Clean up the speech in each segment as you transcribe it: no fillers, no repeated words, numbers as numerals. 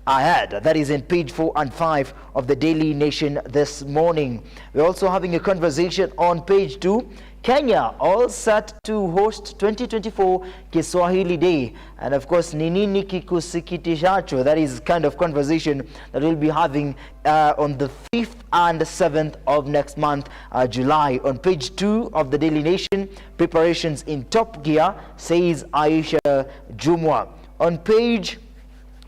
ahead. That is in page 4 and 5 of the Daily Nation this morning. We're also having a conversation on page 2. Kenya all set to host 2024 Kiswahili Day. And of course, Ninini Kikusikitishacho, that is kind of conversation that we'll be having on the 5th and 7th of next month, July. On page 2 of the Daily Nation, preparations in top gear, says Aisha Jumwa. On page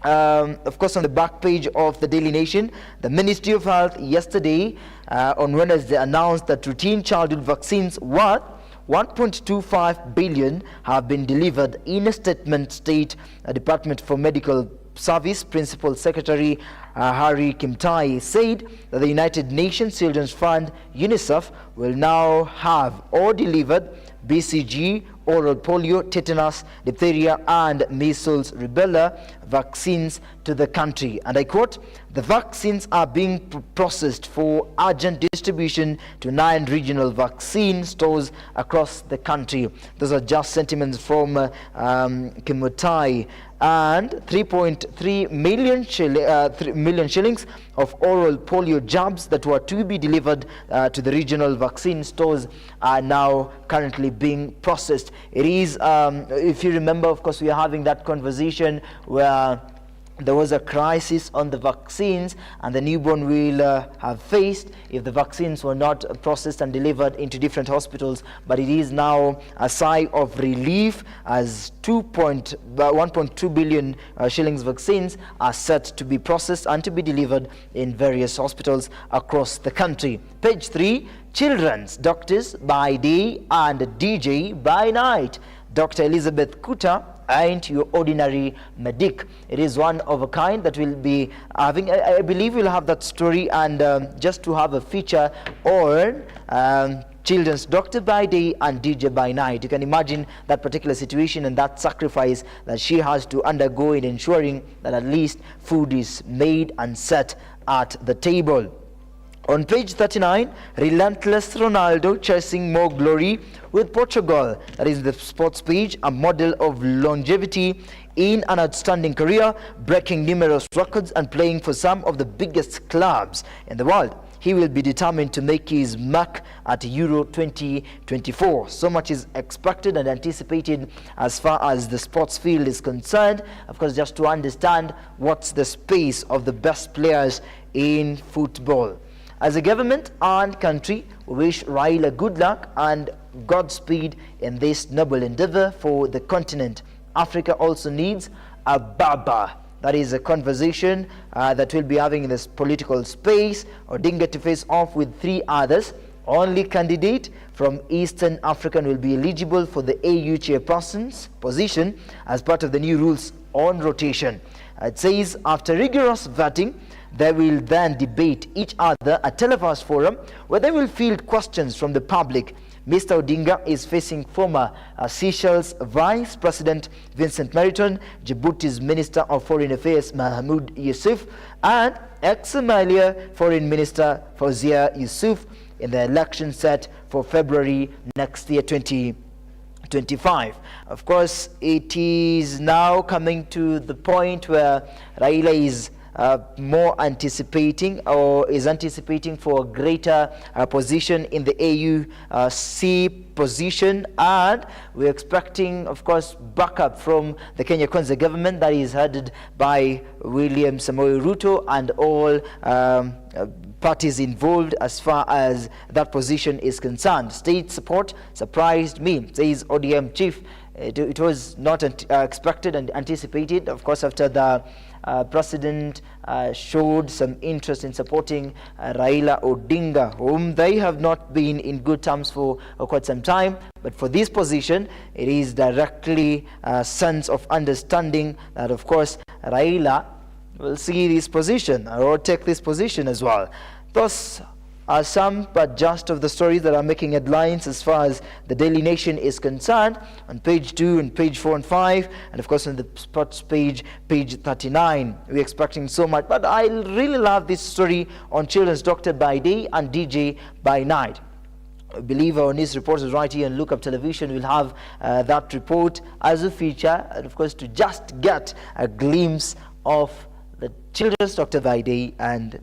of course, on the back page of the Daily Nation, the Ministry of Health yesterday on Wednesday announced that routine childhood vaccines worth 1.25 billion have been delivered. In a statement, State Department for Medical Service Principal Secretary Harry Kimtai said that the United Nations Children's Fund, UNICEF, will now have or delivered BCG, oral polio, tetanus, diphtheria, and measles rubella vaccines to the country. And I quote, "The vaccines are being processed for urgent distribution to 9 regional vaccine stores across the country." Those are just sentiments from Kimutai. And 3.3 million shillings of oral polio jabs that were to be delivered to the regional vaccine stores are now currently being processed. It is, if you remember, of course, we are having that conversation where there was a crisis on the vaccines and the newborn will have faced if the vaccines were not processed and delivered into different hospitals. But it is now a sigh of relief as 1.2 billion shillings vaccines are set to be processed and to be delivered in various hospitals across the country. Page 3, children's doctors by day and DJ by night. Dr. Elizabeth Kuta ain't your ordinary medic. It is one of a kind that will be having, I believe we'll have that story, and just to have a feature on children's doctor by day and DJ by night. You can imagine that particular situation and that sacrifice that she has to undergo in ensuring that at least food is made and set at the table. On page 39, relentless Ronaldo chasing more glory with Portugal. That is the sports page, a model of longevity in an outstanding career, breaking numerous records and playing for some of the biggest clubs in the world. He will be determined to make his mark at Euro 2024. So much is expected and anticipated as far as the sports field is concerned. Of course, just to understand what's the space of the best players in football. As a government and country, we wish Raila good luck and Godspeed in this noble endeavor for the continent. Africa also needs a Baba. That is a conversation that we'll be having in this political space. Odinga to face off with 3 others. Only candidate from Eastern Africa will be eligible for the AU chairperson's position as part of the new rules on rotation. It says after rigorous vetting, they will then debate each other at televised forum where they will field questions from the public. Mr. Odinga is facing former Seychelles Vice President Vincent Meriton, Djibouti's Minister of Foreign Affairs Mahmoud Yusuf, and ex-Somalia Foreign Minister Fauzia Yusuf in the election set for February next year, 2025. Of course, it is now coming to the point where Raila is more anticipating or is anticipating for a greater position in the AUC position, and we're expecting, of course, backup from the Kenya Kwanza government that is headed by William Samoei Ruto and all parties involved as far as that position is concerned. State support surprised me, says ODM chief. It was not expected and anticipated, of course, after the president showed some interest in supporting Raila Odinga, whom they have not been in good terms for quite some time. But for this position, it is directly a sense of understanding that, of course, Raila will see this position or take this position as well. Thus are some but just of the stories that are making headlines as far as the Daily Nation is concerned, on page 2 and page 4 and 5, and of course on the sports page, page 39. We're expecting so much, but I really love this story on children's doctor by day and DJ by night. I believe our news reporters right here on Lookup Television will have that report as a feature, and of course to just get a glimpse of the children's doctor by day and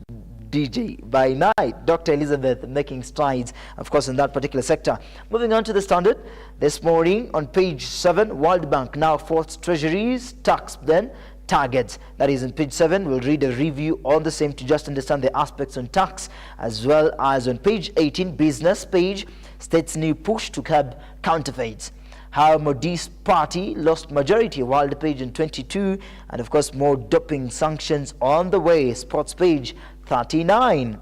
DJ by night. Dr. Elizabeth making strides, of course, in that particular sector. Moving on to the Standard this morning on page 7, World Bank now forced treasuries tax then targets. That is on page 7. We'll read a review on the same to just understand the aspects on tax, as well as on page 18, business page, state's new push to curb counterfeits. How Modi's party lost majority, world page in 22, and of course more doping sanctions on the way, sports page 39.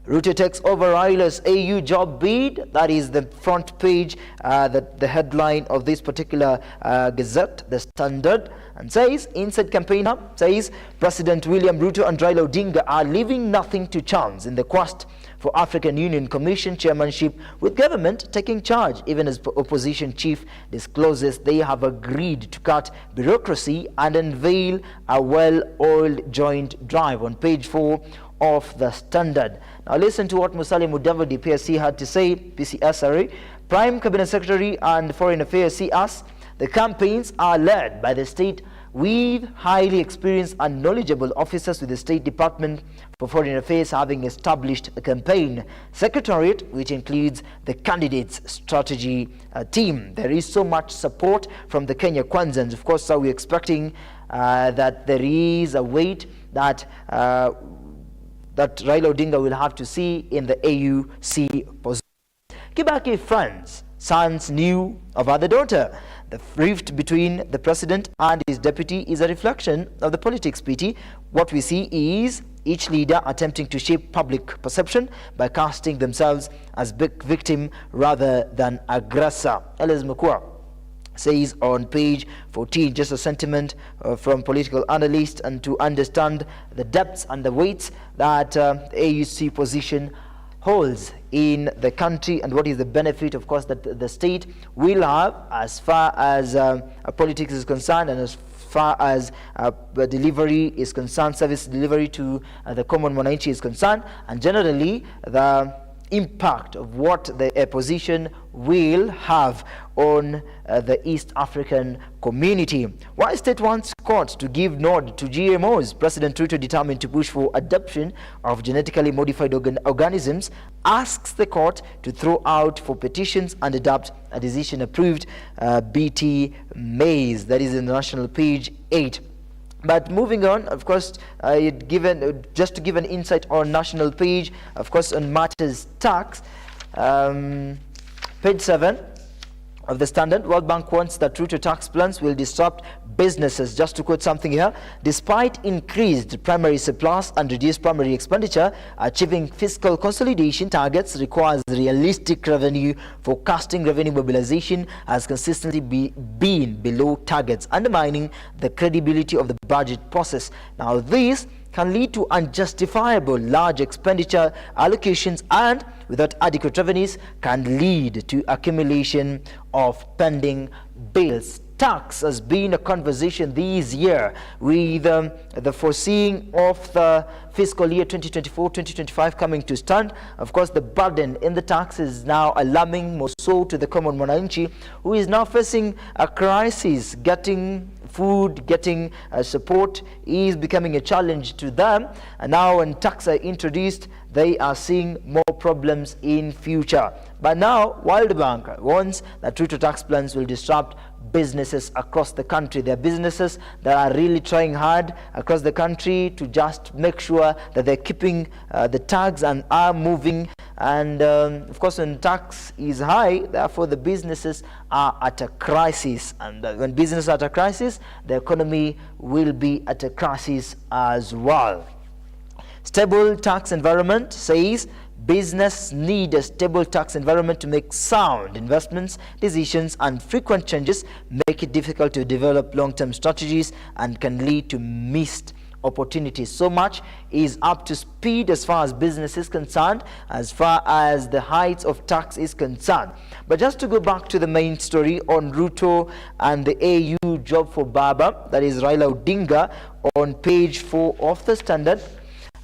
RUTO takes over Raila's AU job bid. That is the front page, the headline of this particular gazette, the Standard, and says, inside campaigner says, President William Ruto and Raila Odinga are leaving nothing to chance in the quest for African Union Commission chairmanship, with government taking charge, even as opposition chief discloses they have agreed to cut bureaucracy and unveil a well-oiled joint drive on page 4 of the Standard. Now listen to what Musalia Mudavadi, PSC, had to say, Prime Cabinet Secretary and Foreign Affairs CS. The campaigns are led by the state with highly experienced and knowledgeable officers, with the State Department for Foreign Affairs having established a campaign secretariat which includes the candidates' strategy team. There is so much support from the Kenya Kwanzans. Of course, so we're expecting that there is a weight that that Raila Odinga will have to see in the AUC position. Kibaki friends, sons knew of other daughter. The rift between the president and his deputy is a reflection of the politics, PT. What we see is each leader attempting to shape public perception by casting themselves as big victim rather than aggressor. Elias Mukua says on page 14, just a sentiment from political analysts, and to understand the depths and the weights that the AUC position holds in the country, and what is the benefit, of course, that the state will have as far as politics is concerned, and as far as delivery is concerned, service delivery to the common mwananchi is concerned, and generally the impact of what the opposition will have on the East African community. Why state wants court to give nod to GMOs? President Ruto, determined to push for adoption of genetically modified organisms, asks the court to throw out for petitions and adopt a decision approved. BT Mays, that is in the national page 8. But moving on, of course, just to give an insight on national page, of course, on matters tax, page 7 of the Standard, World Bank wants that RUTO tax plans will disrupt businesses. Just to quote something here, despite increased primary surplus and reduced primary expenditure, achieving fiscal consolidation targets requires realistic revenue forecasting. Revenue mobilization has consistently been below targets, undermining the credibility of the budget process. Now this can lead to unjustifiable large expenditure allocations, and without adequate revenues can lead to accumulation of pending bills. Tax has been a conversation this year, with the foreseeing of the fiscal year 2024-2025 coming to stand. Of course, the burden in the tax is now alarming, more so to the common mwananchi, who is now facing a crisis. Getting food, getting support is becoming a challenge to them, and now when tax are introduced, they are seeing more problems in future. But now World Bank warns that RUTO tax plans will disrupt businesses across the country. There are businesses that are really trying hard across the country to just make sure that they're keeping the tags and are moving. And of course, when tax is high, therefore the businesses are at a crisis. And when businesses are at a crisis, the economy will be at a crisis as well. Stable tax environment says business need a stable tax environment to make sound investments decisions, and frequent changes make it difficult to develop long-term strategies and can lead to missed opportunities. So much is up to speed as far as business is concerned, as far as the heights of tax is concerned. But just to go back to the main story on RUTO and the AU job for Baba, that is Raila Odinga, on page 4 of the Standard,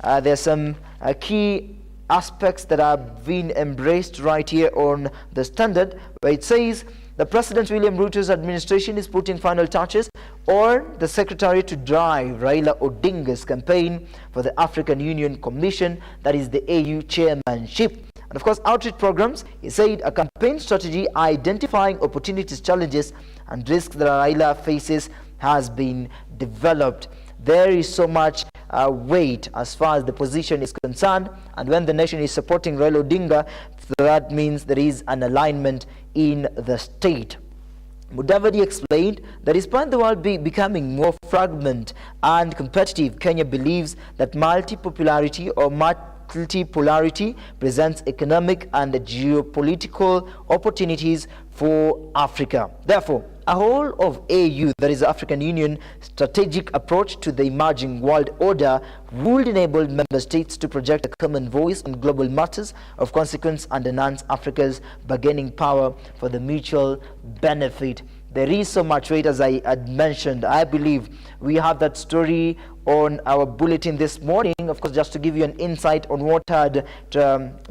there are some key aspects that have been embraced right here on the Standard, where it says the President William Ruto's administration is putting final touches on the Secretary to drive Raila Odinga's campaign for the African Union Commission, that is the AU chairmanship. And of course, outreach programs, he said, a campaign strategy identifying opportunities, challenges, and risks that Raila faces has been developed. There is so much weight as far as the position is concerned, and when the nation is supporting Raila Odinga, that means there is an alignment in the state. Mudavadi explained that despite the world becoming more fragmented and competitive, Kenya believes that multipolarity presents economic and geopolitical opportunities for Africa. Therefore, a whole of AU, that is the African Union, strategic approach to the emerging world order would enable member states to project a common voice on global matters of consequence and enhance Africa's bargaining power for the mutual benefit. There is so much weight, as I had mentioned. I believe we have that story on our bulletin this morning, of course, just to give you an insight on what had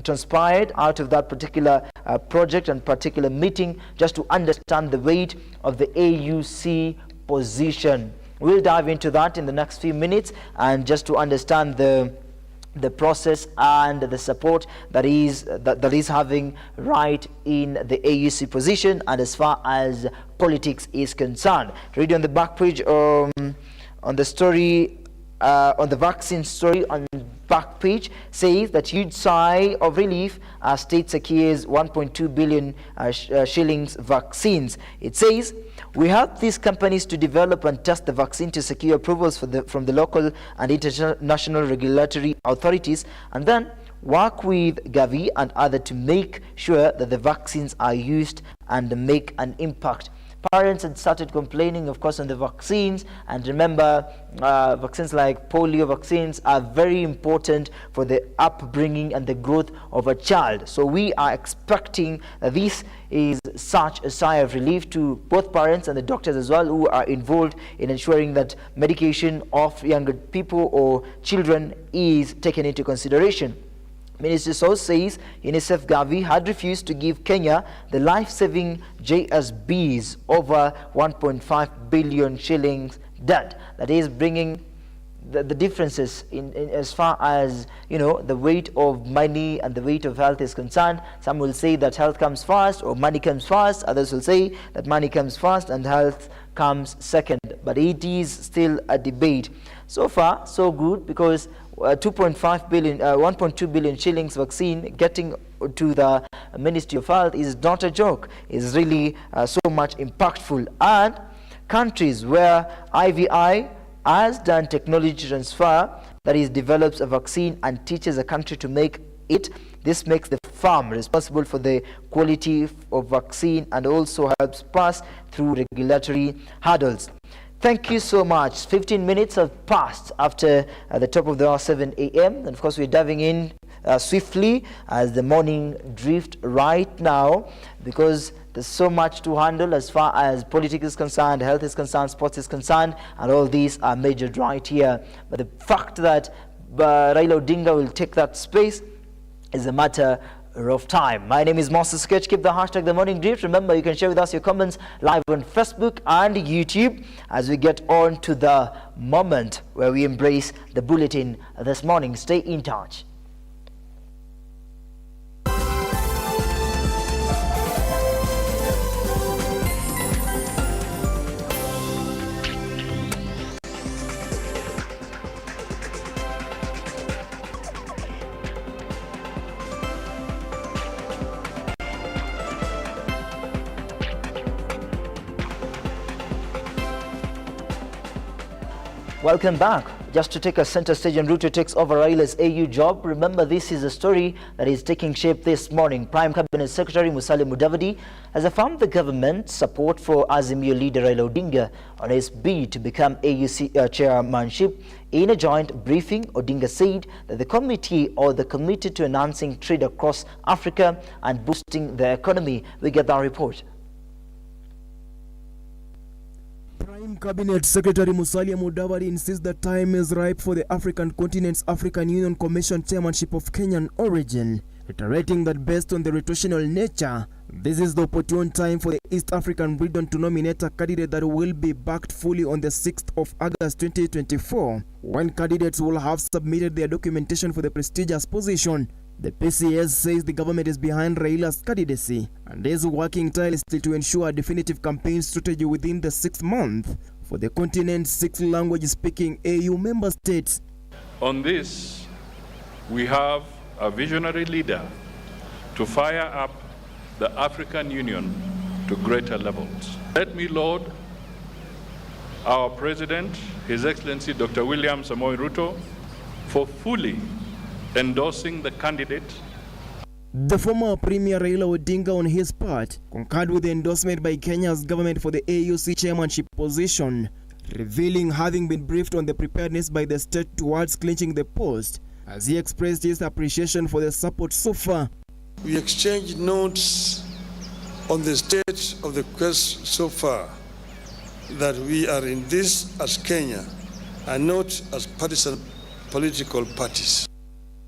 transpired out of that particular project and particular meeting, just to understand the weight of the AUC position. We'll dive into that in the next few minutes, and just to understand the process and the support that is having right in the AUC position, and as far as politics is concerned. Read on the back page on the story, on the vaccine story on back page, says that huge sigh of relief as state secures 1.2 billion shillings vaccines. It says, we help these companies to develop and test the vaccine to secure approvals from the local and international regulatory authorities, and then work with Gavi and others to make sure that the vaccines are used and make an impact. Parents had started complaining, of course, on the vaccines, and remember, vaccines like polio vaccines are very important for the upbringing and the growth of a child. So we are expecting that this is such a sigh of relief to both parents and the doctors as well, who are involved in ensuring that medication of younger people or children is taken into consideration. Minister So says UNICEF Gavi had refused to give Kenya the life-saving JSBs over 1.5 billion shillings debt. That is bringing the differences in as far as, you know, the weight of money and the weight of health is concerned. Some will say that health comes first or money comes first. Others will say that money comes first and health comes second. But it is still a debate. So far, so good, because 1.2 billion shillings vaccine getting to the Ministry of Health is not a joke. It's really so much impactful. And countries where IVI has done technology transfer, that is, develops a vaccine and teaches a country to make it, this makes the farm responsible for the quality of vaccine and also helps pass through regulatory hurdles. Thank you so much. 15 minutes have passed after the top of the hour, 7 a.m. And of course, we're diving in swiftly as the morning drift right now, because there's so much to handle as far as politics is concerned, health is concerned, sports is concerned, and all these are measured right here. But the fact that Raila Odinga will take that space is a matter of time. My name is Moses Sketch. Keep the hashtag The Morning Drift. Remember, you can share with us your comments live on Facebook and YouTube as we get on to the moment where we embrace the bulletin this morning. Stay in touch. Welcome back. Just to take a center stage, and RUTO takes over Raila's AU job. Remember, this is a story that is taking shape this morning. Prime Cabinet Secretary Musalia Mudavadi has affirmed the government's support for Azimio leader Raila Odinga on his bid to become AUC chairmanship. In a joint briefing, Odinga said that the committee committed to enhancing trade across Africa and boosting the economy. We get that report. Prime Cabinet Secretary Musalia Mudavadi insists that time is ripe for the African continent's African Union Commission chairmanship of Kenyan origin, reiterating that based on the rotational nature This is the opportune time for the East African region to nominate a candidate that will be backed fully on the 6th of August 2024, when candidates will have submitted their documentation for the prestigious position. The PCS says the government is behind Raila's candidacy and is working tirelessly to ensure a definitive campaign strategy within the 6th month for the continent's 6 language-speaking AU member states. On this, we have a visionary leader to fire up the African Union to greater levels. Let me laud our President, His Excellency Dr. William Samoei Ruto, for fully endorsing the candidate. The former Premier Raila Odinga, on his part, concurred with the endorsement by Kenya's government for the AUC chairmanship position, revealing having been briefed on the preparedness by the state towards clinching the post, as he expressed his appreciation for the support so far. We exchanged notes on the state of the quest so far, that we are in this as Kenya and not as partisan political parties.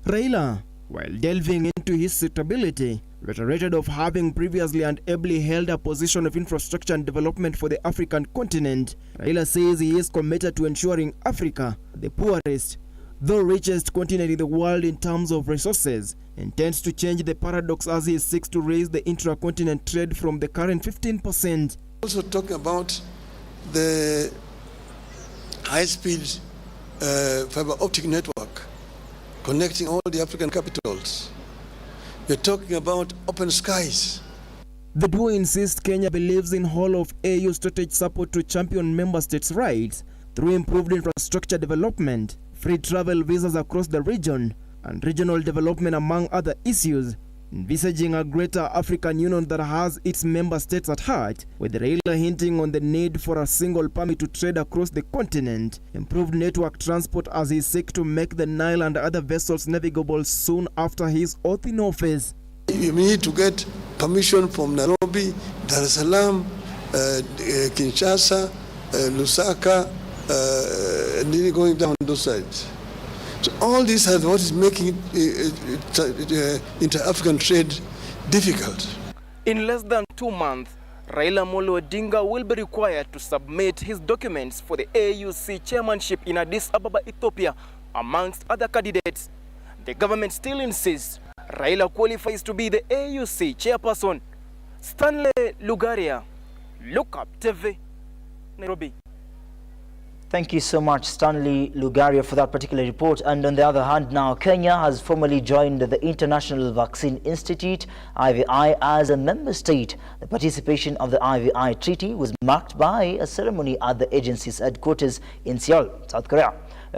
Raila, while delving into his suitability, reiterated of having previously and ably held a position of infrastructure and development for the African continent. Raila says he is committed to ensuring Africa, the poorest, though richest continent in the world in terms of resources, intends to change the paradox as he seeks to raise the intra-continent trade from the current 15%. Also talking about the high-speed fiber optic network connecting all the African capitals. We're talking about open skies. The duo insists Kenya believes in whole of AU strategic support to champion member states' rights through improved infrastructure development, free travel visas across the region, and regional development, among other issues, envisaging a greater African Union that has its member states at heart, with Raila hinting on the need for a single permit to trade across the continent, improved network transport as he seeks to make the Nile and other vessels navigable soon after his oath in office. You need to get permission from Nairobi, Dar es Salaam, Kinshasa, Lusaka, and then going down those sides. So all this is what is making inter-African trade difficult. In less than 2 months, Raila Amolo Odinga will be required to submit his documents for the AUC chairmanship in Addis Ababa, Ethiopia, amongst other candidates. The government still insists Raila qualifies to be the AUC chairperson. Stanley Lugaria, Lookuptv, Nairobi. Thank you so much, Stanley Lugaria, for that particular report. And on the other hand, now Kenya has formally joined the International Vaccine Institute, IVI, as a member state. The participation of the IVI treaty was marked by a ceremony at the agency's headquarters in Seoul, South Korea.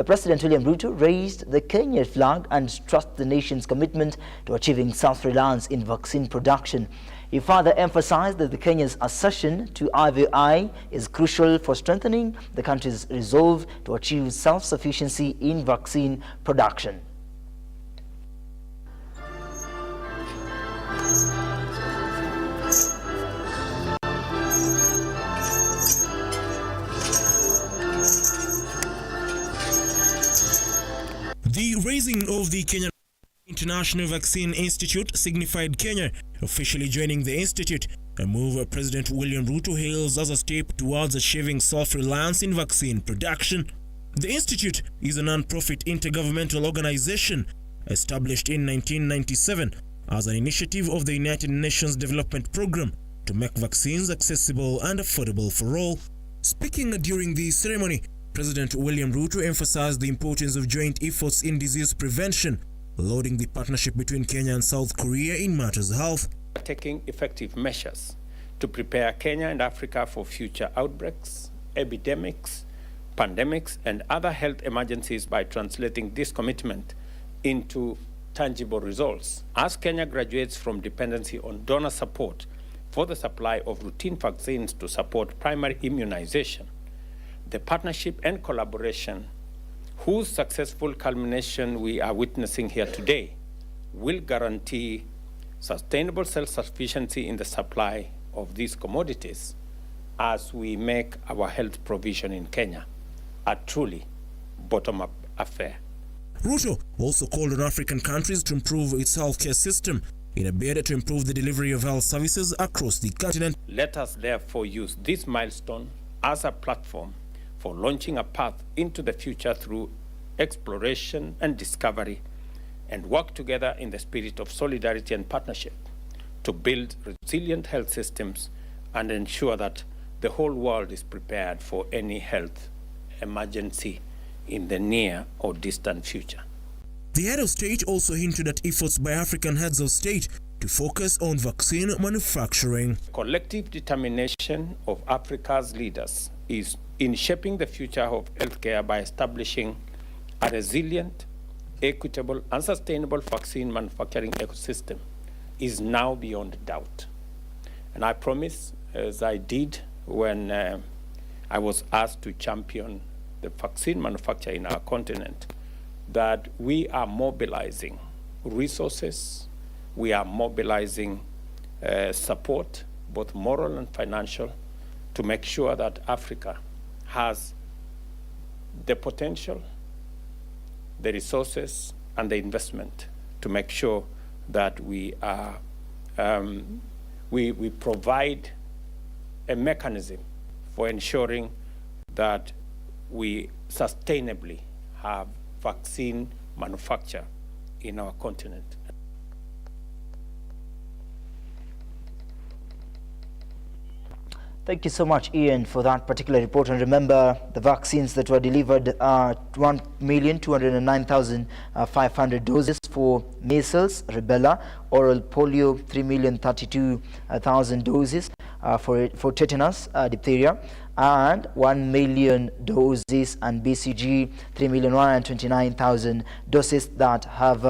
President William Ruto raised the Kenyan flag and stressed the nation's commitment to achieving self-reliance in vaccine production. He further emphasized that the Kenya's accession to IVI is crucial for strengthening the country's resolve to achieve self-sufficiency in vaccine production. The raising of the Kenya International Vaccine Institute signified Kenya officially joining the institute, a move President William Ruto hails as a step towards achieving self-reliance in vaccine production. The institute is a non-profit intergovernmental organization established in 1997 as an initiative of the United Nations Development Programme to make vaccines accessible and affordable for all. Speaking during the ceremony, President William Ruto emphasized the importance of joint efforts in disease prevention, lauding the partnership between Kenya and South Korea in matters of health. Taking effective measures to prepare Kenya and Africa for future outbreaks, epidemics, pandemics, and other health emergencies by translating this commitment into tangible results. As Kenya graduates from dependency on donor support for the supply of routine vaccines to support primary immunization, the partnership and collaboration, whose successful culmination we are witnessing here today, will guarantee sustainable self-sufficiency in the supply of these commodities as we make our health provision in Kenya a truly bottom-up affair. Ruto also called on African countries to improve its healthcare system, in a bid to improve the delivery of health services across the continent. Let us therefore use this milestone as a platform for launching a path into the future through exploration and discovery, and work together in the spirit of solidarity and partnership to build resilient health systems and ensure that the whole world is prepared for any health emergency in the near or distant future. The head of state also hinted at efforts by African heads of state to focus on vaccine manufacturing. Collective determination of Africa's leaders is in shaping the future of healthcare by establishing a resilient, equitable, and sustainable vaccine manufacturing ecosystem is now beyond doubt. And I promise, as I did when I was asked to champion the vaccine manufacture in our continent, that we are mobilizing resources, we are mobilizing support, both moral and financial, to make sure that Africa has the potential, the resources, and the investment to make sure that we are we provide a mechanism for ensuring that we sustainably have vaccine manufacture in our continent. Thank you so much, Ian, for that particular report. And remember, the vaccines that were delivered are 1,209,500 doses for measles, rubella, oral polio, 3,032,000 doses for tetanus, diphtheria, and 1 million doses, and BCG, 3,129,000 doses that have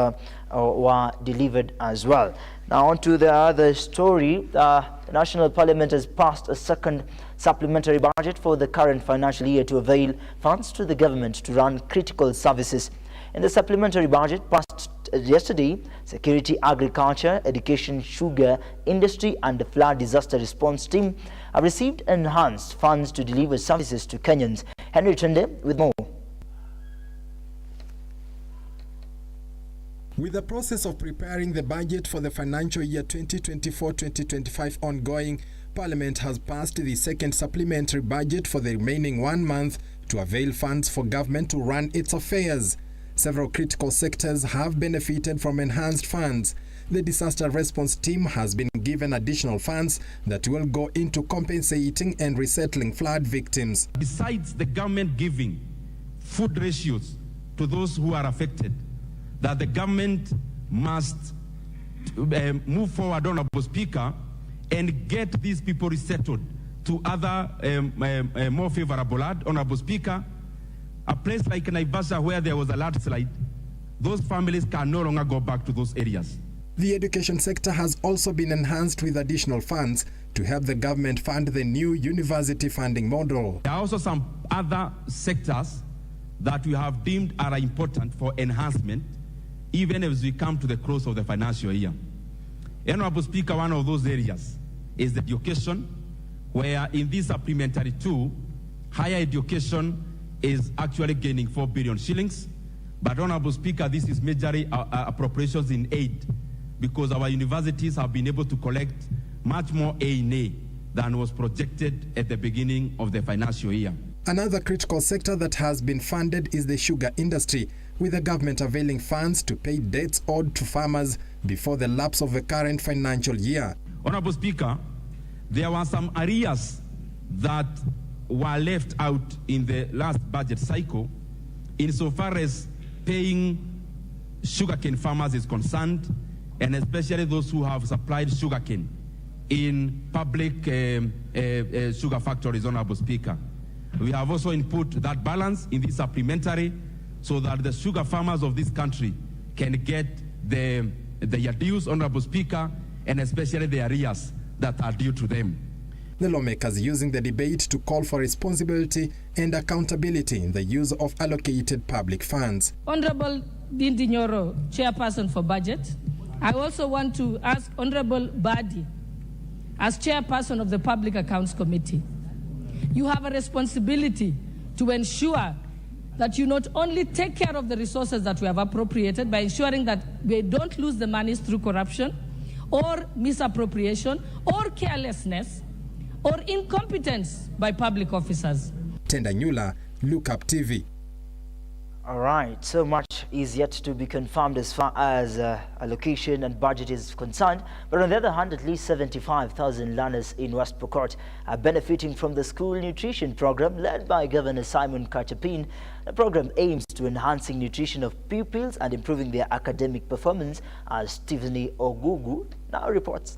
were delivered as well. Now on to the other story. The National Parliament has passed a second supplementary budget for the current financial year to avail funds to the government to run critical services. In the supplementary budget passed yesterday, security, agriculture, education, sugar, industry and the flood disaster response team have received enhanced funds to deliver services to Kenyans. Henry Tende with more. With the process of preparing the budget for the financial year 2024-2025 ongoing, Parliament has passed the second supplementary budget for the remaining 1 month to avail funds for government to run its affairs. Several critical sectors have benefited from enhanced funds. The disaster response team has been given additional funds that will go into compensating and resettling flood victims. Besides the government giving food ratios to those who are affected, that the government must move forward, Honorable Speaker, and get these people resettled to other more favorable land. Honorable Speaker, a place like Naivasha where there was a landslide, those families can no longer go back to those areas. The education sector has also been enhanced with additional funds to help the government fund the new university funding model. There are also some other sectors that we have deemed are important for enhancement, even as we come to the close of the financial year. Honorable Speaker, one of those areas is the education, where in this supplementary too, higher education is actually gaining 4 billion shillings. But Honorable Speaker, this is majorly appropriations in aid, because our universities have been able to collect much more A&A than was projected at the beginning of the financial year. Another critical sector that has been funded is the sugar industry, with the government availing funds to pay debts owed to farmers before the lapse of the current financial year. Honorable Speaker, there were some areas that were left out in the last budget cycle insofar as paying sugarcane farmers is concerned, and especially those who have supplied sugarcane in public sugar factories, Honorable Speaker. We have also input that balance in this supplementary so that the sugar farmers of this country can get their dues, Honorable Speaker, and especially the arrears that are due to them. The lawmakers using the debate to call for responsibility and accountability in the use of allocated public funds. Honorable Dindi Nyoro, Chairperson for Budget, I also want to ask Honorable Badi, as Chairperson of the Public Accounts Committee, you have a responsibility to ensure that you not only take care of the resources that we have appropriated by ensuring that we don't lose the monies through corruption, or misappropriation or carelessness or incompetence by public officers. Tendanyula, Lookuptv. All right, so much is yet to be confirmed as far as allocation and budget is concerned. But on the other hand, at least 75,000 learners in West Pokot are benefiting from the school nutrition program led by Governor Simon Kachapin. The program aims to enhancing nutrition of pupils and improving their academic performance, as Stephanie Ogugu now reports.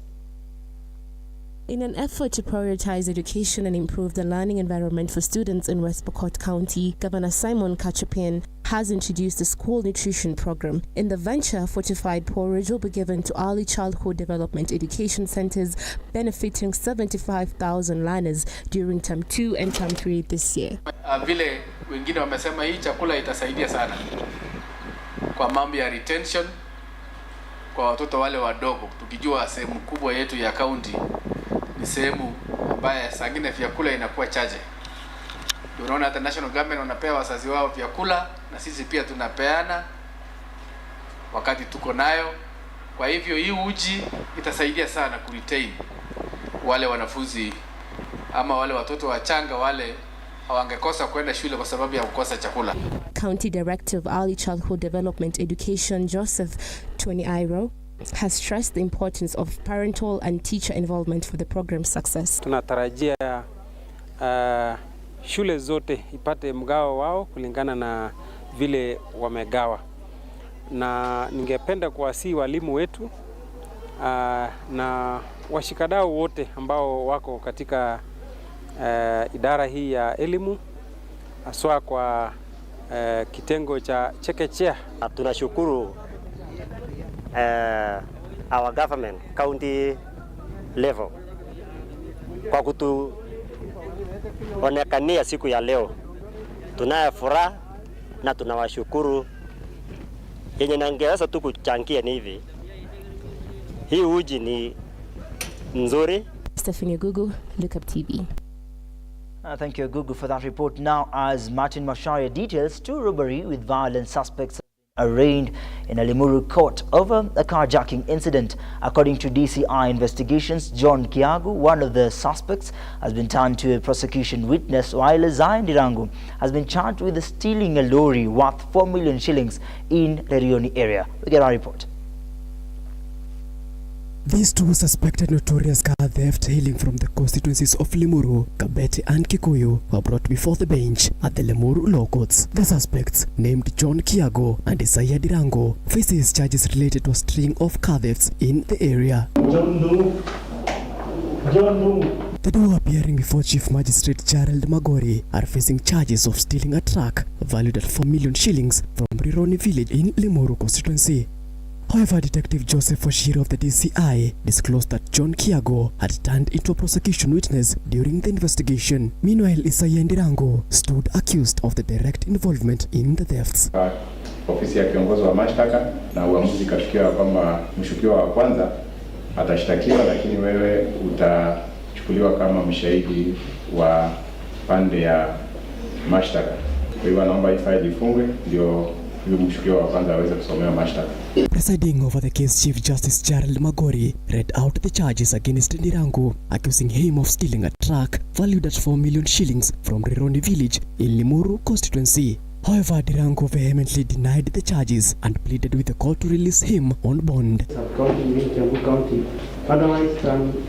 In an effort to prioritize education and improve the learning environment for students in West Pokot County, Governor Simon Kachapin has introduced the school nutrition program. In the venture, fortified porridge will be given to early childhood development education centers, benefiting 75,000 learners during term 2 and term 3 this year. Vile wengine wamesema hii chakula itasaidia sana kwa mambo ya retention kwa watoto wale wadogo, tukijua sehemu kubwa yetu ya county ni sehemu ambaye sangine vyakula inakuwa chache. Unaona hata national government wanapea wazazi wao vyakula na sisi pia tunapeana wakati tuko nayo. Kwa hivyo hii uji itasaidia sana ku retain wale wanafunzi ama wale watoto wachanga wale hawangekosa kwenda shule kwa sababu ya kukosa chakula. County Director of Early Childhood Development Education, Joseph Tony-Iro, has stressed the importance of parental and teacher involvement for the program's success. Tunatarajia shule zote ipate mgao wao kulingana na vile wamegawa. Na ningependa kuwasihi walimu wetu na washikadau wote ambao wako katika idara hii ya elimu, haswa kwa kitengo cha chekechea. Tunashukuru our government county level kwa kutuonekania siku ya leo. Tunayo furaha na tunawashukuru. Yenye nangeweza tu kuchangia ni hivi, hii uji ni nzuri. Stephanie Ogugu, Lookuptv. Thank you, Gugu, for that report. Now, as Martin Masharia details, 2 robbery with violent suspects arraigned in a Limuru court over a carjacking incident. According to DCI investigations, John Kiagu, one of the suspects, has been turned to a prosecution witness, while Zion Dirangu has been charged with stealing a lorry worth 4 million shillings in the Rioni area. We get our report. These 2 suspected notorious car theft hailing from the constituencies of Limuru, Kabete and Kikuyu were brought before the bench at the Limuru Law Courts. The suspects, named John Kiago and Isaiah Dirango, faces charges related to a string of car thefts in the area. The 2 appearing before Chief Magistrate Gerald Magori are facing charges of stealing a truck valued at 4 million shillings from Rironi village in Limuru constituency. However, Detective Joseph Oshiro of the DCI disclosed that John Kiago had turned into a prosecution witness during the investigation. Meanwhile, Isaiah Ndirango stood accused of the direct involvement in the thefts. Ofisi ya kiongozi wa mashtaka na uamuzi kafikia kwamba mshukiwa wa kwanza atashtakiwa, lakini wewe utachukuliwa kama mshahidi wa pande ya mashtaka. Kwa hivyo naomba hii faili ifungwe ndio mshukiwa wa kwanza aweze kusomewa mashtaka. Presiding over the case, Chief Justice Gerald Magori read out the charges against Ndirangu, accusing him of stealing a truck valued at 4 million shillings from Rironi village in Limuru constituency. However, Ndirangu vehemently denied the charges and pleaded with the court to release him on bond. County. Otherwise,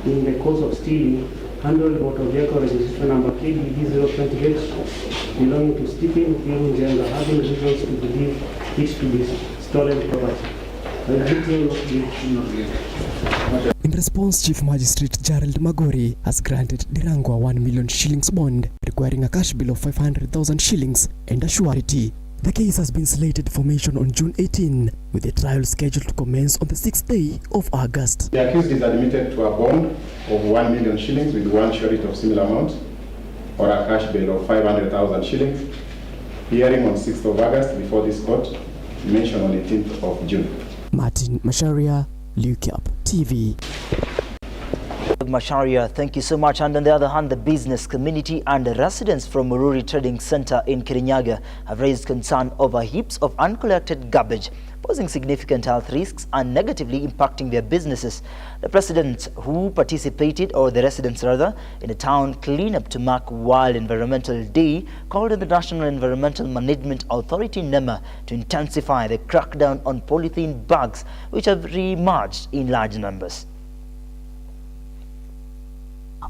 in the course of stealing, handled motor vehicle registration number KBB 028 belonging to Stephen Kiunjenga, having reasons to believe it to be stolen property. In response, Chief Magistrate Gerald Magori has granted Ndirangu a 1 million shillings bond, requiring a cash bill of 500,000 shillings and a surety. The case has been slated for formation on June 18, with the trial scheduled to commence on the 6th day of August. The accused is admitted to a bond of 1 million shillings with 1 surety of similar amount, or a cash bill of 500,000 shillings. Hearing on 6th of August before this court, mentioned on 18th of June. Martin Masharia, Lookuptv. Masharia, thank you so much. And on the other hand, the business community and the residents from Mururi Trading Center in Kirinyaga have raised concern over heaps of uncollected garbage, posing significant health risks and negatively impacting their businesses. The residents who participated, or the residents rather, in a town cleanup to mark World Environmental Day called on the National Environmental Management Authority NEMA to intensify the crackdown on polythene bags which have re-emerged in large numbers.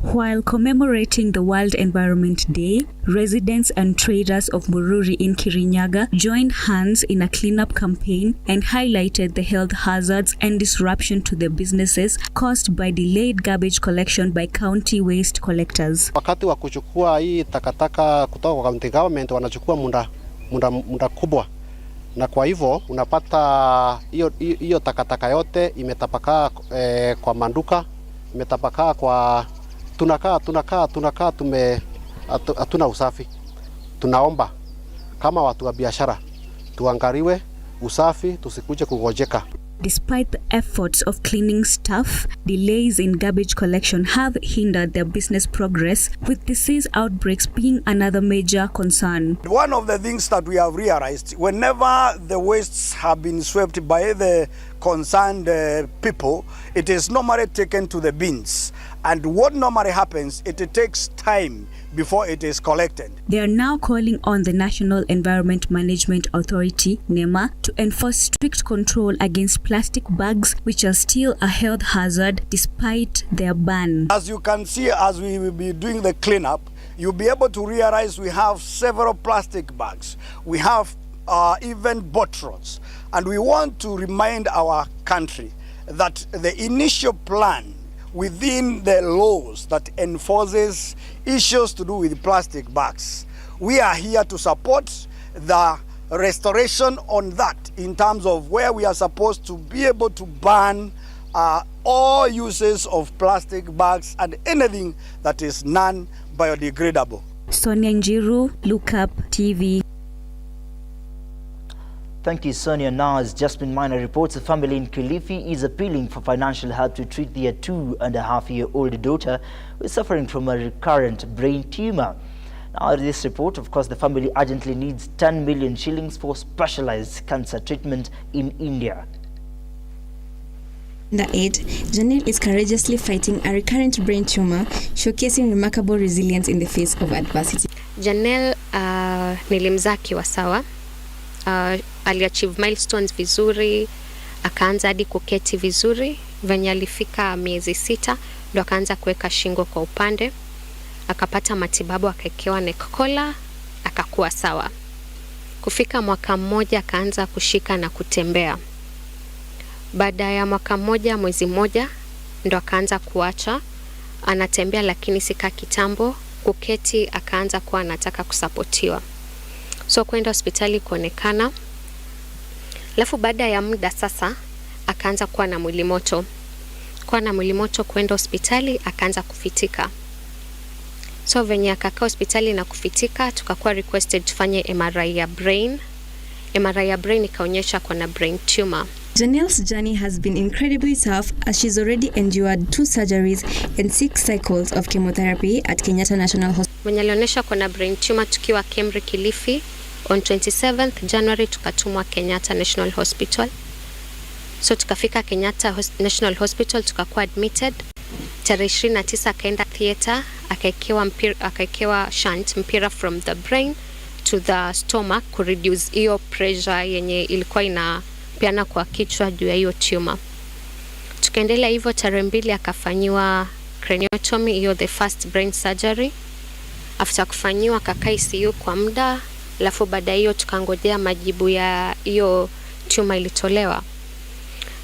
While commemorating the World Environment Day, residents and traders of Mururi in Kirinyaga joined hands in a cleanup campaign and highlighted the health hazards and disruption to their businesses caused by delayed garbage collection by county waste collectors. Wakati wa kuchukua hii takataka kutoka kwa county government wanachukua muda kubwa, na kwa hivyo unapata hiyo takataka yote imetapakaa kwa manduka, imetapakaa kwa tunakaa hatuna usafi. Tunaomba kama watu wa biashara tuangaliwe usafi, tusikuje kugojeka. Despite the efforts of cleaning staff, delays in garbage collection have hindered their business progress, with disease outbreaks being another major concern. One of the things that we have realized, whenever the wastes have been swept by the concerned people, it is normally taken to the bins. And what normally happens, it takes time before it is collected. They are now calling on the National Environment Management Authority, NEMA, to enforce strict control against plastic bags, which are still a health hazard despite their ban. As you can see, as we will be doing the cleanup, you'll be able to realize we have several plastic bags. We have even bottles. And we want to remind our country that the initial plan within the laws that enforces issues to do with plastic bags, we are here to support the restoration on that in terms of where we are supposed to be able to ban all uses of plastic bags and anything that is non-biodegradable. Sonia Njiru, Lookuptv. Thank you, Sonia. Now, as Jasmine Minor reports, a family in Kilifi is appealing for financial help to treat their 2.5-year-old daughter who is suffering from a recurrent brain tumor. Now, this report, of course, the family urgently needs 10 million shillings for specialized cancer treatment in India. The aid, Janelle is courageously fighting a recurrent brain tumor, showcasing remarkable resilience in the face of adversity. Janelle nilimzaa akiwa sawa. Aliachieve milestones vizuri, akaanza hadi kuketi vizuri. Venye alifika miezi 6 ndo akaanza kuweka shingo kwa upande, akapata matibabu, akaekewa neck collar, akakuwa sawa. Kufika mwaka mmoja akaanza kushika na kutembea. Baada ya mwaka mmoja, mwezi mmoja, ndo akaanza kuacha anatembea, lakini sika kitambo. Kuketi akaanza kuwa anataka kusapotiwa, so kwenda hospitali kuonekana. Alafu baada ya muda sasa akaanza kuwa na mwili moto. Kwenda hospitali akaanza kufitika. So venye akakaa hospitali na kufitika, tukakuwa requested tufanye MRI ya brain. MRI ya brain ikaonyesha kuna brain tumor. Janelle's journey has been incredibly tough as she's already endured 2 surgeries and 6 cycles of chemotherapy at Kenyatta National Hospital. Venye alionyesha kuna brain tumor tukiwa Kemri Kilifi, on 27th January tukatumwa Kenyatta National Hospital. So tukafika Kenyatta National Hospital, tukakuwa admitted. Tarehe 29 akaenda theater, akaekewa shunt mpira from the brain to the stomach ku reduce hiyo pressure yenye ilikuwa inapeana kwa kichwa juu ya hiyo tumor. Tukaendelea hivyo, tarehe 2 akafanyiwa craniotomy, hiyo the first brain surgery. After kufanyiwa akakaa ICU kwa muda, alafu baada hiyo tukangojea majibu ya hiyo tumor ilitolewa.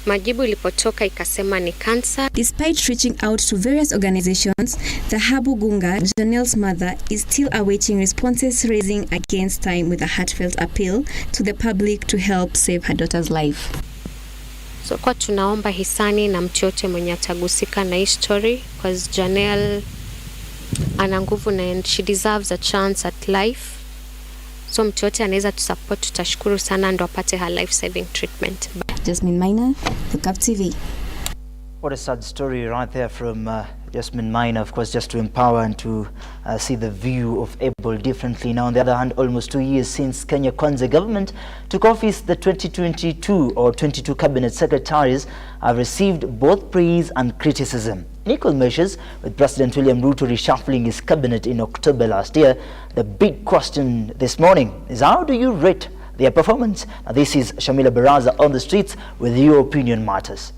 Majibu ilipotoka ikasema ni cancer. Despite reaching out to various organizations, the Habu Gunga, Janelle's mother, is still awaiting responses, raising against time with a heartfelt appeal to the public to help save her daughter's life. So kwa tunaomba hisani na mtu yote mwenye atagusika na hii story, because Janelle ana nguvu na she deserves a chance at life. So mtu yote anaweza tusupport, tutashukuru sana, ndo apate her life saving treatment. Jasmine Minor, Lookuptv. What a sad story right there from Jasmine Minor, of course, just to empower and to see the view of able differently. Now, on the other hand, almost 2 years since Kenya Kwanza government took office, the 22 cabinet secretaries have received both praise and criticism. In equal measures, with President William Ruto reshuffling his cabinet in October last year, the big question this morning is, how do you rate their performance? Now, this is Shamila Baraza on the streets with Your Opinion Matters.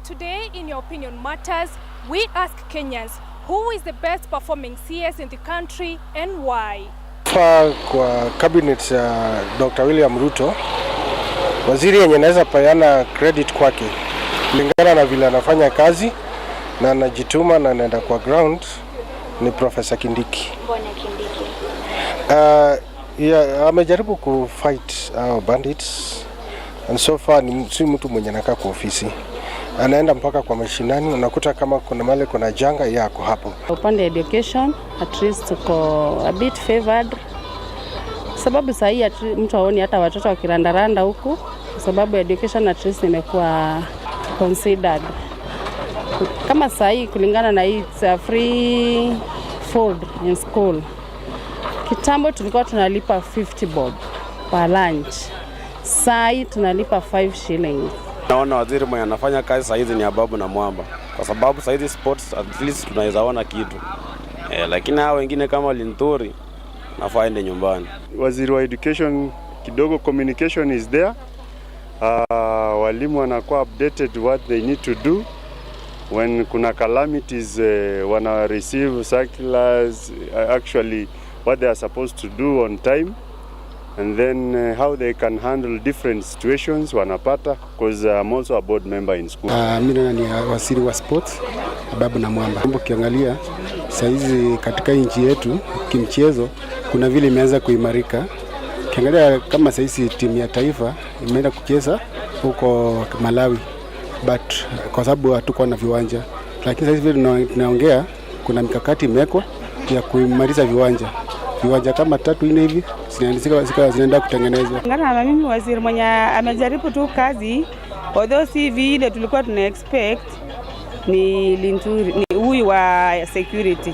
Today, in Your Opinion Matters, we ask Kenyans who is the best performing CS in the country and why. Kwa cabinet ya Dr. William Ruto, waziri yenye naweza payana credit kwake kulingana na vile anafanya kazi na anajituma na anaenda kwa ground ni Professor Kindiki. Mbona Kindiki? Amejaribu kufight bandits and so far ni si mtu mwenye anakaa kwa ofisi. Anaenda mpaka kwa mashinani, unakuta kama kuna mali kuna janga yako hapo. Upande education at least tuko a bit favored. Sababu saa hii mtu aoni hata watoto wakirandaranda huku, sababu education at least imekuwa considered. Kama saa hii kulingana na hii free food in school. Kitambo tulikuwa tunalipa 50 bob per lunch. Saa hii tunalipa 5 shillings. Naona waziri mwenye anafanya kazi saa hizi ni Ababu na Mwamba. Kwa sababu saa hizi sports at least tunaweza ona kitu. Lakini hao wengine kama Linturi nafaa ende nyumbani. Waziri wa education kidogo communication is there. Walimu wanakuwa updated what they need to do. When kuna calamities wana receive circulars actually what they are supposed to do on time. And then how they can handle different situations wanapata, because I'm also a board member in school. Mimi ni waziri wa sports Ababu na Mwamba. Ukiangalia saizi katika nchi yetu kimchezo kuna vile imeanza kuimarika. Ukiangalia kama saizi timu ya taifa imeenda kucheza huko Malawi, but kwa sababu hatuko na viwanja. Lakini saizi vile tunaongea kuna mikakati imewekwa ya kuimarisha viwanja. Viwanja kama 3-4 hivi zinaenda kutengenezwa. Ngana na mimi waziri mwenye amejaribu tu kazi, although si vile tulikuwa tuna expect, ni Linturi, ni huyu wa security.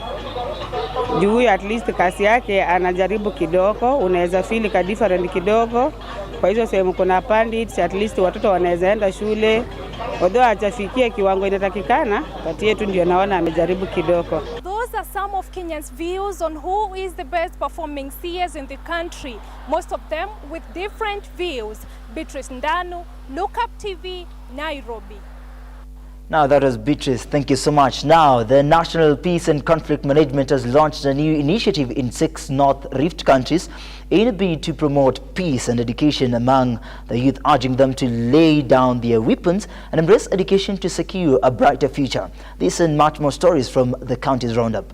Juu huyu at least kazi yake anajaribu kidogo, unaweza feel ka different kidogo. Kwa hizo sehemu kuna pandits, at least watoto wanaweza enda shule. Although hajafikia kiwango inatakikana, kati yetu ndio naona amejaribu kidogo. Those are some of Kenyans' views on who is the best performing CS in the country. Most of them with different views. Beatrice Ndanu, Lookuptv, Nairobi. Now, that was Beatrice. Thank you so much. Now, the National Peace and Conflict Management has launched a new initiative in 6 North Rift countries in a bid to promote peace and education among the youth, urging them to lay down their weapons and embrace education to secure a brighter future. This and much more stories from the county's roundup.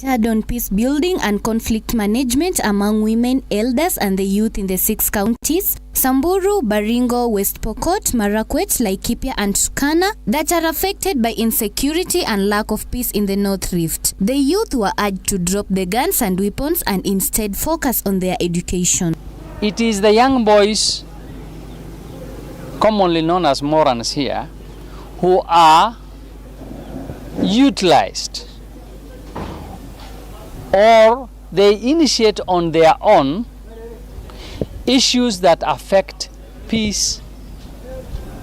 On peace building and conflict management among women, elders and the youth in the 6 counties, Samburu, Baringo, West Pokot, Marakwet, Laikipia and Turkana, that are affected by insecurity and lack of peace in the North Rift. The youth were urged to drop the guns and weapons and instead focus on their education. It is the young boys, commonly known as Morans here, who are utilized or they initiate on their own issues that affect peace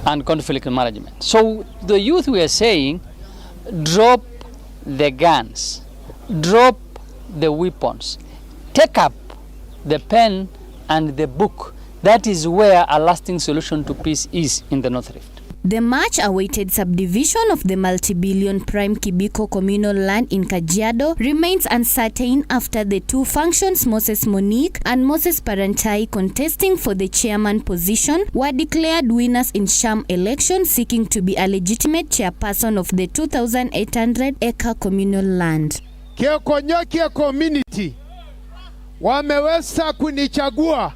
and conflict management. So the youth, we are saying, drop the guns, drop the weapons, take up the pen and the book. That is where a lasting solution to peace is in the North Rift. The much-awaited subdivision of the multi-billion prime Kibiko communal land in Kajiado remains uncertain after the 2 functions, Moses Monique and Moses Parantai, contesting for the chairman position, were declared winners in sham election, seeking to be a legitimate chairperson of the 2,800-acre communal land. Kekonyokia community wameweza kunichagua.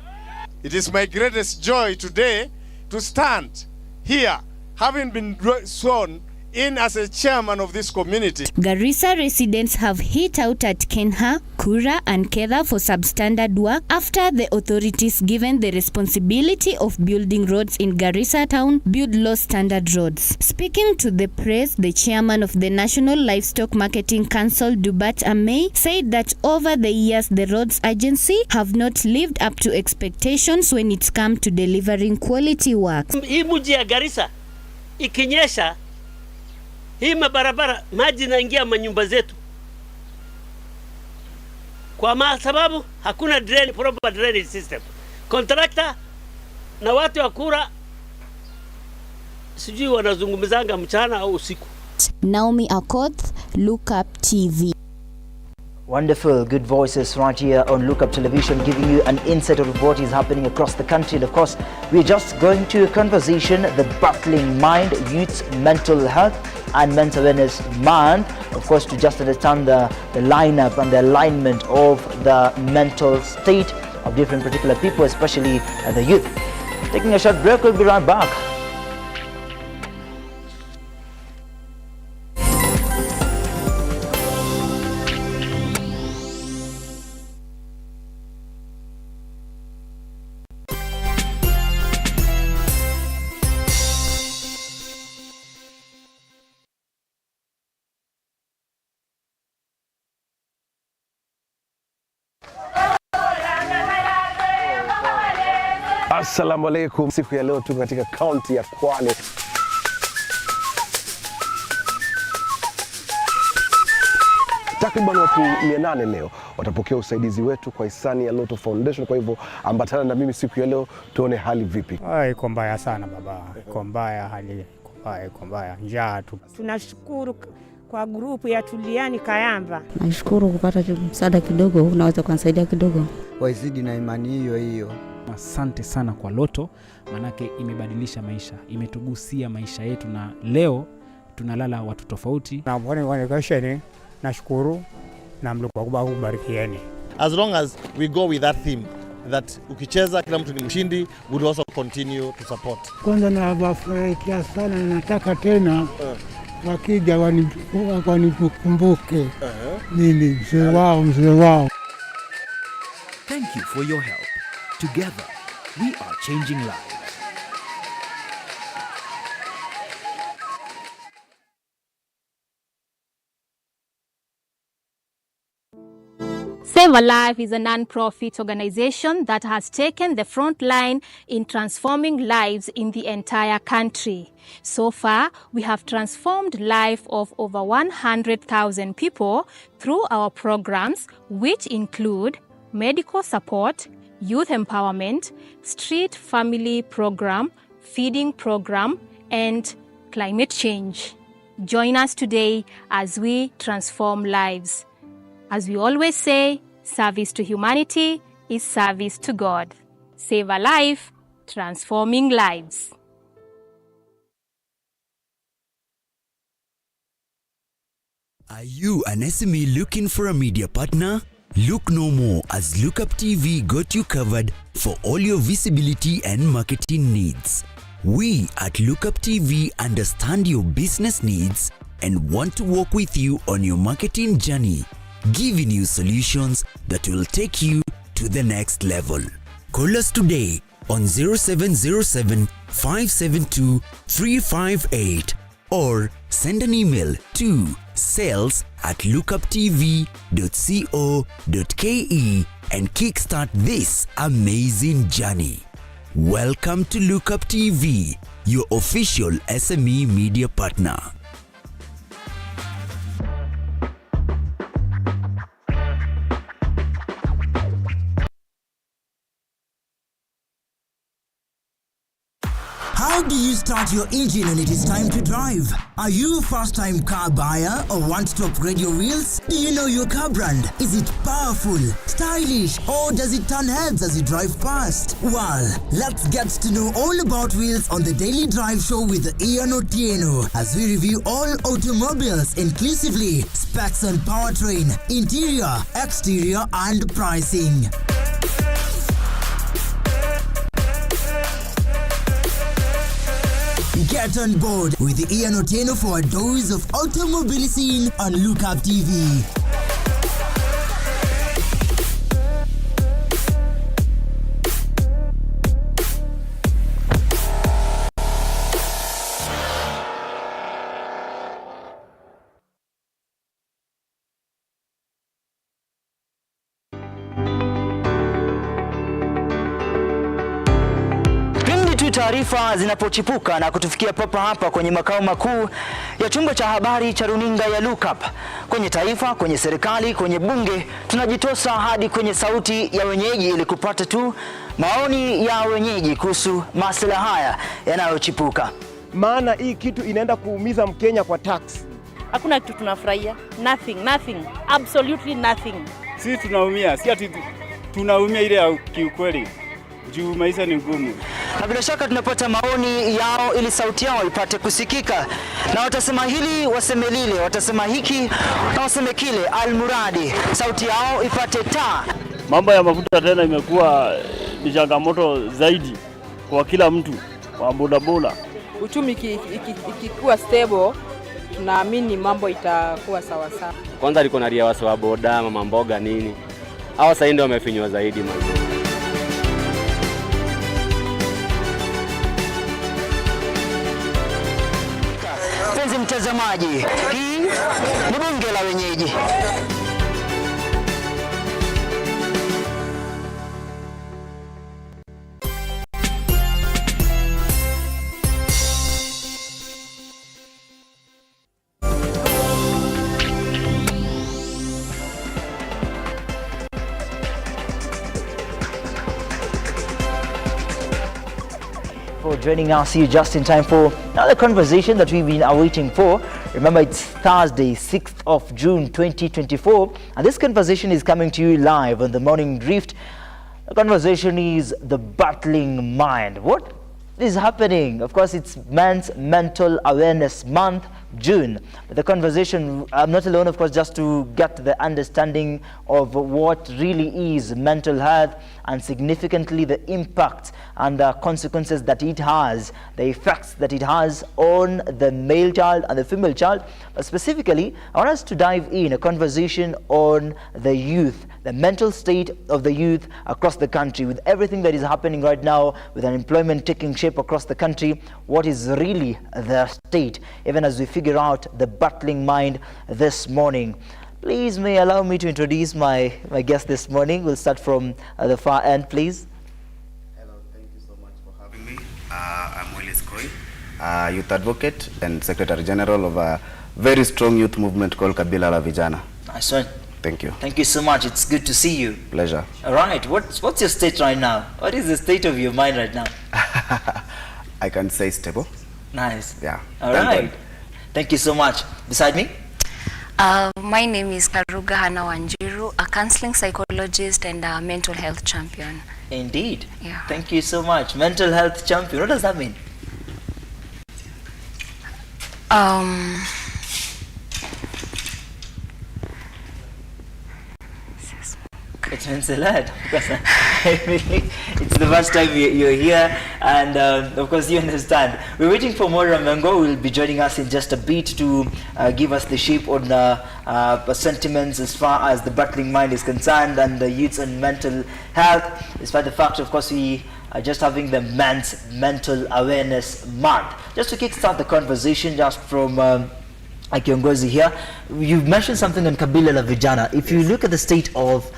It is my greatest joy today to stand here, having been sworn in as a chairman of this community. Garissa residents have hit out at Kenha, Kura and Kedha for substandard work after the authorities given the responsibility of building roads in Garissa town build low standard roads. Speaking to the press, the chairman of the National Livestock Marketing Council, Dubat Amey, said that over the years the roads agency have not lived up to expectations when it's come to delivering quality work. Hii mji ya Garissa ikinyesha, hii mabarabara maji naingia manyumba zetu. Kwa sababu hakuna proper drainage system. Contractor na watu wa Kura sijui wanazungumzanga mchana au usiku. Naomi Akoth, Lookuptv. Wonderful, good voices right here on Look Up Television, giving you an insight of what is happening across the country. And of course, we're just going to a conversation, the Battling Mind, Youth's Mental Health and Mental Awareness Month. Of course, to just understand the lineup and the alignment of the mental state of different particular people, especially the youth. Taking a short break, we'll be right back. Assalamu alaikum. Siku ya leo tuko katika kaunti ya Kwale. Takriban watu 800 leo watapokea usaidizi wetu kwa hisani ya RUTO Foundation. Kwa hivyo ambatana na mimi siku ya leo tuone hali vipi. Iko mbaya sana baba. Iko mbaya hali. Iko mbaya. Njaa tu. Tunashukuru kwa grupu ya Tuliani Kayamba. Nashukuru kupata msaada kidogo, unaweza kunisaidia kidogo. Waizidi na imani hiyo. Asante sana kwa RUTO, manake imebadilisha maisha, imetugusia maisha yetu na leo tunalala watu tofauti. Na bwana nashukuru na Mungu akubarikieni. As long as we go with that theme that ukicheza kila mtu ni mshindi, we will also continue to support. Kwanza na wafurahikia sana, nataka tena wakija wanikumbuke mimi mzee wao. Thank you for your help. Together, we are changing lives. Save a Life is a non-profit organization that has taken the front line in transforming lives in the entire country. So far, we have transformed life of over 100,000 people through our programs, which include medical support, youth empowerment, street family program, feeding program, and climate change. Join us today as we transform lives. As we always say, service to humanity is service to God. Save a life, transforming lives. Are you an SME looking for a media partner? Look no more, as Lookuptv got you covered for all your visibility and marketing needs. We at Lookuptv understand your business needs and want to work with you on your marketing journey, giving you solutions that will take you to the next level. Call us today on 0707 572 358 or send an email to sales@lookuptv.co.ke and kickstart this amazing journey. Welcome to Lookuptv, your official SME media partner. How do you start your engine when it is time to drive? Are you a first-time car buyer or want to upgrade your wheels? Do you know your car brand? Is it powerful, stylish, or does it turn heads as you drive past? Well, let's get to know all about wheels on the Daily Drive Show with Ian Otieno as we review all automobiles inclusively, specs and powertrain, interior, exterior, and pricing. Get on board with Ian Otieno for a dose of automobile scene on Lookuptv. Taarifa zinapochipuka na kutufikia papa hapa kwenye makao makuu ya chumba cha habari cha runinga ya Lookup, kwenye taifa, kwenye serikali, kwenye bunge, tunajitosa hadi kwenye sauti ya wenyeji ili kupata tu maoni ya wenyeji kuhusu masuala haya yanayochipuka. Maana hii kitu inaenda kuumiza Mkenya kwa tax. Hakuna kitu tunafurahia. Nothing. Absolutely nothing. Sisi tunaumia, si ati tunaumia ile ya kiukweli. Juu maisha ni ngumu. Na bila shaka tunapata maoni yao ili sauti yao ipate kusikika. Na watasema hili, waseme lile, watasema hiki na waseme kile, almuradi sauti yao ipate taa. Mambo ya mafuta tena imekuwa ni changamoto zaidi kwa kila mtu wa bodaboda. Uchumi ikikuwa stable, tunaamini mambo itakuwa sawa sawa. Kwanza liko na ria wasi wa boda, mama mboga nini. Hawa sasa ndio wamefinywa zaidi manzo. Mtazamaji, hii ni bunge la wenyeji. For joining us here just in time for another conversation that we've been awaiting for. Remember, it's Thursday, 6th of June 2024, and this conversation is coming to you live on the Morning Drift. The conversation is the battling mind. What is happening? Of course, it's Men's Mental Awareness Month, June. But the conversation, I'm not alone, of course, just to get the understanding of what really is mental health and significantly the impact and the consequences that it has, the effects that it has on the male child and the female child. But specifically, I want us to dive in a conversation on the youth, the mental state of the youth across the country. With everything that is happening right now, with unemployment taking shape across the country, what is really the state, even as we figure out the battling mind this morning. Please may allow me to introduce my guest this morning. We'll start from the far end, please. Hello, thank you so much for having me. I'm Willis Koi, youth advocate and Secretary General of a very strong youth movement called Kabila la Vijana. Nice one. Thank you. Thank you so much. It's good to see you. Pleasure. All right. What's your state right now? What is the state of your mind right now? I can say stable. Nice. Yeah. All right. Thank you so much. Beside me? My name is Karuga Hana Wanjiru, a counseling psychologist and a mental health champion. Indeed. Yeah. Thank you so much. Mental health champion. What does that mean? It's mental health. It's the first time you're here, and of course you understand. We're waiting for Moira Mengo, who will be joining us in just a bit to give us the shape on sentiments as far as the battling mind is concerned and the youths and mental health. Despite the fact, of course, we are just having the Men's Mental Awareness Month. Just to kickstart the conversation, just from Kiongozi here, you've mentioned something on Kabila la Vijana. If you look at the state of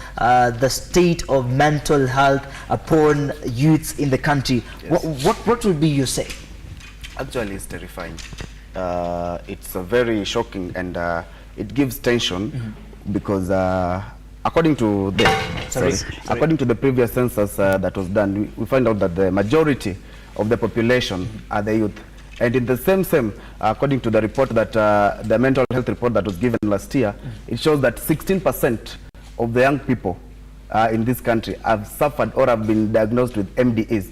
mental health upon youths in the country, what would be your say? Actually, it's terrifying. It's very shocking, and it gives tension because according to the previous census that was done, we find out that the majority of the population are the youth. And in the same, according to the report that the mental health report that was given last year, it shows that 16% of the young people in this country have suffered or have been diagnosed with MDAs.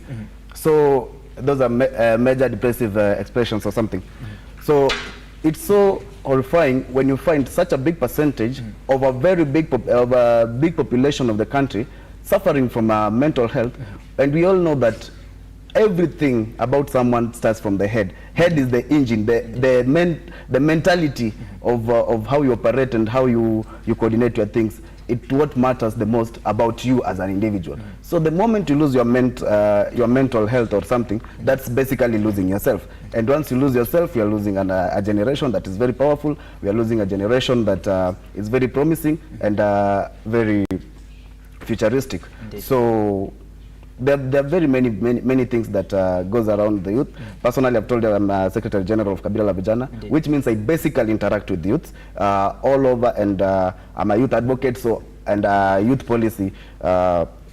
So those are major depressive expressions or something. So it's so horrifying when you find such a big percentage of a very big population of the country suffering from mental health. And we all know that everything about someone starts from the head. Head is the engine, the mentality of how you operate and how you coordinate your things. It's what matters the most about you as an individual. So the moment you lose your mental health or something, that's basically losing yourself. And once you lose yourself, you are losing a generation that is very powerful. We are losing a generation that is very promising and very futuristic. Indeed. So there are very many things that goes around the youth. Personally, I've told you I'm Secretary General of Kabila la Vijana, which means I basically interact with youths all over, and I'm a youth advocate and a youth policy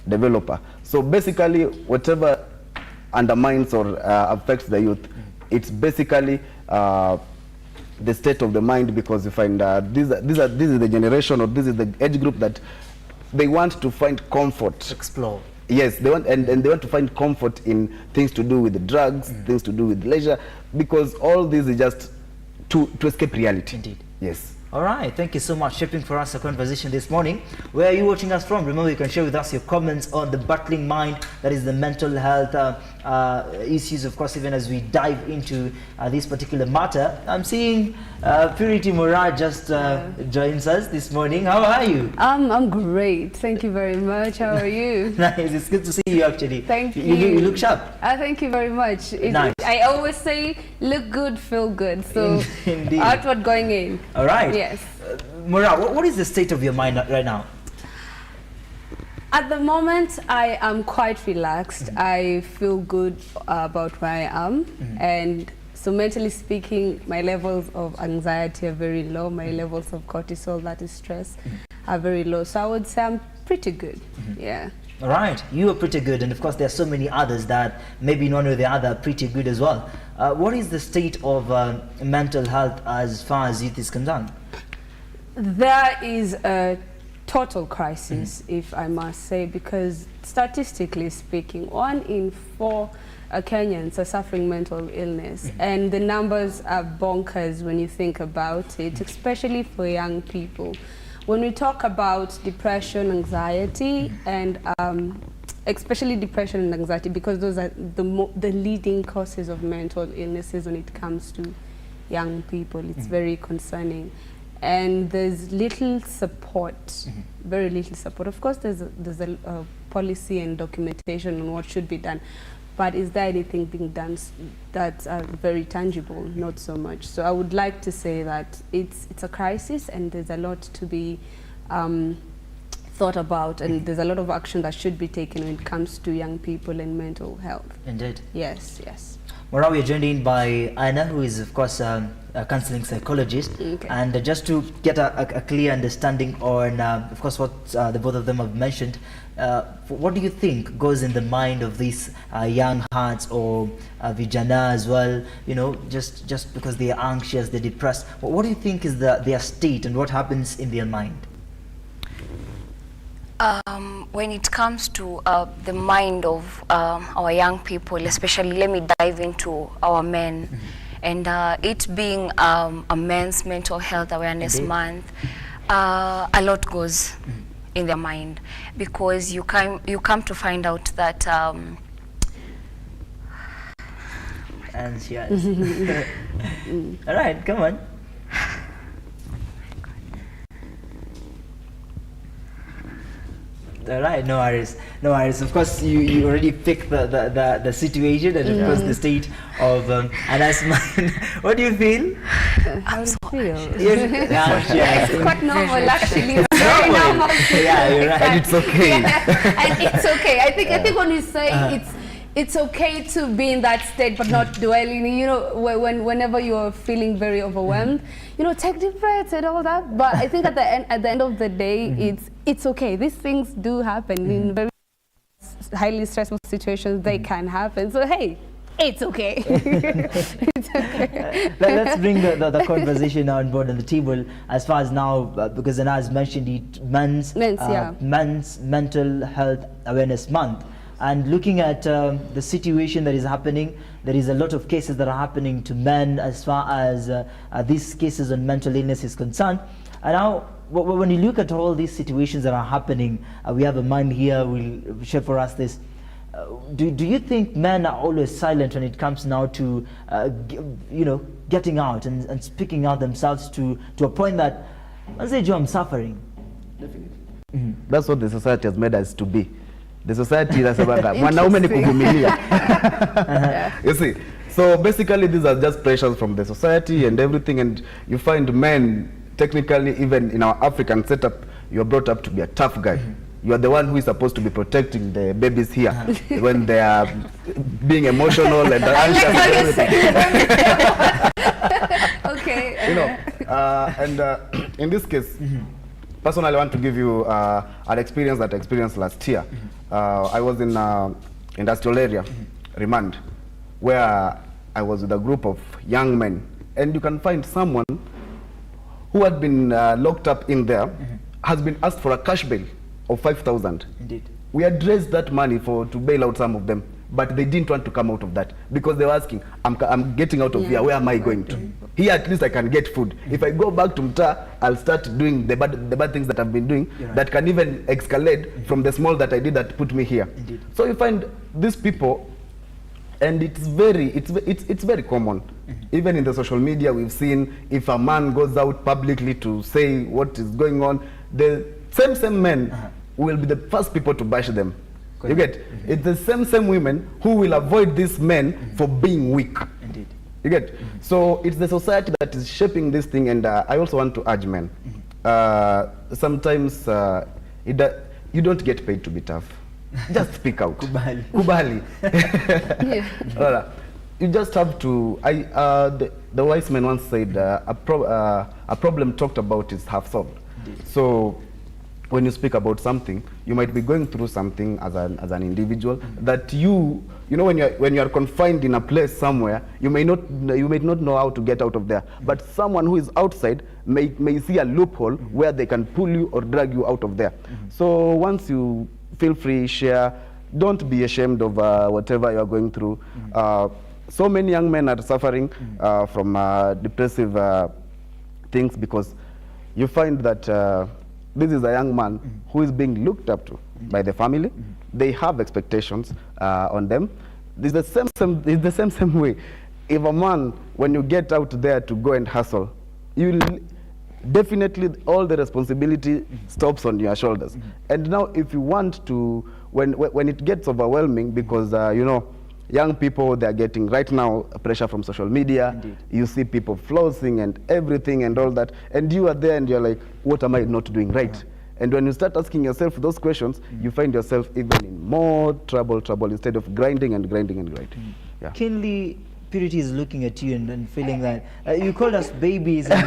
developer. So basically, whatever undermines or affects the youth, it's basically the state of the mind, because you find this is the generation, or this is the age group that they want to find comfort. Explore. Yes, they want, and they want to find comfort in things to do with the drugs, things to do with leisure, because all this is just to escape reality. Indeed. Yes. All right, thank you so much shaping for us a conversation this morning. Where are you watching us from? Remember, you can share with us your comments on the battling mind, that is the mental health issues, of course, even as we dive into this particular matter. I'm seeing Purity Murad just joins us this morning. How are you? I'm great. Thank you very much. How are you? Nice. It's good to see you, actually. Thank you. You look sharp. Thank you very much. Nice. I always say, look good, feel good. So outward going in. All right. Yes. Murad, what is the state of your mind right now? At the moment, I am quite relaxed. I feel good about where I am. And so mentally speaking, my levels of anxiety are very low. My levels of cortisol, that is stress, are very low. So I would say I'm pretty good. Yeah. All right. You are pretty good. And of course, there are so many others that maybe one or the other are pretty good as well. What is the state of mental health as far as youth is concerned? There is a total crisis, if I must say, because statistically speaking, 1 in 4 Kenyans are suffering mental illness, and the numbers are bonkers when you think about it, especially for young people. When we talk about depression, anxiety, and especially depression and anxiety, because those are the leading causes of mental illnesses when it comes to young people, it's very concerning. And there's little support, very little support. Of course, there's a policy and documentation on what should be done, but is there anything being done that's very tangible? Not so much. So I would like to say that it's a crisis, and there's a lot to be thought about, and there's a lot of action that should be taken when it comes to young people and mental health. Indeed. Yes, yes. Murad, we are joined in by Anna, who is, of course, a counseling psychologist. Okay. And just to get a clear understanding on, of course, what the both of them have mentioned, what do you think goes in the mind of these young hearts, or vijana as well, you know, just because they are anxious, they're depressed? What do you think is their state, and what happens in their mind? When it comes to the mind of our young people, especially, let me dive into our men. And it being a men's mental health awareness month, a lot goes in their mind, because you come to find out that anxious. All right, come on. All right, no worries, no worries. Of course, you already picked the situation, and of course the state of and as mine. What do you feel? How do you feel? It's quite normal, actually. It's very normal. Yeah, you're right. And it's okay. Yeah. And it's okay. I think when you say it's okay to be in that state, but not dwelling. You know, whenever you're feeling very overwhelmed, you know, take deep breaths and all that. But I think at the end of the day, it's okay. These things do happen in very highly stressful situations. They can happen. So hey, it's okay. It's okay. Let's bring the conversation on board on the table as far as now, because Anna has mentioned it, men's mental health awareness month. And looking at the situation that is happening, there is a lot of cases that are happening to men as far as these cases on mental illness is concerned. And now, when you look at all these situations that are happening, we have a man here will share for us this. do you think men are always silent when it comes now to getting out and speaking out themselves to a point that let's say I'm suffering? Definitely. That's what the society has made us to be. The society inasema mwanaume ni kuvumilia. You see, so basically these are just pressures from the society and everything, and you find men technically, even in our African setup, you're brought up to be a tough guy. You are the one who is supposed to be protecting the babies here when they are being emotional and anxious and everything. Okay. In this case, personally, I want to give you an experience that I experienced last year. I was in industrial area, Remand, where I was with a group of young men, and you can find someone who had been locked up in there, has been asked for a cash bail of 5,000. Indeed. We had raised that money to bail out some of them, but they didn't want to come out of that because they were asking, I'm getting out of here, where am I going to? Here at least I can get food. If I go back to Mta, I'll start doing the bad things that I've been doing that can even escalate from the small that I did that put me here. Indeed. So you find these people, and it's very common. Even in the social media, we've seen if a man goes out publicly to say what is going on, the same men will be the first people to bash them. You get? It's the same women who will avoid these men for being weak. Indeed. You get? So it's the society that is shaping this thing, and I also want to urge men. Sometimes you don't get paid to be tough. Just speak out. Kubali. Yeah. You just have to. The wise man once said, a problem talked about is half solved. Indeed. So when you speak about something, you might be going through something as an individual that you know when you are confined in a place somewhere, you may not know how to get out of there. But someone who is outside may see a loophole where they can pull you or drag you out of there. So once you feel free, share. Don't be ashamed of whatever you are going through. So many young men are suffering from depressive things because you find that this is a young man who is being looked up to by the family. They have expectations on them. It's the same way. If a man, when you get out there to go and hustle, you'll definitely all the responsibility stops on your shoulders. And now if you want to, when it gets overwhelming, because young people, they're getting right now pressure from social media. Indeed. You see people flossing and everything and all that, and you are there and you're like, what am I not doing right? And when you start asking yourself those questions, you find yourself even in more trouble instead of grinding. Yeah. Keenly, Purity is looking at you and feeling that you called us babies. And,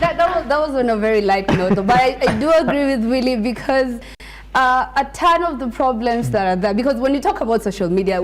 that was on a very light note, but I do agree with Willie because a ton of the problems that are there, because when you talk about social media,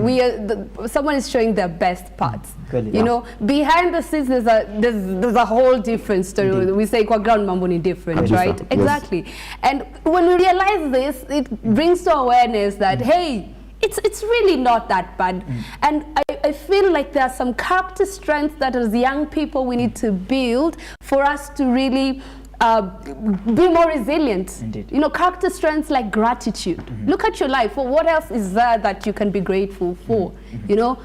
someone is showing their best parts. You know, behind the scenes there's a whole different story. Indeed. We say kwa ground mambo ni different, right? Yes. Exactly. And when we realize this, it brings to awareness that hey, it's really not that bad. And I feel like there are some character strengths that as young people we need to build for us to really be more resilient. Indeed. You know, character strengths like gratitude. Look at your life. Well, what else is there that you can be grateful for? You know,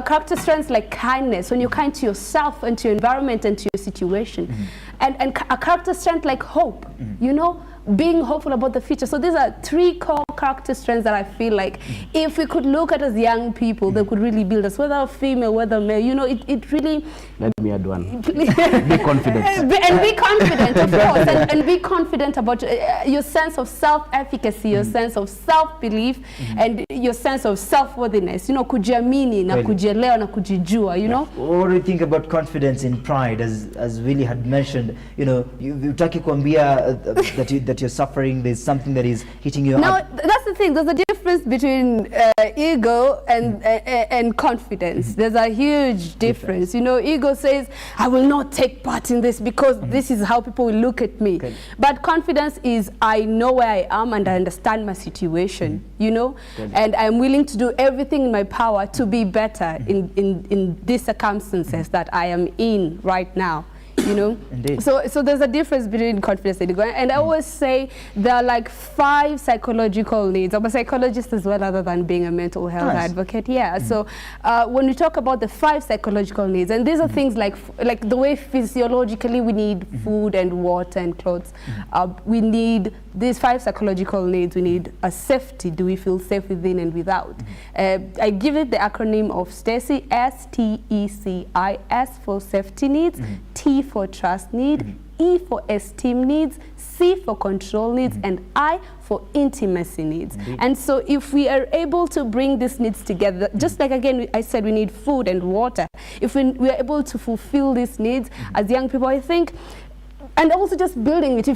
character strengths like kindness, when you're kind to yourself and to your environment and to your situation. And a character strength like hope, you know, being hopeful about the future. So these are three core character strengths that I feel like if we could look at as young people, they could really build us, whether female, whether male, you know, it really... Let me add one. Be confident. And be confident, of course, and be confident about your sense of self-efficacy, your sense of self-belief, and your sense of self-worthiness. You know, kujiamini, na kujielewa, na kujijua, you know? What do you think about confidence in pride, as Willie had mentioned? You know, utaki kuambia that you're suffering, there's something that is hitting you now, up. That's the thing, there's a difference between ego and confidence. There's a huge difference. You know, ego says, I will not take part in this because this is how people will look at me. But confidence is, I know where I am and I understand my situation, you know, and I'm willing to do everything in my power to be better in these circumstances that I am in right now. you know. Indeed. So there's a difference between confidence and ego. And I always say there are like 5 psychological needs. I'm a psychologist as well, other than being a mental health advocate. Yeah. So when we talk about the 5 psychological needs, and these are things like the way physiologically we need food and water and clothes. We need these 5 psychological needs. We need a safety. Do we feel safe within and without? I give it the acronym of STECI, S-T-E-C-I-S for safety needs, T for trust need, E for esteem needs, C for control needs, and I for intimacy needs. And so if we are able to bring these needs together, just like again I said, we need food and water. If we are able to fulfill these needs as young people, I think, and also just building it.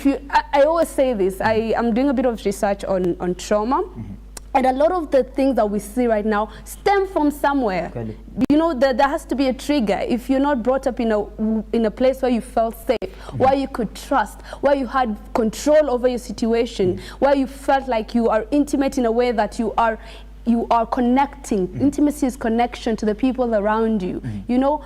I always say this, I'm doing a bit of research on trauma. And a lot of the things that we see right now stem from somewhere. You know, there has to be a trigger. If you're not brought up in a place where you felt safe, where you could trust, where you had control over your situation, where you felt like you are intimate in a way that you are connecting. Intimacy is connection to the people around you. You know,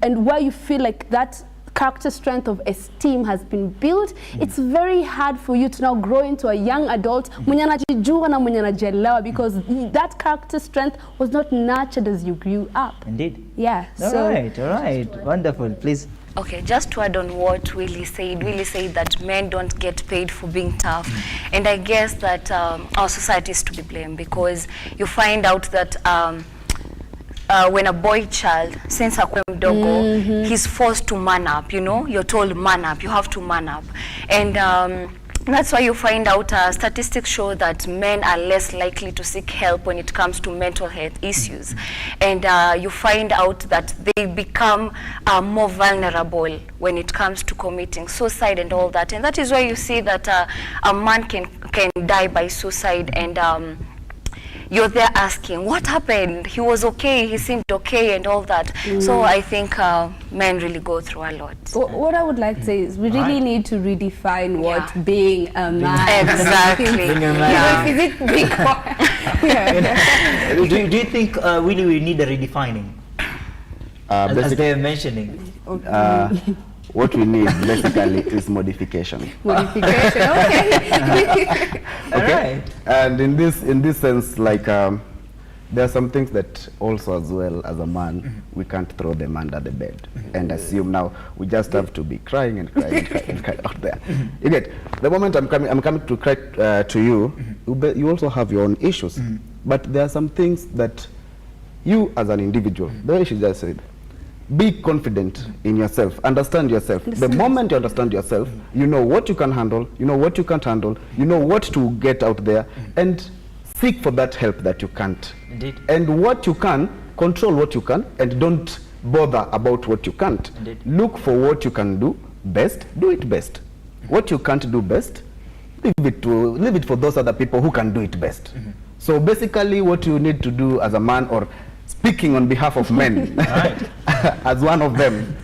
and where you feel like that character strength of esteem has been built, it's very hard for you to now grow into a young adult because that character strength was not nurtured as you grew up. Indeed. Yeah. All right. Wonderful. Please. Okay, just to add on what Willie said that men don't get paid for being tough. And I guess that our society is to be blamed, because you find out that when a boy child, since akwe mdogo, he's forced to man up, you know, you're told man up, you have to man up. And that's why you find out statistics show that men are less likely to seek help when it comes to mental health issues. And you find out that they become more vulnerable when it comes to committing suicide and all that. And that is why you see that a man can die by suicide, and you're there asking, what happened? He was okay, he seemed okay and all that. So I think men really go through a lot. What I would like to say is we really need to redefine what being a man. Exactly. Being a man. Is it big? Do you think really we need a redefining? As they are mentioning. What we need basically is modification. Modification, okay. Okay. And in this sense, like there are some things that also, as well as a man, we can't throw them under the bed and assume now we just have to be crying and crying and crying out there. You get the moment I'm coming to cry to you. You also have your own issues, but there are some things that you as an individual, the way she just said, be confident in yourself, understand yourself. The moment you understand yourself, you know what you can handle, you know what you can't handle, you know what to get out there, and seek for that help that you can't. Indeed. And what you can, control what you can, and don't bother about what you can't. Indeed. Look for what you can do best, do it best. What you can't do best, leave it for those other people who can do it best. So basically what you need to do as a man, or speaking on behalf of men, as one of them,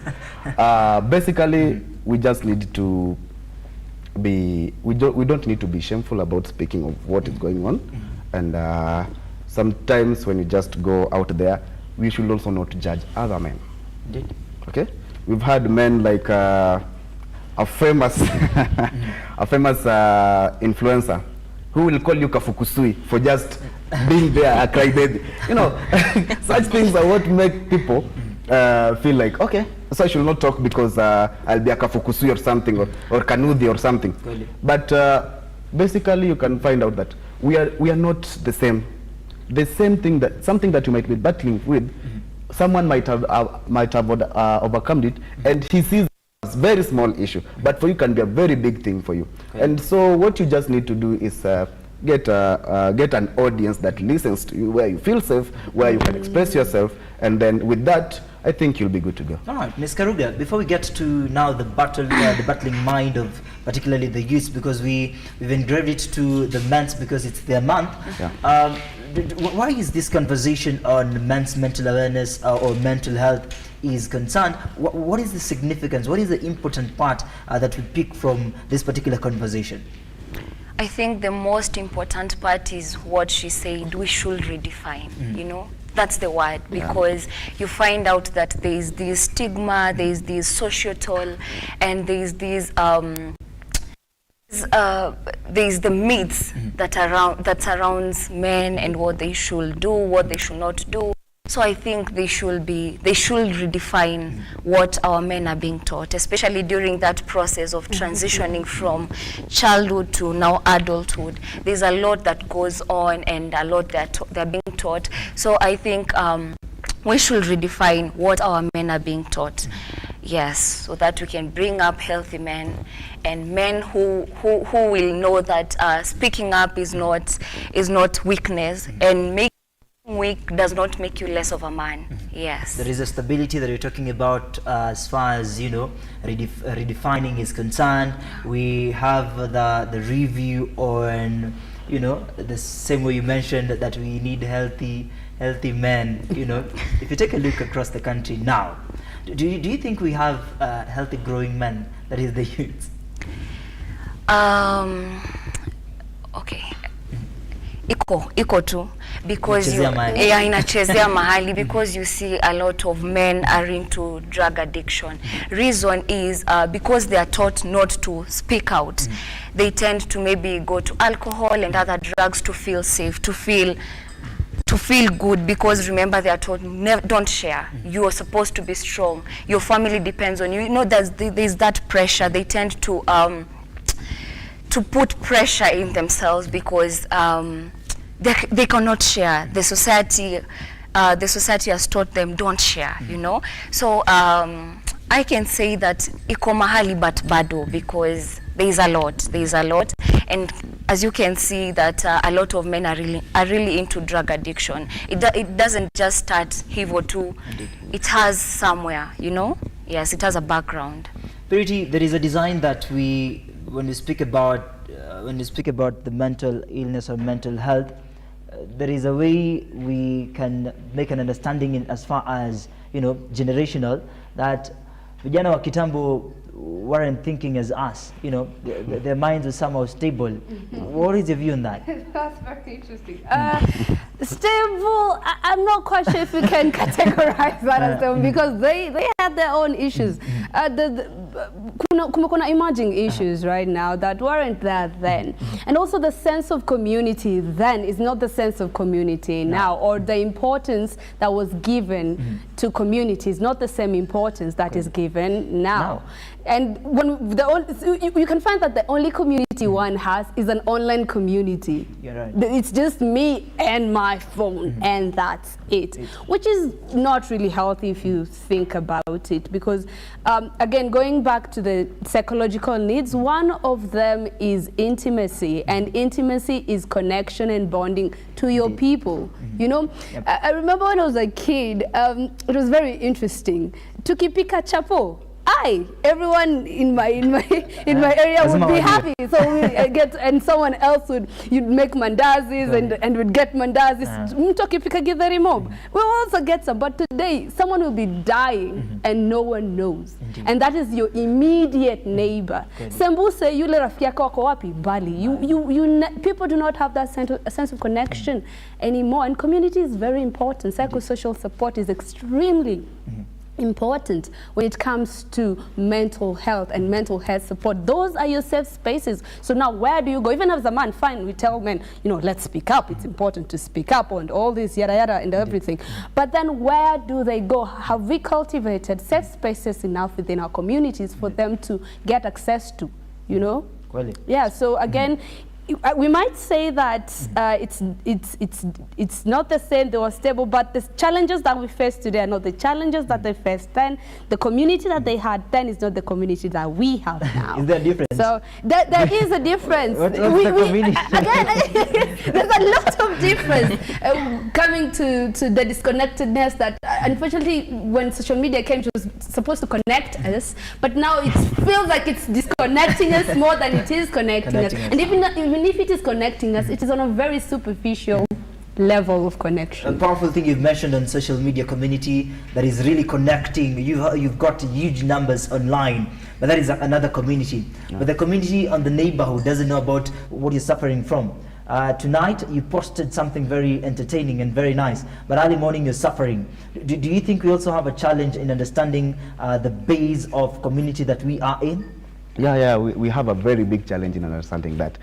basically we just need to be, we don't need to be shameful about speaking of what is going on. And sometimes when you just go out there, we should also not judge other men. Indeed. Okay? We've had men like a famous influencer who will call you Kafukusui for just being there, a crybaby. You know, such things are what make people feel like, okay, so I should not talk because I'll be a Kafukusui or something, or Kanudhi or something. Really? But basically you can find out that we are not the same. The same thing, that something that you might be battling with, someone might have overcome it, and he sees a very small issue, but for you can be a very big thing for you. And so what you just need to do is get an audience that listens to you, where you feel safe, where you can express yourself, and then with that, I think you'll be good to go. All right, Ms. Karuga, before we get to now the battling mind of particularly the youth, because we've engraved it to the men's because it's their month. Yeah. Why is this conversation on men's mental awareness or mental health is concerned? What is the significance? What is the important part that we pick from this particular conversation? I think the most important part is what she said, we should redefine, you know. That's the word, because you find out that there is this stigma, there is this societal, and there is this there is the myths that surrounds men and what they should do, what they should not do. So I think they should redefine what our men are being taught, especially during that process of transitioning from childhood to now adulthood. There's a lot that goes on and a lot that they're being taught. So I think we should redefine what our men are being taught. Yes, so that we can bring up healthy men and men who will know that speaking up is not weakness, and making weak does not make you less of a man. Yes. There is a stability that you're talking about as far as, you know, redefining is concerned. We have the review on, you know, the same way you mentioned that we need healthy men, you know. If you take a look across the country now, do you think we have healthy growing men, that is the youth? Okay. Iko tu, because inachezea mahali, because you see a lot of men are into drug addiction. Reason is because they are taught not to speak out. They tend to maybe go to alcohol and other drugs to feel safe, to feel good, because remember they are taught don't share. You are supposed to be strong. Your family depends on you. You know, there's that pressure. They tend to put pressure in themselves because they cannot share. The society has taught them don't share, you know. So I can say that iko mahali but bado, because there is a lot, and as you can see that a lot of men are really into drug addiction. It doesn't just start hivo too. It has somewhere, you know. Yes, it has a background. Purity, there is a design that when you speak about the mental illness or mental health, there is a way we can make an understanding in as far as, you know, generational, that vijana wa kitambo weren't thinking as us, you know, their minds were somehow stable. What is your view on that? That's very interesting. Stable, I'm not quite sure if we can categorize that as stable, because they had their own issues. Kuna emerging issues right now that weren't there then. And also the sense of community then is not the sense of community now, or the importance that was given to community is not the same importance that is given now. And when you can find that the only community one has is an online community. You're right. It's just me and my phone, and that's it, which is not really healthy if you think about it, because again, going back to the psychological needs, one of them is intimacy, and intimacy is connection and bonding to your people. You know, I remember when I was a kid, it was very interesting. Tukipika chapo, everyone in my area would be happy. So and someone else you'd make mandazis and would get mandazis. We'll also get some, but today someone will be dying and no one knows. And that is your immediate neighbor. Sembuse yule rafiki yako wako wapi? Bali. People do not have that sense of connection anymore, and community is very important. Psychosocial support is extremely important when it comes to mental health and mental health support. Those are your safe spaces. So now where do you go? Even as a man, fine, we tell men, you know, let's speak up. It's important to speak up and all this yada yada and everything. But then where do they go? Have we cultivated safe spaces enough within our communities for them to get access to, you know? Yeah, so again, we might say that it's not the same, they were stable, but the challenges that we face today are not the challenges that they faced then. The community that they had then is not the community that we have now. Is there a difference? So there is a difference. What's the community? Again, there's a lot of difference coming to the disconnectedness that unfortunately when social media came, it was supposed to connect us, but now it feels like it's disconnecting us more than it is connecting us. And even if it is connecting us, it is on a very superficial level of connection. A powerful thing you've mentioned on social media community that is really connecting. You've got huge numbers online, but that is another community. But the community on the neighborhood doesn't know about what you're suffering from. Tonight you posted something very entertaining and very nice, but early morning you're suffering. Do you think we also have a challenge in understanding the base of community that we are in? Yeah, we have a very big challenge in understanding that.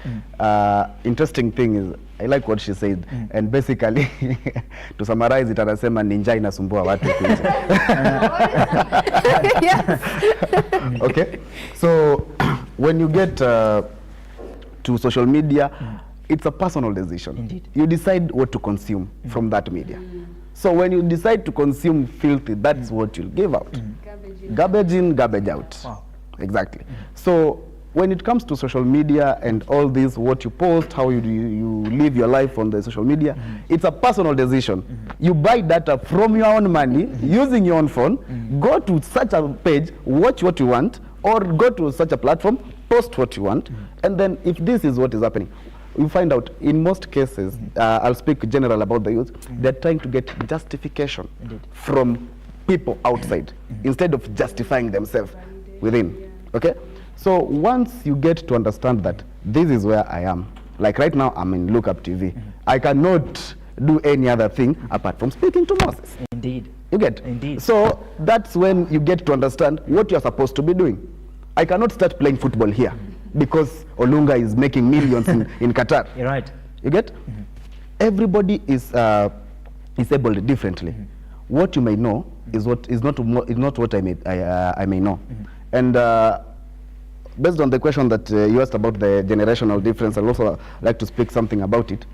Interesting thing is, I like what she said, and basically, to summarize it, anasema ninja inasumbua watu kuishi. Okay, so when you get to social media, it's a personal decision. Indeed. You decide what to consume from that media. So when you decide to consume filthy, that's what you'll give out. Garbage in, garbage out. Wow. Exactly. So when it comes to social media and all this, what you post, how you live your life on the social media, it's a personal decision. You buy data from your own money, using your own phone, go to such a page, watch what you want, or go to such a platform, post what you want, and then if this is what is happening, you find out in most cases, I'll speak general about the youth, they're trying to get justification from people outside instead of justifying themselves within. Okay, so once you get to understand that this is where I am, like right now I'm in Lookuptv, I cannot do any other thing apart from speaking to Moses. Indeed. You get? Indeed. So that's when you get to understand what you're supposed to be doing. I cannot start playing football here because Olunga is making millions in Qatar. You're right. You get? Everybody is able differently. What you may know is not what I may know. And based on the question that you asked about the generational difference, I'd also like to speak something about it.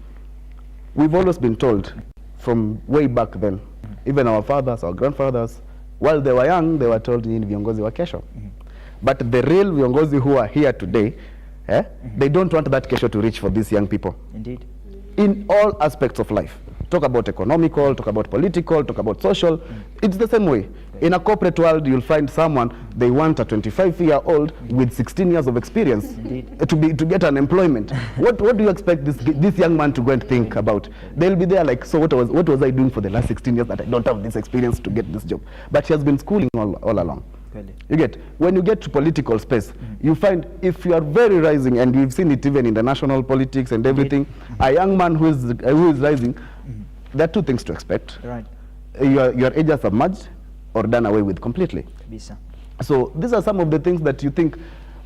We've always been told from way back then, even our fathers, our grandfathers, while they were young, they were told in viongozi wa kesho. But the real viongozi who are here today, they don't want that kesho to reach for these young people. Indeed. In all aspects of life. Talk about economical, talk about political, talk about social. It's the same way. In a corporate world, you'll find someone, they want a 25-year-old with 16 years of experience to get an employment. What do you expect this young man to go and think about? They'll be there like, so what was I doing for the last 16 years that I don't have this experience to get this job? But he has been schooling all along. You get, when you get to political space, you find if you are very rising, and we've seen it even in the national politics and everything, a young man who is rising, there are two things to expect. Right. Your age is submerged or done away with completely. Bisa. So these are some of the things that you think,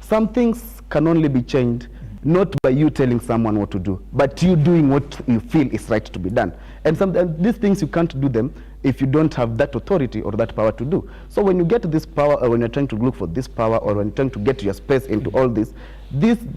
some things can only be changed, not by you telling someone what to do, but you doing what you feel is right to be done. And these things you can't do them if you don't have that authority or that power to do. So when you get this power, or when you're trying to look for this power, or when you're trying to get your space into all this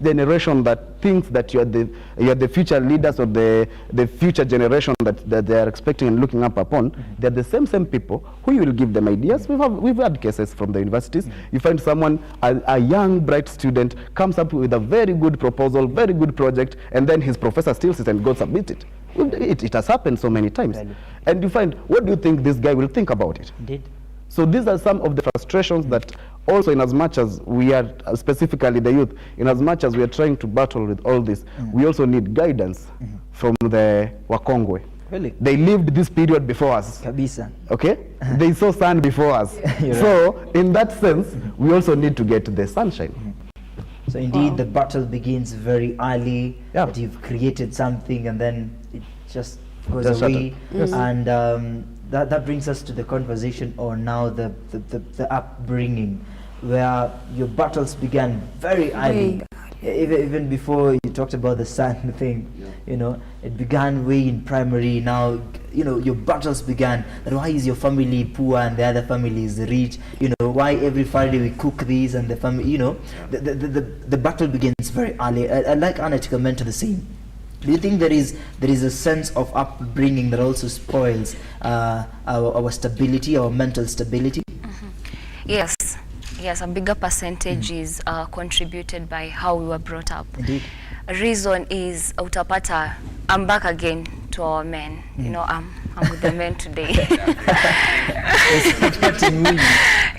generation that thinks that you're the future leaders or the future generation that they are expecting and looking up upon, they're the same people who you will give them ideas. We've had cases from the universities. You find someone, a young bright student, comes up with a very good proposal, very good project, and then his professor steals it and goes submit it. It has happened so many times. Really? And you find, what do you think this guy will think about it? Indeed. So these are some of the frustrations that also, in as much as we are, specifically the youth, in as much as we are trying to battle with all this, we also need guidance from the Wakongwe. Really? They lived this period before us. Kabisa. Okay? They saw sun before us. So, right. In that sense, we also need to get the sunshine. So indeed, the battle begins very early. Yeah. That you've created something, and then it just goes away. Yes. And that brings us to the conversation on now the upbringing, where your battles began very early. Even before you talked about the sun thing, you know, it began way in primary. Now, you know, your battles began. That why is your family poor and the other family is rich? You know, why every Friday we cook these and the family, you know, the battle begins very early. I'd like Anna to comment on the same. Do you think there is a sense of upbringing that also spoils our stability, our mental stability? Yes. Yes, a bigger percentage is contributed by how we were brought up. Indeed. Reason is utapata. I'm back again to our men. You know, I'm with the men today.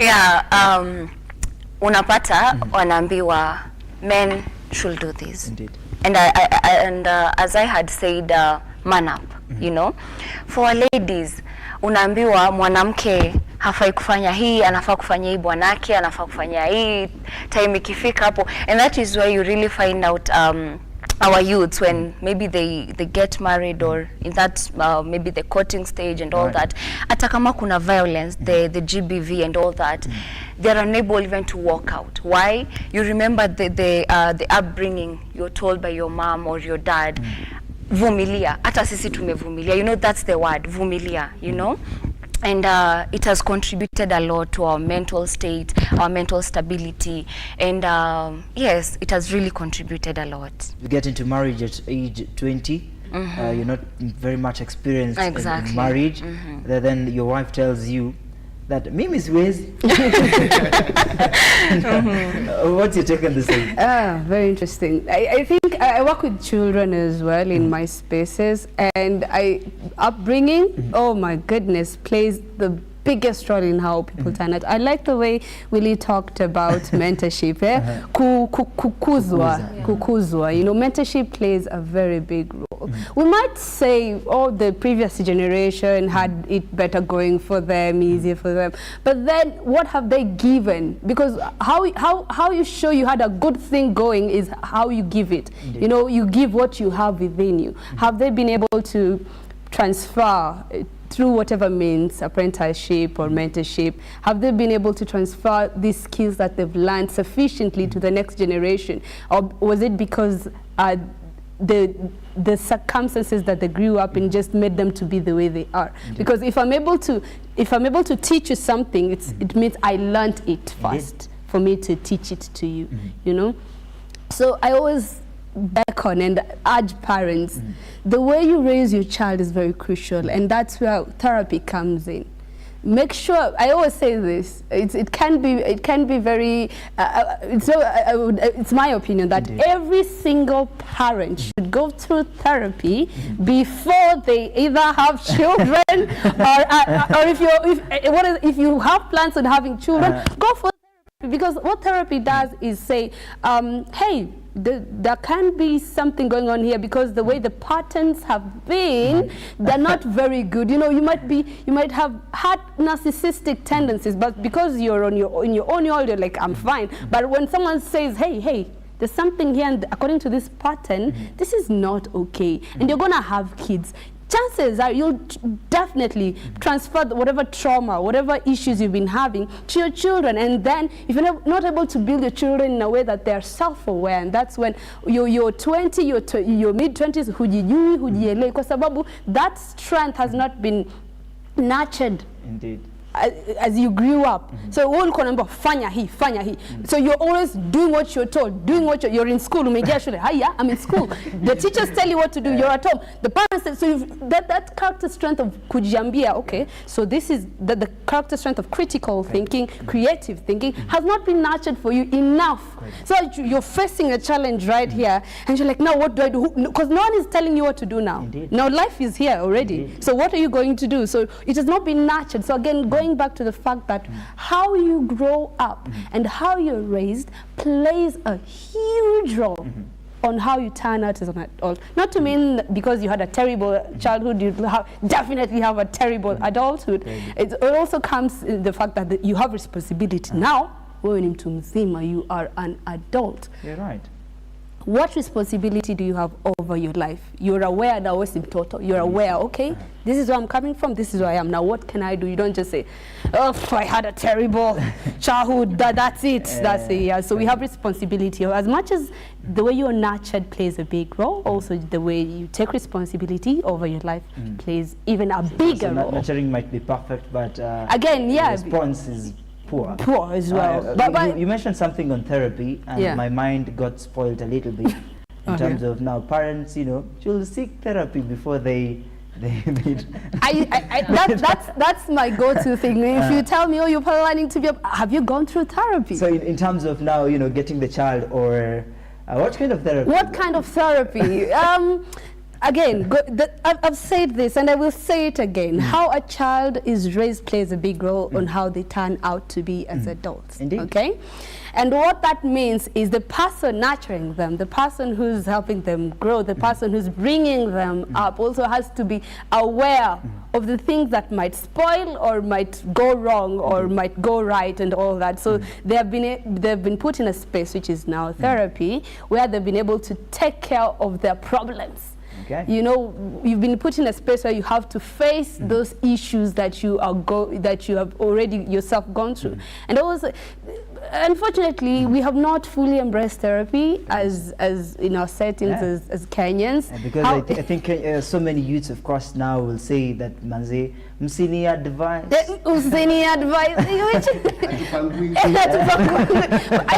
Yeah. Unapata wanaambiwa men should do this. Indeed. And as I had said, man up. You know, for ladies, unaambiwa mwanamke hafai kufanya hii, anafaa kufanya hii bwanake, anafaa kufanya hii time ikifika hapo. And that is why you really find out our youths when maybe they get married or in that maybe the courting stage and all that, hata kama kuna violence, the GBV and all that, they're unable even to walk out. Why? You remember the upbringing you're told by your mom or your dad, vumilia, hata sisi tumevumilia, you know, that's the word, vumilia, you know. And it has contributed a lot to our mental state, our mental stability, and yes, it has really contributed a lot. You get into marriage at age 20, you're not very much experienced in marriage, then your wife tells you that Mimi is ways. What's your take on this? Very interesting. I think I work with children as well in my spaces, and upbringing, oh my goodness, plays the biggest role in how people turn out. I like the way Willie talked about mentorship. Kukuzwa. You know, mentorship plays a very big role. We might say, oh, the previous generation had it better going for them, easier for them. But then what have they given? Because how you show you had a good thing going is how you give it. Indeed. You know, you give what you have within you. Have they been able to transfer through whatever means, apprenticeship or mentorship, have they been able to transfer these skills that they've learned sufficiently to the next generation? Or was it because the circumstances that they grew up in just made them to be the way they are? Because if I'm able to teach you something, it means I learned it first for me to teach it to you, you know? So I always beckon and urge parents, the way you raise your child is very crucial, and that's where therapy comes in. Make sure, I always say this, it can be very, it's my opinion that every single parent should go through therapy before they either have children or if you have plans on having children, go for therapy, because what therapy does is say, hey, there can be something going on here, because the way the patterns have been, they're not very good. You know, you might have had narcissistic tendencies, but because you're in your own world, you're like, I'm fine. But when someone says, hey, there's something here, and according to this pattern, this is not okay, and you're gonna have kids, chances are you'll definitely transfer whatever trauma, whatever issues you've been having to your children. And then if you're not able to build your children in a way that they're self-aware, and that's when you're 20, your mid-20s, hujielewi, kwa sababu that strength has not been nurtured. Indeed. As you grew up. So all fanya hi. So you're always doing what you're told, you're in school, I'm in school. The teachers tell you what to do, you're at home. The parents say, so that character strength of kujambia, okay, so this is the character strength of critical thinking, creative thinking, has not been nurtured for you enough. So you're facing a challenge right here, and you're like, now what do I do? Because no one is telling you what to do now. Indeed. Now life is here already. So what are you going to do? So it has not been nurtured. So again, going back to the fact that how you grow up and how you're raised plays a huge role on how you turn out as an adult. Not to mean because you had a terrible childhood, you definitely have a terrible adulthood. It also comes in the fact that you have responsibility. Now, you are an adult. You're right. What responsibility do you have over your life? You're aware now, in total. You're aware, okay, this is where I'm coming from, this is where I am. Now what can I do? You don't just say, oh, I had a terrible childhood, that's it. That's it. Yeah. So we have responsibility. As much as the way you're nurtured plays a big role, also the way you take responsibility over your life plays even a bigger role. Nurturing might be perfect, but again, yeah, the response is poor as well. But you mentioned something on therapy, and my mind got spoiled a little bit in terms of now parents, you know, should seek therapy before they meet. That's my go-to thing. If you tell me, oh, you're planning to be, have you gone through therapy? So in terms of now, you know, getting the child, or what kind of therapy? What kind of therapy? Again, I've said this and I will say it again. How a child is raised plays a big role on how they turn out to be as adults. Indeed. Okay? And what that means is the person nurturing them, the person who's helping them grow, the person who's bringing them up also has to be aware of the things that might spoil or might go wrong or might go right and all that. So they've been put in a space which is now therapy, where they've been able to take care of their problems. Okay. You know, you've been put in a space where you have to face those issues that you have already yourself gone through. And also, unfortunately, we have not fully embraced therapy as in our settings as Kenyans. Because I think so many youths, of course, now will say that manze msini advice. Msini advice. I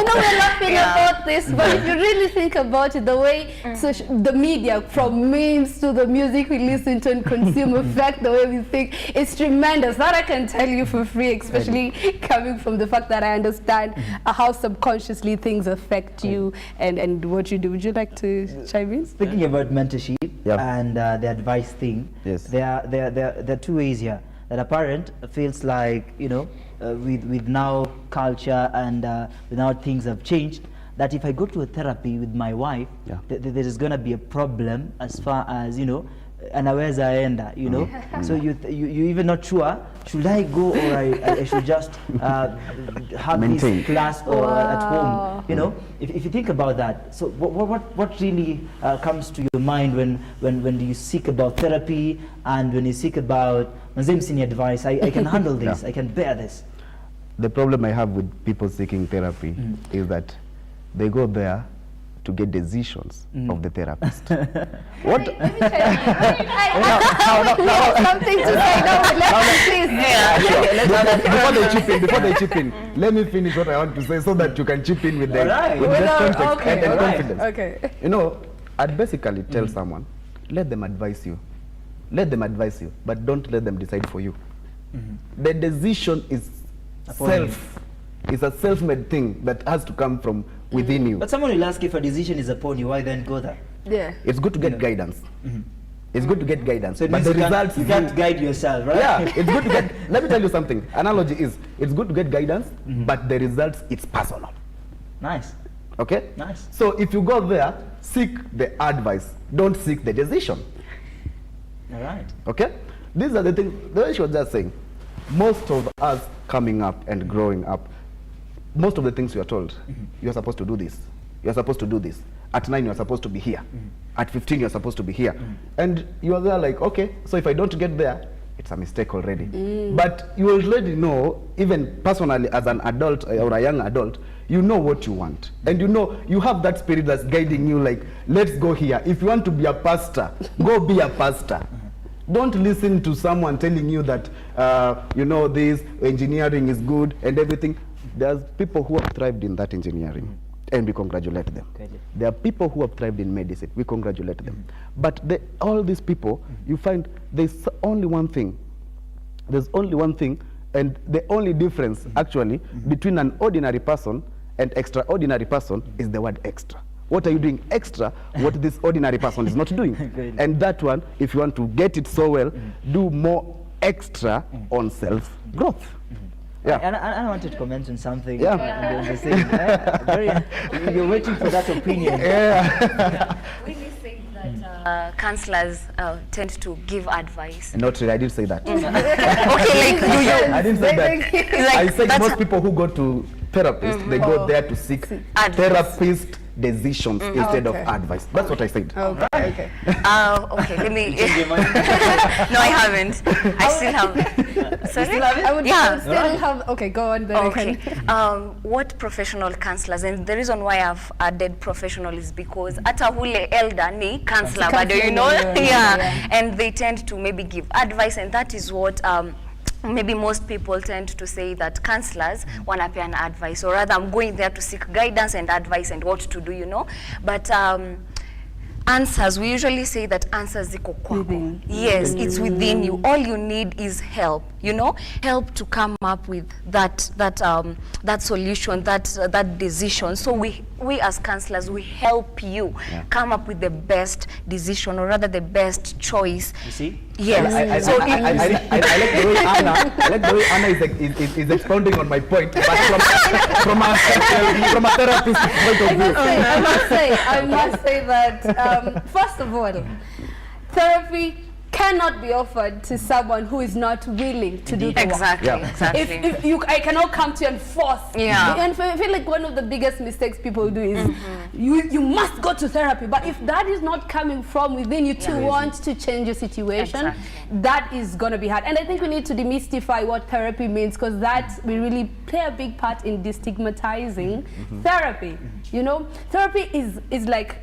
know we're laughing about this, but if you really think about it, the way the media, from memes to the music we listen to and consume, affect the way we think, it's tremendous. That I can tell you for free, especially coming from the fact that I understand how subconsciously things affect you and what you do. Would you like to chime in? Speaking about mentorship and the advice thing, there are two ways here. That a parent feels like, you know, with now culture and with now things have changed, that if I go to a therapy with my wife, there is going to be a problem as far as, you know, anaweza enda, you know. So you even not sure, should I go or I should just have this class or at home, you know. If you think about that, so what really comes to your mind when you seek about therapy and when you seek about senior advice? I can handle this, I can bear this. The problem I have with people seeking therapy is that they go there to get decisions of the therapist. What? Something to say now. Before they chip in, let me finish what I want to say so that you can chip in with the context and confidence. Okay. You know, I'd basically tell someone, let them advise you. Let them advise you, but don't let them decide for you. The decision is it's a self-made thing that has to come from within you. But someone will ask if a decision is upon you, why then go there? Yeah. It's good to get guidance. It's good to get guidance. So but the results you can't guide yourself, right? Yeah, it's good to get, let me tell you something. Analogy is, it's good to get guidance, but the results, it's personal. Nice. Okay? Nice. So if you go there, seek the advice, don't seek the decision. All right. Okay? These are the things, the way she was just saying, most of us coming up and growing up, most of the things you are told, you're supposed to do this, you're supposed to do this. At 9, you're supposed to be here. At 15, you're supposed to be here. And you're there like, okay, so if I don't get there, it's a mistake already. But you already know, even personally as an adult or a young adult, you know what you want. And you know, you have that spirit that's guiding you like, let's go here. If you want to be a pastor, go be a pastor. Don't listen to someone telling you that, you know, this engineering is good and everything. There's people who have thrived in that engineering, and we congratulate them. There are people who have thrived in medicine. We congratulate them. But all these people, you find there's only one thing. There's only one thing, and the only difference, actually, between an ordinary person and extraordinary person is the word extra. What are you doing extra, what this ordinary person is not doing? And that one, if you want to get it so well, do more extra on self-growth. Yeah. And I wanted to comment on something. Yeah. You're waiting for that opinion. Yeah. When you say that counselors tend to give advice. Not really, I didn't say that. Okay, like do you? I didn't say that. Like, I said most people who go to therapists, they go there to seek therapist decisions instead of advice. That's what I said. Okay. Okay, let me. No, I haven't. I still have. Sorry? I would still have. Okay, go on. Then okay. What professional counselors, and the reason why I've added professional is because ata hule elder ni counselor, but you know, and they tend to maybe give advice, and that is what maybe most people tend to say, that counselors wanapeana advice, or rather I'm going there to seek guidance and advice and what to do, you know. But answers, we usually say that answers ziko kwako. Yes, it's within you. All you need is help, you know, help to come up with that solution, that decision. So we as counselors, we help you come up with the best decision, or rather the best choice. You see? Yes. I like the way Anna is expounding on my point, but from a therapist point of view. I must say that first of all, therapy cannot be offered to someone who is not willing to do the work. Exactly. If I cannot come to you and force. Yeah. And I feel like one of the biggest mistakes people do is you must go to therapy. But if that is not coming from within you to want to change your situation, that is going to be hard. And I think we need to demystify what therapy means, because that will really play a big part in destigmatizing therapy. You know, therapy is like,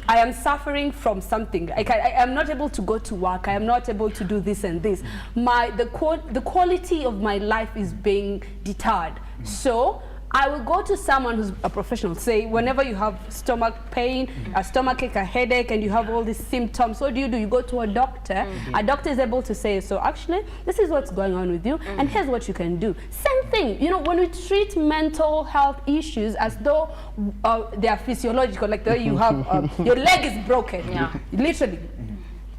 I am suffering from something. I am not able to go to work. I am not able to do this and this. The quality of my life is being deterred. So I will go to someone who's a professional. Say, whenever you have stomach pain, a stomachache, a headache, and you have all these symptoms, what do? You go to a doctor. A doctor is able to say, so actually, this is what's going on with you, and here's what you can do. Same thing, you know, when we treat mental health issues as though they are physiological, like the way you have, your leg is broken, literally.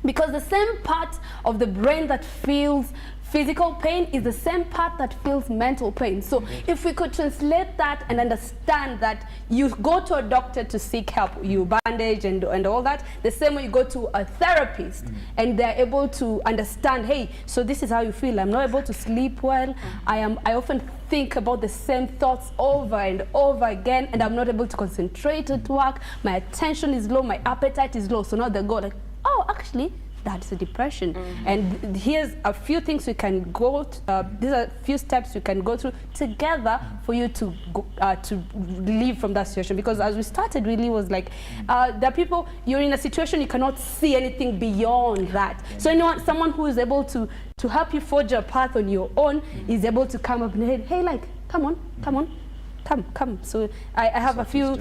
Because the same part of the brain that feels physical pain is the same part that feels mental pain. So if we could translate that and understand that you go to a doctor to seek help, you bandage and all that, the same way you go to a therapist and they're able to understand, hey, so this is how you feel. I'm not able to sleep well. I often think about the same thoughts over and over again, and I'm not able to concentrate at work. My attention is low, my appetite is low. So now they go like, oh, actually, that's a depression. And here's a few things we can go these are a few steps we can go through together for you to go, to relieve from that situation. Because as we started, really was like there are people, you're in a situation you cannot see anything beyond that. So someone who is able to help you forge a path on your own is able to come up and say, hey, like, come on. Come. So I have a few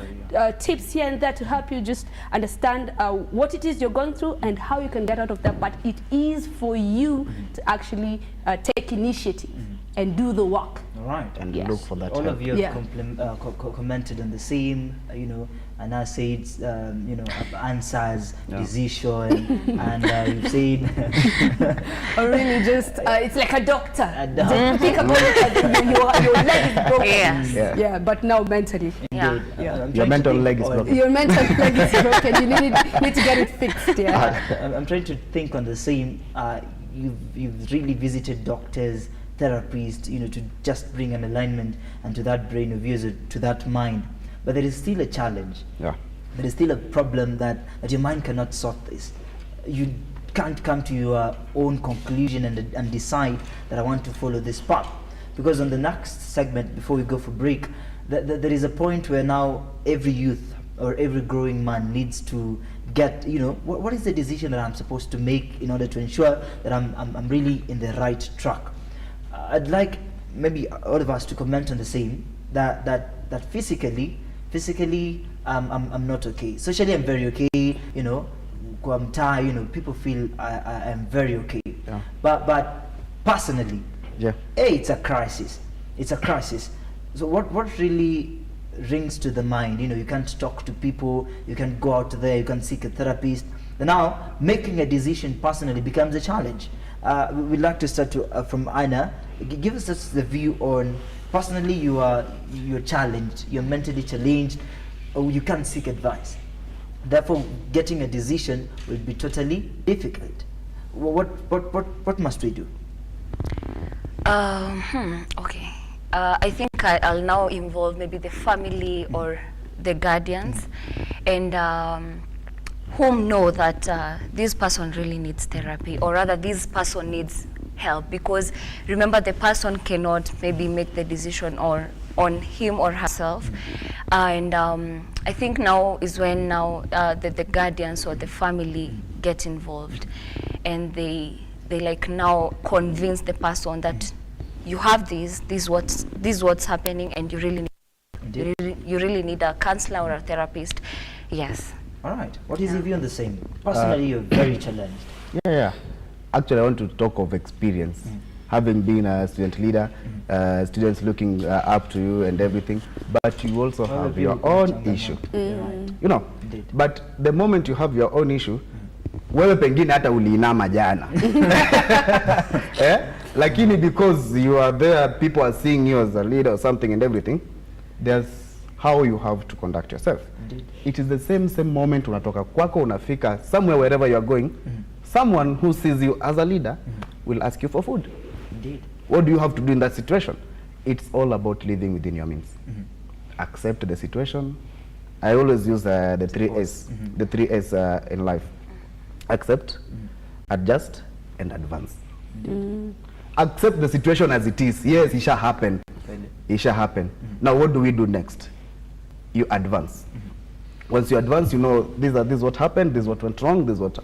tips here and there to help you just understand what it is you're going through and how you can get out of that. But it is for you to actually take initiative and do the work. All right. And look for that All help. of you have commented on the same, you know, and I said, you know, answers, decision, and you've said... or really just, it's like a doctor. Think about it, your leg is broken. Yeah, but now mentally. Your mental leg is broken. Your mental leg is broken. You need to get it fixed. I'm trying to think on the same. You've really visited doctors, therapists, you know, to just bring an alignment and to that brain of yours, to that mind. But there is still a challenge. There is still a problem that your mind cannot sort this. You can't come to your own conclusion and decide that I want to follow this path. Because on the next segment, before we go for break, there is a point where now every youth or every growing man needs to get, you know, what is the decision that I'm supposed to make in order to ensure that I'm really in the right track. I'd like maybe all of us to comment on the same, that physically I'm not okay. Socially I'm very okay, you know, kwa mtaa, you know, people feel I am very okay. But personally, it's a crisis. It's a crisis. So what really rings to the mind? You know, you can't talk to people, you can go out there, you can seek a therapist. And now making a decision personally becomes a challenge. We'd like to start from Anna. Give us just the view on personally you're challenged, you're mentally challenged, or you can't seek advice. Therefore, getting a decision will be totally difficult. What must we do? Okay. I think I'll now involve maybe the family or the guardians, and whom know that this person really needs therapy, or rather this person needs help, because remember, the person cannot maybe make the decision on him or herself. And I think now is when the guardians or the family get involved, and they like now convince the person that you have this what's happening, and you really need a counselor or a therapist. Yes. All right. What is your view on the same? Personally, you're very challenged. Actually, I want to talk of experience. Having been a student leader, students looking up to you and everything, but you also have your own issue. You know, but the moment you have your own issue, wewe pengine hata uliinama jana. Lakini because you are there, people are seeing you as a leader or something and everything, there's how you have to conduct yourself. It is the same moment unatoka kwako unafika somewhere, wherever you are going, someone who sees you as a leader will ask you for food. Indeed. What do you have to do in that situation? It's all about living within your means. Accept the situation. I always use the 3S, the 3S in life. Accept, adjust, and advance. Accept the situation as it is. Yes, it shall happen. It shall happen. Now, what do we do next? You advance. Once you advance, you know this is what happened, this is what went wrong, this is what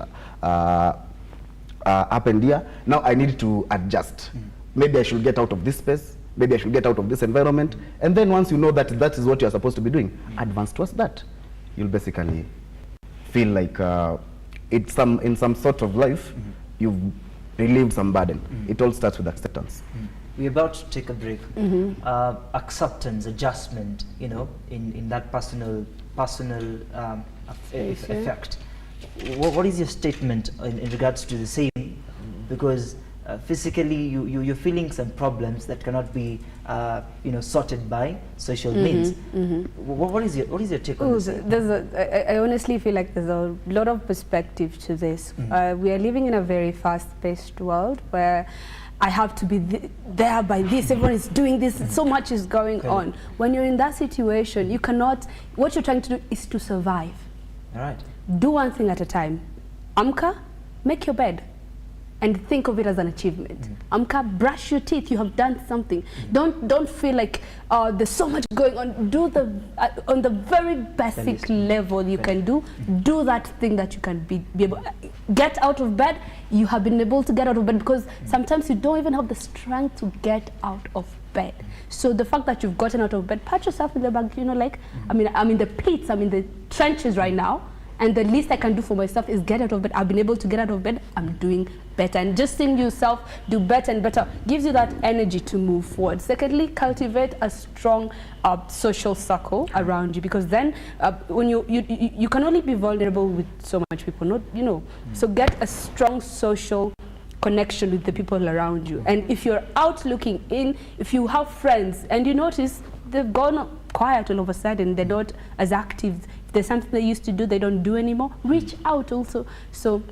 happened here. Now I need to adjust. Maybe I should get out of this space. Maybe I should get out of this environment. And then once you know that that is what you're supposed to be doing, advance towards that. You'll basically feel like in some sort of life, you've relieved some burden. It all starts with acceptance. We're about to take a break. Acceptance, adjustment, you know, in that personal effect. What is your statement in regards to the same? Because physically you're feeling some problems that cannot be sorted by social means. What is your take on this? I honestly feel like there's a lot of perspective to this. We are living in a very fast-paced world where I have to be there by this, everyone is doing this, so much is going on. When you're in that situation, you cannot, what you're trying to do is to survive. All right. Do one thing at a time. Amka, make your bed and think of it as an achievement. Amka, brush your teeth, you have done something. Don't feel like there's so much going on. Do on the very basic level you can do that thing that you can be able, get out of bed. You have been able to get out of bed because sometimes you don't even have the strength to get out of bed. So the fact that you've gotten out of bed, pat yourself in the back, you know, like, I'm in the pits, I'm in the trenches right now, and the least I can do for myself is get out of bed. I've been able to get out of bed, I'm doing better. And just seeing yourself do better and better gives you that energy to move forward. Secondly, cultivate a strong social circle around you, because then when you can only be vulnerable with so much people, so get a strong social connection with the people around you. And if you're out looking in, if you have friends and you notice they've gone quiet all of a sudden, they're not as active, if there's something they used to do they don't do anymore, reach out also. So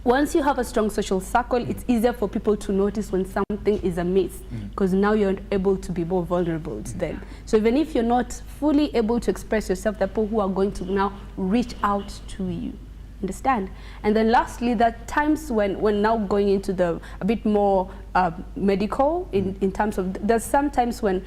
once you have a strong social circle, it's easier for people to notice when something is amiss, because now you're able to be more vulnerable to them. So even if you're not fully able to express yourself, the people who are going to now reach out to you. Understand? And then lastly, there are times when now going into a bit more medical in terms of, there's sometimes when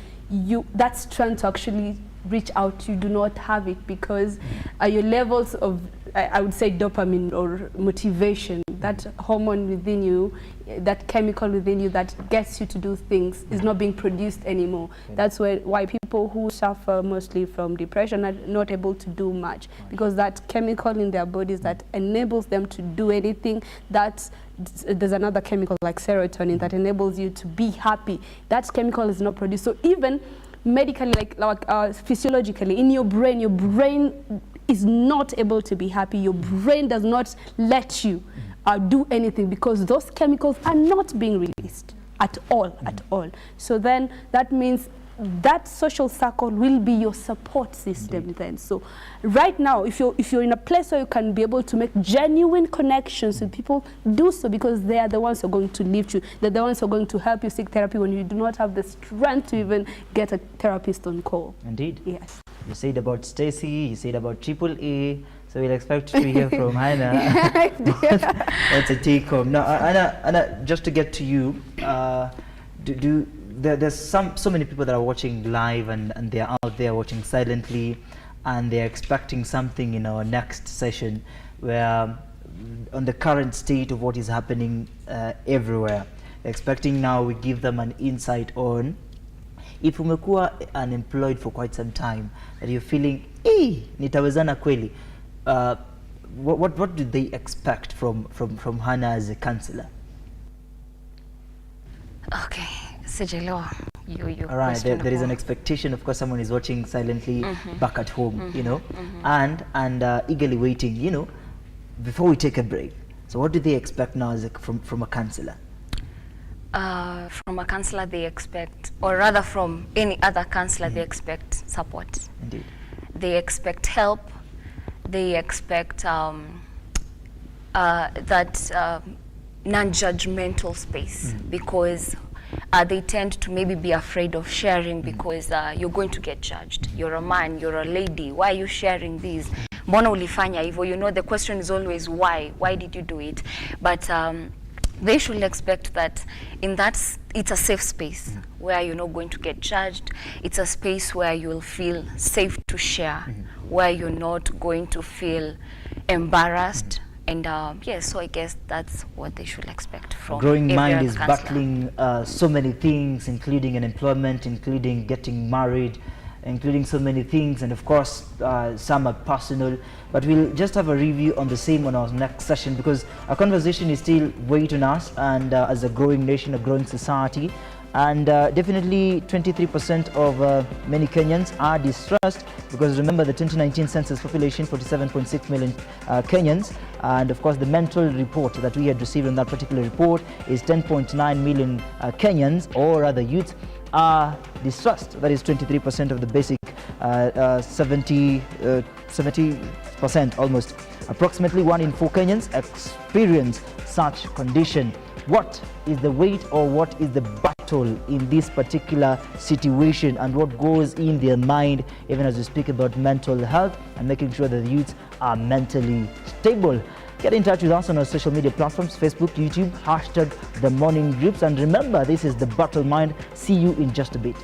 that strength to actually reach out, you do not have it because your levels of, I would say, dopamine or motivation, that hormone within you, that chemical within you that gets you to do things is not being produced anymore. That's why people who suffer mostly from depression are not able to do much, because that chemical in their bodies that enables them to do anything, there's another chemical like serotonin that enables you to be happy. That chemical is not produced. So even medically, like physiologically, in your brain is not able to be happy. Your brain does not let you do anything because those chemicals are not being released at all, So then that means that social circle will be your support system then. So right now, if you're in a place where you can be able to make genuine connections with people, do so, because they are the ones who are going to lift you. They're the ones who are going to help you seek therapy when you do not have the strength to even get a therapist on call. Indeed. Yes. You said about Stacy, you said about AAA, so we'll expect to hear from Hannah. What's a take home? Now, Anna, just to get to you, there's so many people that are watching live and they're out there watching silently, and they're expecting something in our next session where on the current state of what is happening everywhere. They're expecting now we give them an insight on if umekuwa unemployed for quite some time, that you're feeling, nitawezana kweli. What do they expect from Hannah as a counselor? Okay, Sijelewa. All right, there is an expectation. Of course, someone is watching silently back at home, and eagerly waiting, before we take a break. So what do they expect now from a counselor? From a counselor they expect, or rather from any other counselor, they expect support. Indeed. They expect help. They expect that non-judgmental space, because they tend to maybe be afraid of sharing because you're going to get judged. You're a man, you're a lady, why are you sharing these? Mbona ulifanya hivyo? You know, the question is always why? Why did you do it? But they should expect that in that, it's a safe space where you're not going to get judged. It's a space where you'll feel safe to share, where you're not going to feel embarrassed. And yes, so I guess that's what they should expect from Growing Mind is counselor. battling so many things, including unemployment, including getting married, including so many things, and of course some are personal, but we'll just have a review on the same on our next session, because our conversation is still waiting on us, and as a growing nation, a growing society, and definitely 23% of many Kenyans are distressed, because remember the 2019 census population 47.6 million Kenyans, and of course the mental report that we had received on that particular report is 10.9 million Kenyans, or rather youths, are distressed. That is 23% of the basic 70% almost. Approximately 1 in 4 Kenyans experience such condition. What is the weight, or what is the battle in this particular situation, and what goes in their mind even as we speak about mental health and making sure that the youths are mentally stable? Get in touch with us on our social media platforms, Facebook, YouTube, hashtag The Morning Groups. And remember, this is The Battle Mind. See you in just a bit.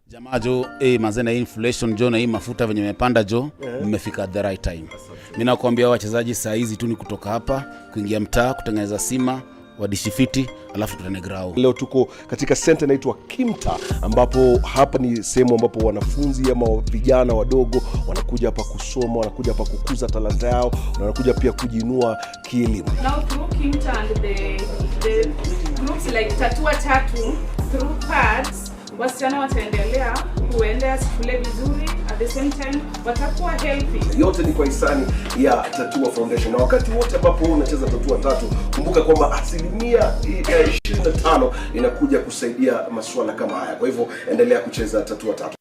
Jamaa jo, mazena inflation jo na hii mafuta venye mepanda jo, mmefika at the right time. Mimi nakwambia wachezaji saa hizi tu ni kutoka hapa, kuingia mtaa, kutengeneza sima, wadishifiti, alafu tutane grao. Leo tuko katika center inaitwa Kimta, ambapo hapa ni sehemu ambapo wanafunzi ama vijana wadogo wanakuja hapa kusoma, wanakuja hapa kukuza talanta yao, na wanakuja pia kujiinua kielimu. Now through Kimta and the groups like Tatua Tatu, through pads, wasichana wataendelea kuendea shule vizuri, at the same time watakuwa healthy. Yote ni kwa hisani ya Tatua Foundation. Na wakati wote ambapo unacheza Tatua Tatu, kumbuka kwamba 25% inakuja kusaidia masuala kama haya. Kwa hivyo endelea kucheza Tatua Tatu.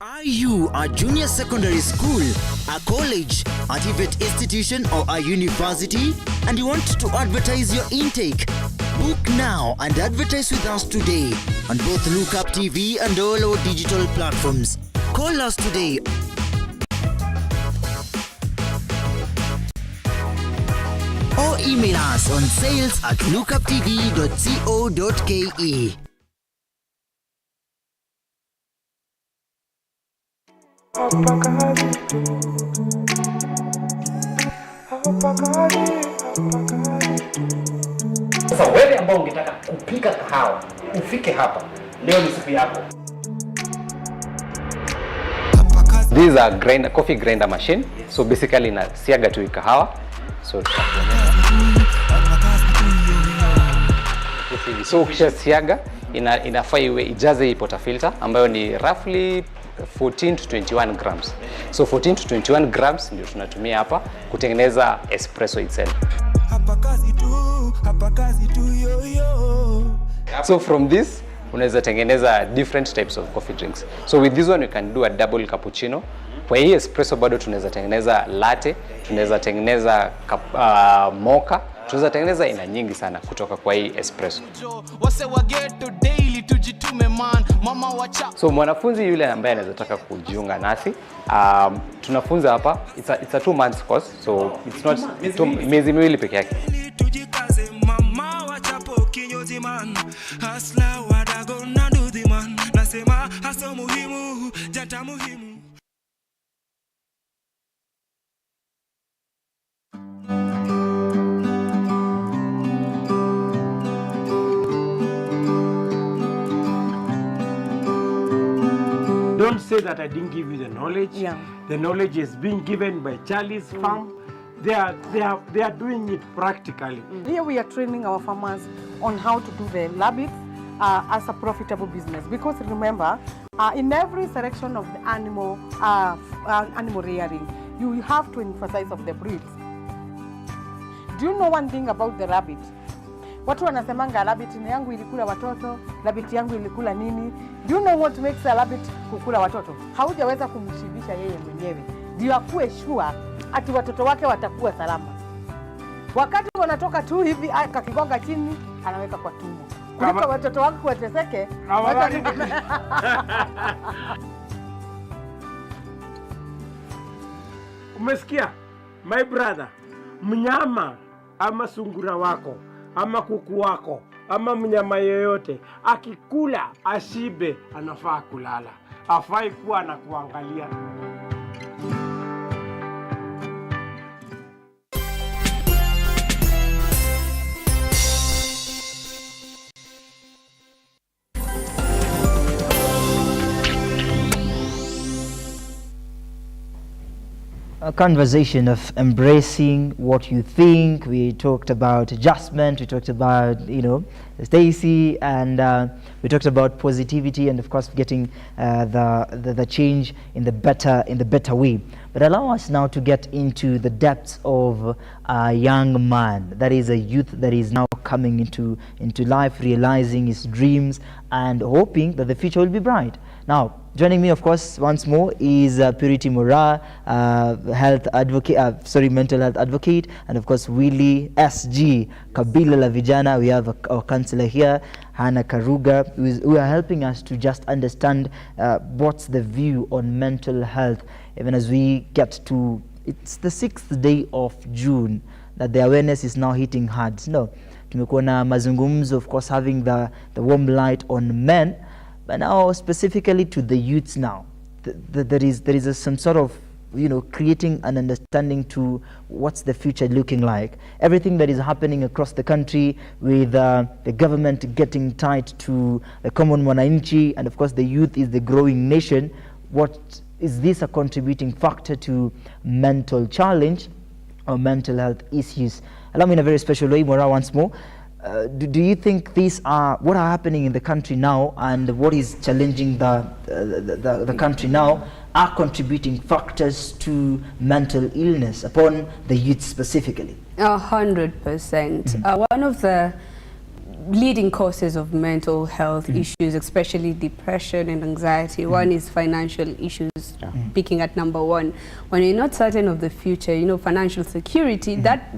Are you a junior secondary school, a college, a TVET institution, or a university, and you want to advertise your intake? Book now and advertise with us today on both Lookuptv and all our digital platforms. Call us today or email us on sales@lookuptv.co.ke. Sasa wewe ambao ungetaka kupika kahawa, ufike hapa. Leo ni siku yako. These are coffee grinder machine. So basically inasiaga tu kahawa. So ukisha siaga inafaa iwe ijaze hii porta filter ambayo ni roughly 14 to 21 grams. So 14 to 21 grams ndio tunatumia hapa kutengeneza espresso itself. So from this unaweza tengeneza different types of coffee drinks. So with this one you can do a double cappuccino. Kwa hii espresso bado tunaweza tengeneza latte, tunaweza tengeneza mocha, tunaweza tengeneza aina nyingi sana kutoka kwa hii espresso. So mwanafunzi yule ambaye anaweza taka kujiunga nasi, tunafunza hapa, it's a 2 months course, so it's not miezi miwili peke yake. Don't say that I didn't give you the knowledge. Yeah. The knowledge is being given by Charlie's farm. They are doing it practically. Here we are training our farmers on how to do the rabbits as a profitable business. Because remember, in every selection of the animal rearing, you have to emphasize of the breeds. Do you know one thing about the rabbit? Watu wanasemanga rabbit yangu ilikula watoto, rabbit yangu ilikula nini? Do you know what makes a rabbit kukula watoto? Haujaweza kumshibisha yeye mwenyewe. Ndio akuwe sure ati watoto wake watakuwa salama. Wakati wanatoka tu hivi kakigonga chini, anaweka kwa tumbo. Kuliko watoto wake wateseke. Umesikia? My brother, mnyama ama sungura wako ama kuku wako ama mnyama yoyote akikula ashibe, anafaa kulala, afai kuwa na kuangalia. A conversation of embracing what you think. We talked about adjustment, we talked about, you know, Stacy, and we talked about positivity, and of course getting the change in the better way. But allow us now to get into the depths of a young man, that is a youth that is now coming into life, realizing his dreams and hoping that the future will be bright. Now, joining me, of course, once more is Purity Mura, mental health advocate, and of course Willie SG Kabila la Vijana. We have our counselor here, Hannah Karuga, who are helping us to just understand what's the view on mental health, even as we get to, it's the 6th day of June that the awareness is now hitting hard. No, tumekuwa na mazungumzo, of course, having the warm light on men, but now specifically to the youths now. There is some sort of, you know, creating an understanding to what's the future looking like. Everything that is happening across the country with the government getting tied to the common mwananchi, and of course the youth is the growing nation. What is this a contributing factor to mental challenge or mental health issues? Allow me in a very special way, Mora, once more. Do you think these are what are happening in the country now, and what is challenging the country now, are contributing factors to mental illness upon the youth specifically? 100%. One of the leading causes of mental health issues, especially depression and anxiety, one is financial issues, picking at number one. When you're not certain of the future, you know, financial security, that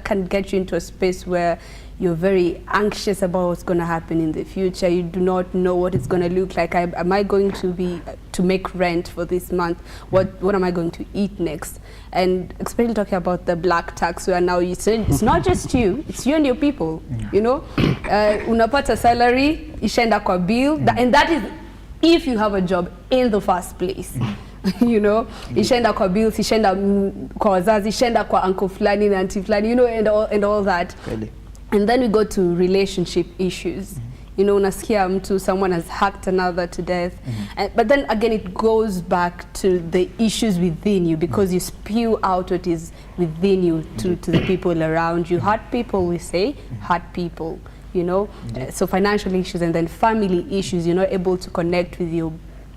can get you into a space where you're very anxious about what's going to happen in the future. You do not know what it's going to look like. Am I going to make rent for this month? What am I going to eat next? And especially talking about the black tax, where now you say it's not just you, it's you and your people. You know, unapata salary, ishenda kwa bill, and that is if you have a job in the first place. You know, ishenda kwa bills, ishenda kwa wazazi, ishenda kwa uncle flani na auntie flani, you know, and all that. Really? And then we go to relationship issues. You know, unasikia mtu, someone has hacked another to death. But then again, it goes back to the issues within you, because you spew out what is within you to the people around you. Hurt people, we say, hurt people, you know. So financial issues, and then family issues. You're not able to connect with your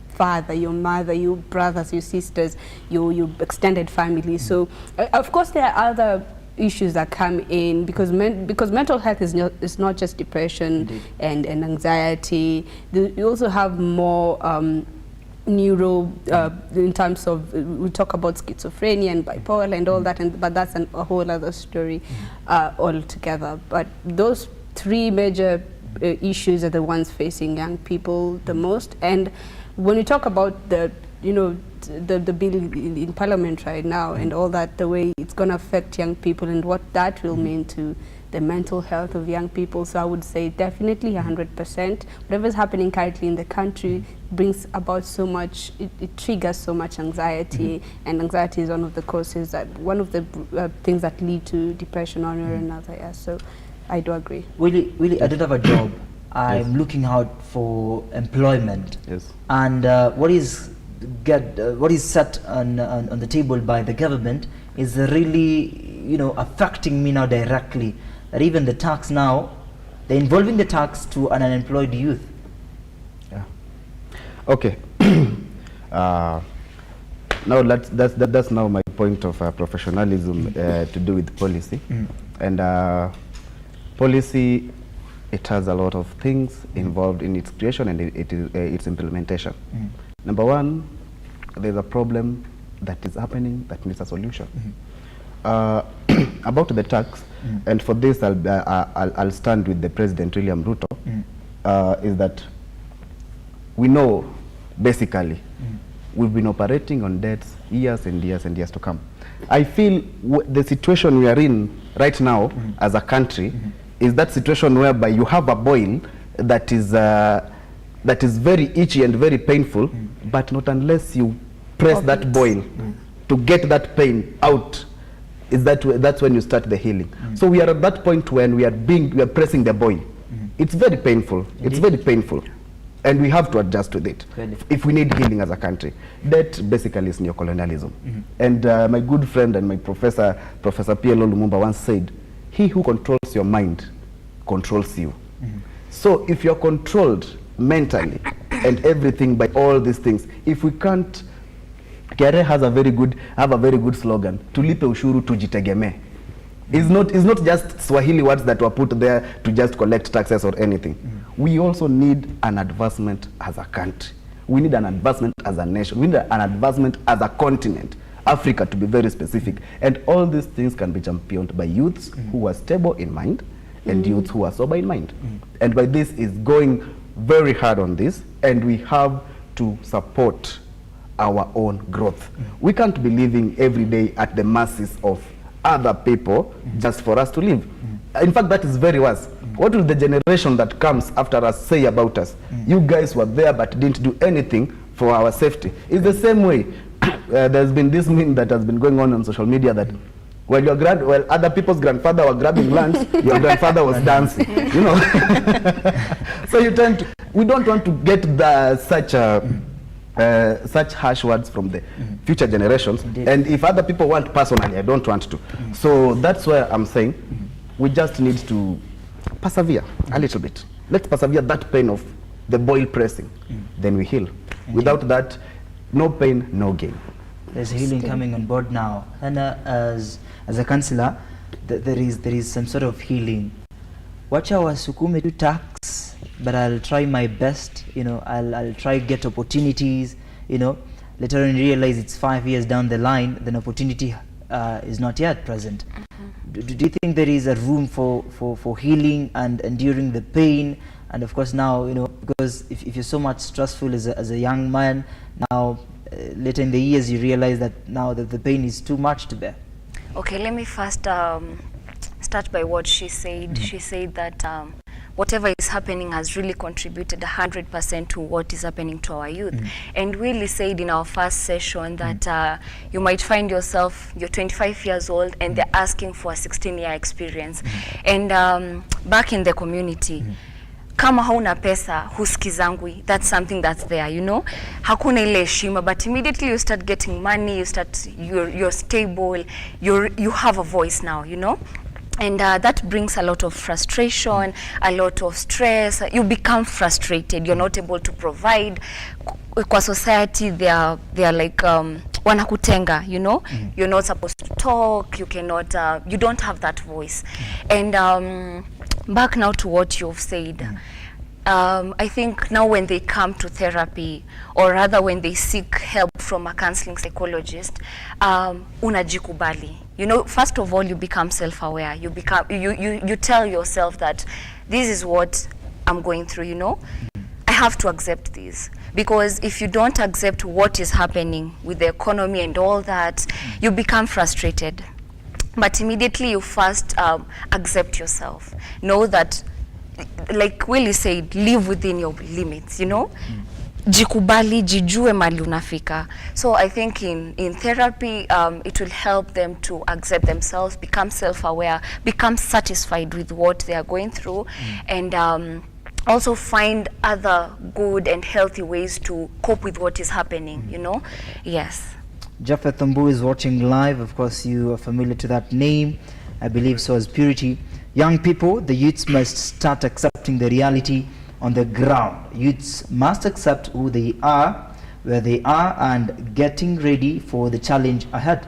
father, your mother, your brothers, your sisters, your extended family. So, of course, there are other issues that come in, because mental health is not just depression and anxiety. You also have more neuro in terms of, we talk about schizophrenia and bipolar and all that, but that's a whole other story altogether. But those three major issues are the ones facing young people the most. And when we talk about the bill in Parliament right now and all that, the way it's going to affect young people and what that will mean to the mental health of young people. So I would say definitely 100%. Whatever's happening currently in the country brings about so much, it triggers so much anxiety, and anxiety is one of the causes, one of the things that lead to depression one or another. Yeah, so I do agree. Willie, I don't have a job. I'm looking out for employment. Yes. And what is set on the table by the government is really, affecting me now directly. That even the tax now, they're involving the tax to an unemployed youth. Yeah. Okay. Now that's now my point of professionalism to do with policy. And policy, it has a lot of things involved in its creation and its implementation. Number one, there's a problem that is happening that needs a solution. About the tax, and for this I'll stand with the President William Ruto, is that we know basically we've been operating on debts years and years and years to come. I feel the situation we are in right now as a country is that situation whereby you have a boil that is very itchy and very painful, but not unless you press that boil to get that pain out, that's when you start the healing. So we are at that point when we are pressing the boil. It's very painful. It's very painful. And we have to adjust with it if we need healing as a country. That basically is neocolonialism. And my good friend and my Professor P.L. Lumumba once said, he who controls your mind controls you. So if you're controlled mentally and everything by all these things, if we can't, Kere have a very good slogan, tulipe ushuru tujitegemee. It's not just Swahili words that were put there to just collect taxes or anything. We also need an advancement as a country. We need an advancement as a nation. We need an advancement as a continent, Africa to be very specific. And all these things can be championed by youths who are stable in mind and youths who are sober in mind. And by this is going very hard on this, and we have to support our own growth. We can't be living every day at the mercies of other people just for us to live. In fact, that is very worse. What will the generation that comes after us say about us? You guys were there but didn't do anything for our safety. It's the same way. There's been this meme that has been going on social media that while other people's grandfather were grabbing lands, your grandfather was dancing. You know. So we don't want to get such harsh words from the future generations. And if other people want personally, I don't want to. So that's where I'm saying we just need to persevere a little bit. Let's persevere that pain of the boil pressing. Then we heal. Without that, no pain, no gain. There's healing coming on board now. And as a councillor, there is some sort of healing. Wacha wasukume to tax, but I'll try my best. You know, I'll try get opportunities. You know, later on realize it's 5 years down the line, then opportunity is not yet present. Do you think there is a room for healing and enduring the pain? And of course now, you know, because if you're so much stressful as a young man, now later in the years you realize that now that the pain is too much to bear. Okay, let me first start by what she said. She said that whatever is happening has really contributed 100% to what is happening to our youth. And Willie said in our first session that you might find yourself, you're 25 years old and they're asking for a 16-year experience. And back in the community, kama hauna pesa husikizangwi, that's something that's there, you know. Hakuna ile heshima, but immediately you start getting money, you're stable, you have a voice now, you know. And that brings a lot of frustration, a lot of stress. You become frustrated. You're not able to provide. Kwa society, they are like wanakutenga, you know. You're not supposed to talk. You cannot. You don't have that voice. And back now to what you've said. I think now when they come to therapy, or rather when they seek help from a counseling psychologist, unajikubali. You know, first of all, you become self-aware. You tell yourself that this is what I'm going through, you know. I have to accept this. Because if you don't accept what is happening with the economy and all that, you become frustrated. But immediately you first accept yourself. Know that, like Willie said, live within your limits, you know. Jikubali, jijue mali unafika. So I think in therapy, it will help them to accept themselves, become self-aware, become satisfied with what they are going through, and also find other good and healthy ways to cope with what is happening, you know. Yes. Japheth Thumbu is watching live. Of course, you are familiar to that name. I believe so as Purity. Young people, the youths must start accepting the reality on the ground. Youths must accept who they are, where they are, and getting ready for the challenge ahead.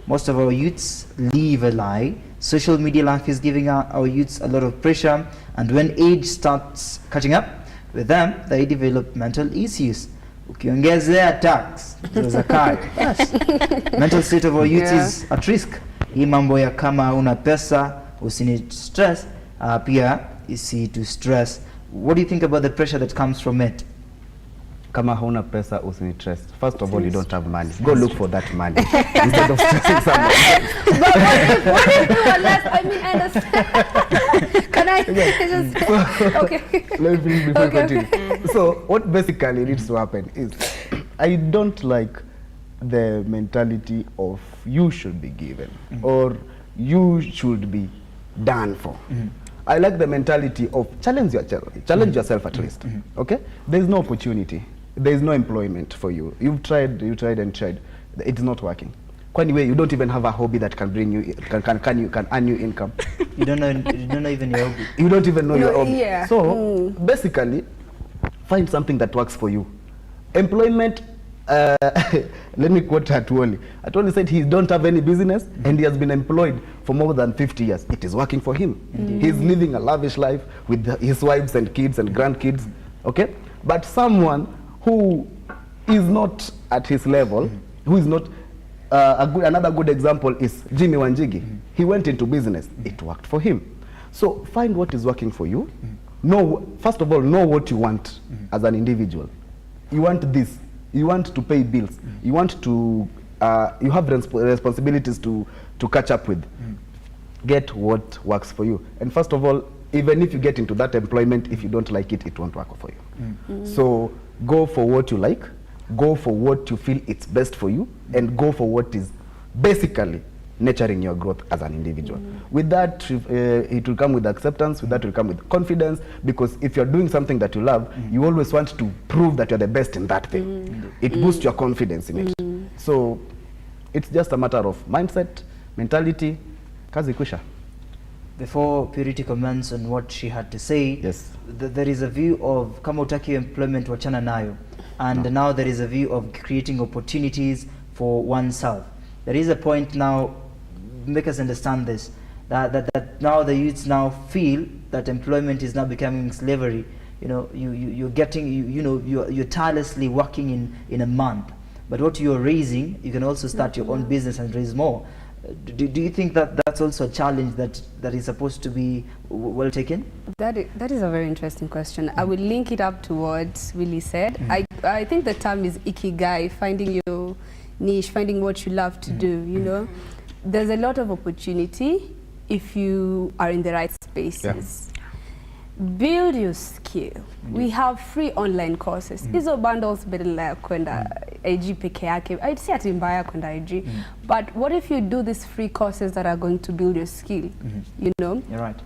Most of our youths live a lie. Social media life is giving our youths a lot of pressure, and when age starts catching up with them, they develop mental issues. Ukiongezea tax, yes. Mental state of our youth is at risk. Hii mambo ya kama una pesa usini stress, pia isi to stress. What do you think about the pressure that comes from it? Kama hauna pesa usini stress. First of all, you don't have money. Go look for that money instead of stressing someone. But what if you are less? I mean, I understand. Can I just okay? Let me finish before you continue. So what basically needs to happen is, I don't like the mentality of you should be given or you should be done for. I like the mentality of challenge yourself at least. Okay, there is no opportunity, there is no employment for you. You've tried and tried. It's not working. Anyway, you don't even have a hobby that can bring you can earn you income. You don't know even your hobby. You don't even know your hobby. Yeah. So basically, find something that works for you. Employment. Let me quote Atwoli. Atwoli said he don't have any business and he has been employed for more than 50 years. It is working for him. He's living a lavish life with his wives and kids and grandkids. Okay, but someone who is not at his level, who is not another good example is Jimmy Wanjigi. He went into business. It worked for him. So find what is working for you. First of all, know what you want as an individual. You want this. You want to pay bills. You want to, you have responsibilities to catch up with. Get what works for you. And first of all, even if you get into that employment, if you don't like it, it won't work for you. So go for what you like, go for what you feel it's best for you, and go for what is basically nurturing your growth as an individual. With that, it will come with acceptance, with that will come with confidence, because if you're doing something that you love, you always want to prove that you're the best in that thing. It boosts your confidence in it. So it's just a matter of mindset, mentality, kazi kusha. Before Purity comments on what she had to say, yes, there is a view of kama utaki employment wachana nayo, and now there is a view of creating opportunities for oneself. There is a point now, make us understand this, that now the youths now feel that employment is now becoming slavery. You know, you're getting, you're tirelessly working in a month, but what you're raising, you can also start your own business and raise more. Do you think that that's also a challenge that is supposed to be well taken? That is a very interesting question. I will link it up to what Willie said. I think the term is ikigai, finding your niche, finding what you love to do, you know. There's a lot of opportunity if you are in the right spaces. Build your skill. We have free online courses. Hizo bundles badala kwenda IG peke yake. I'd say ati mbaya kwenda IG. But what if you do these free courses that are going to build your skill? You know? You're right.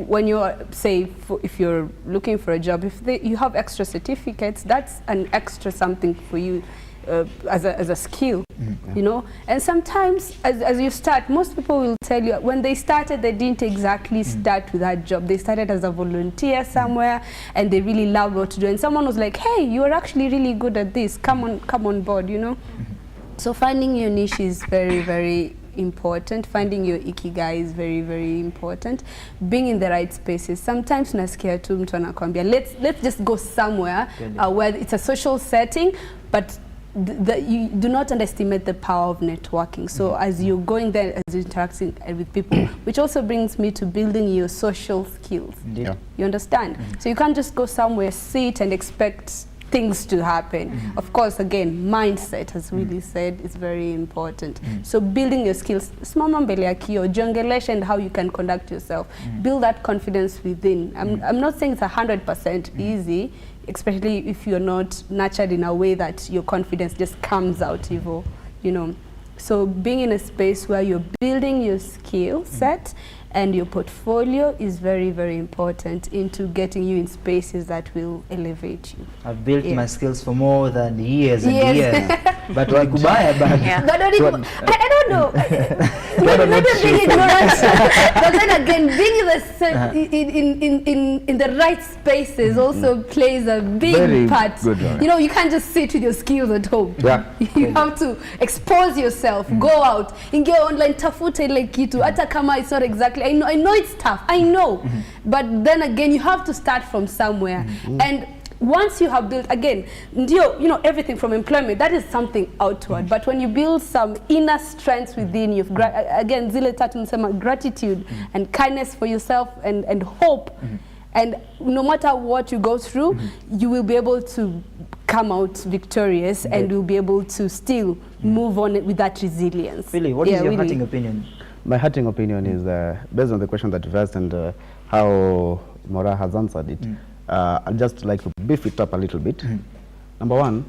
When you're, say, if you're looking for a job, if you have extra certificates, that's an extra something for you. As a skill, you know. And sometimes as you start, most people will tell you when they started, they didn't exactly start with that job. They started as a volunteer somewhere and they really loved what to do, and someone was like, hey, you're actually really good at this, come on board, you know. So finding your niche is very, very important. Finding your ikigai is very, very important. Being in the right spaces. Sometimes unasikia tu mtu anakuambia let's just go somewhere where it's a social setting, but you do not underestimate the power of networking. So as you're going there, as you're interacting with people, which also brings me to building your social skills. You understand? So you can't just go somewhere, sit and expect things to happen. Of course, again, mindset, as Willie said, is very important. So building your skills, simama mbele ya kioo, jiongeleshe and how you can conduct yourself. Build that confidence within. I'm not saying it's 100% easy, especially if you're not nurtured in a way that your confidence just comes out, you know. So being in a space where you're building your skill set and your portfolio is very, very important into getting you in spaces that will elevate you. I've built my skills for more than years and years. But kubaya bad. I don't know. Maybe being ignorant, but then again, being in the right spaces also plays a big part. You know, you can't just sit with your skills at home. You have to expose yourself, go out, ingia online, tafute ile kitu. Hata kama it's not exactly, I know it's tough, I know, but then again, you have to start from somewhere. And once you have built, again, you know, everything from employment, that is something outward. But when you build some inner strength within you, again, zile tatu nisema, gratitude and kindness for yourself and hope, and no matter what you go through, you will be able to come out victorious, and you'll be able to still move on with that resilience. Really, what is your hurting opinion? My hurting opinion is based on the question that you've asked and how Mora has answered it. I'd just like to beef it up a little bit. Number one,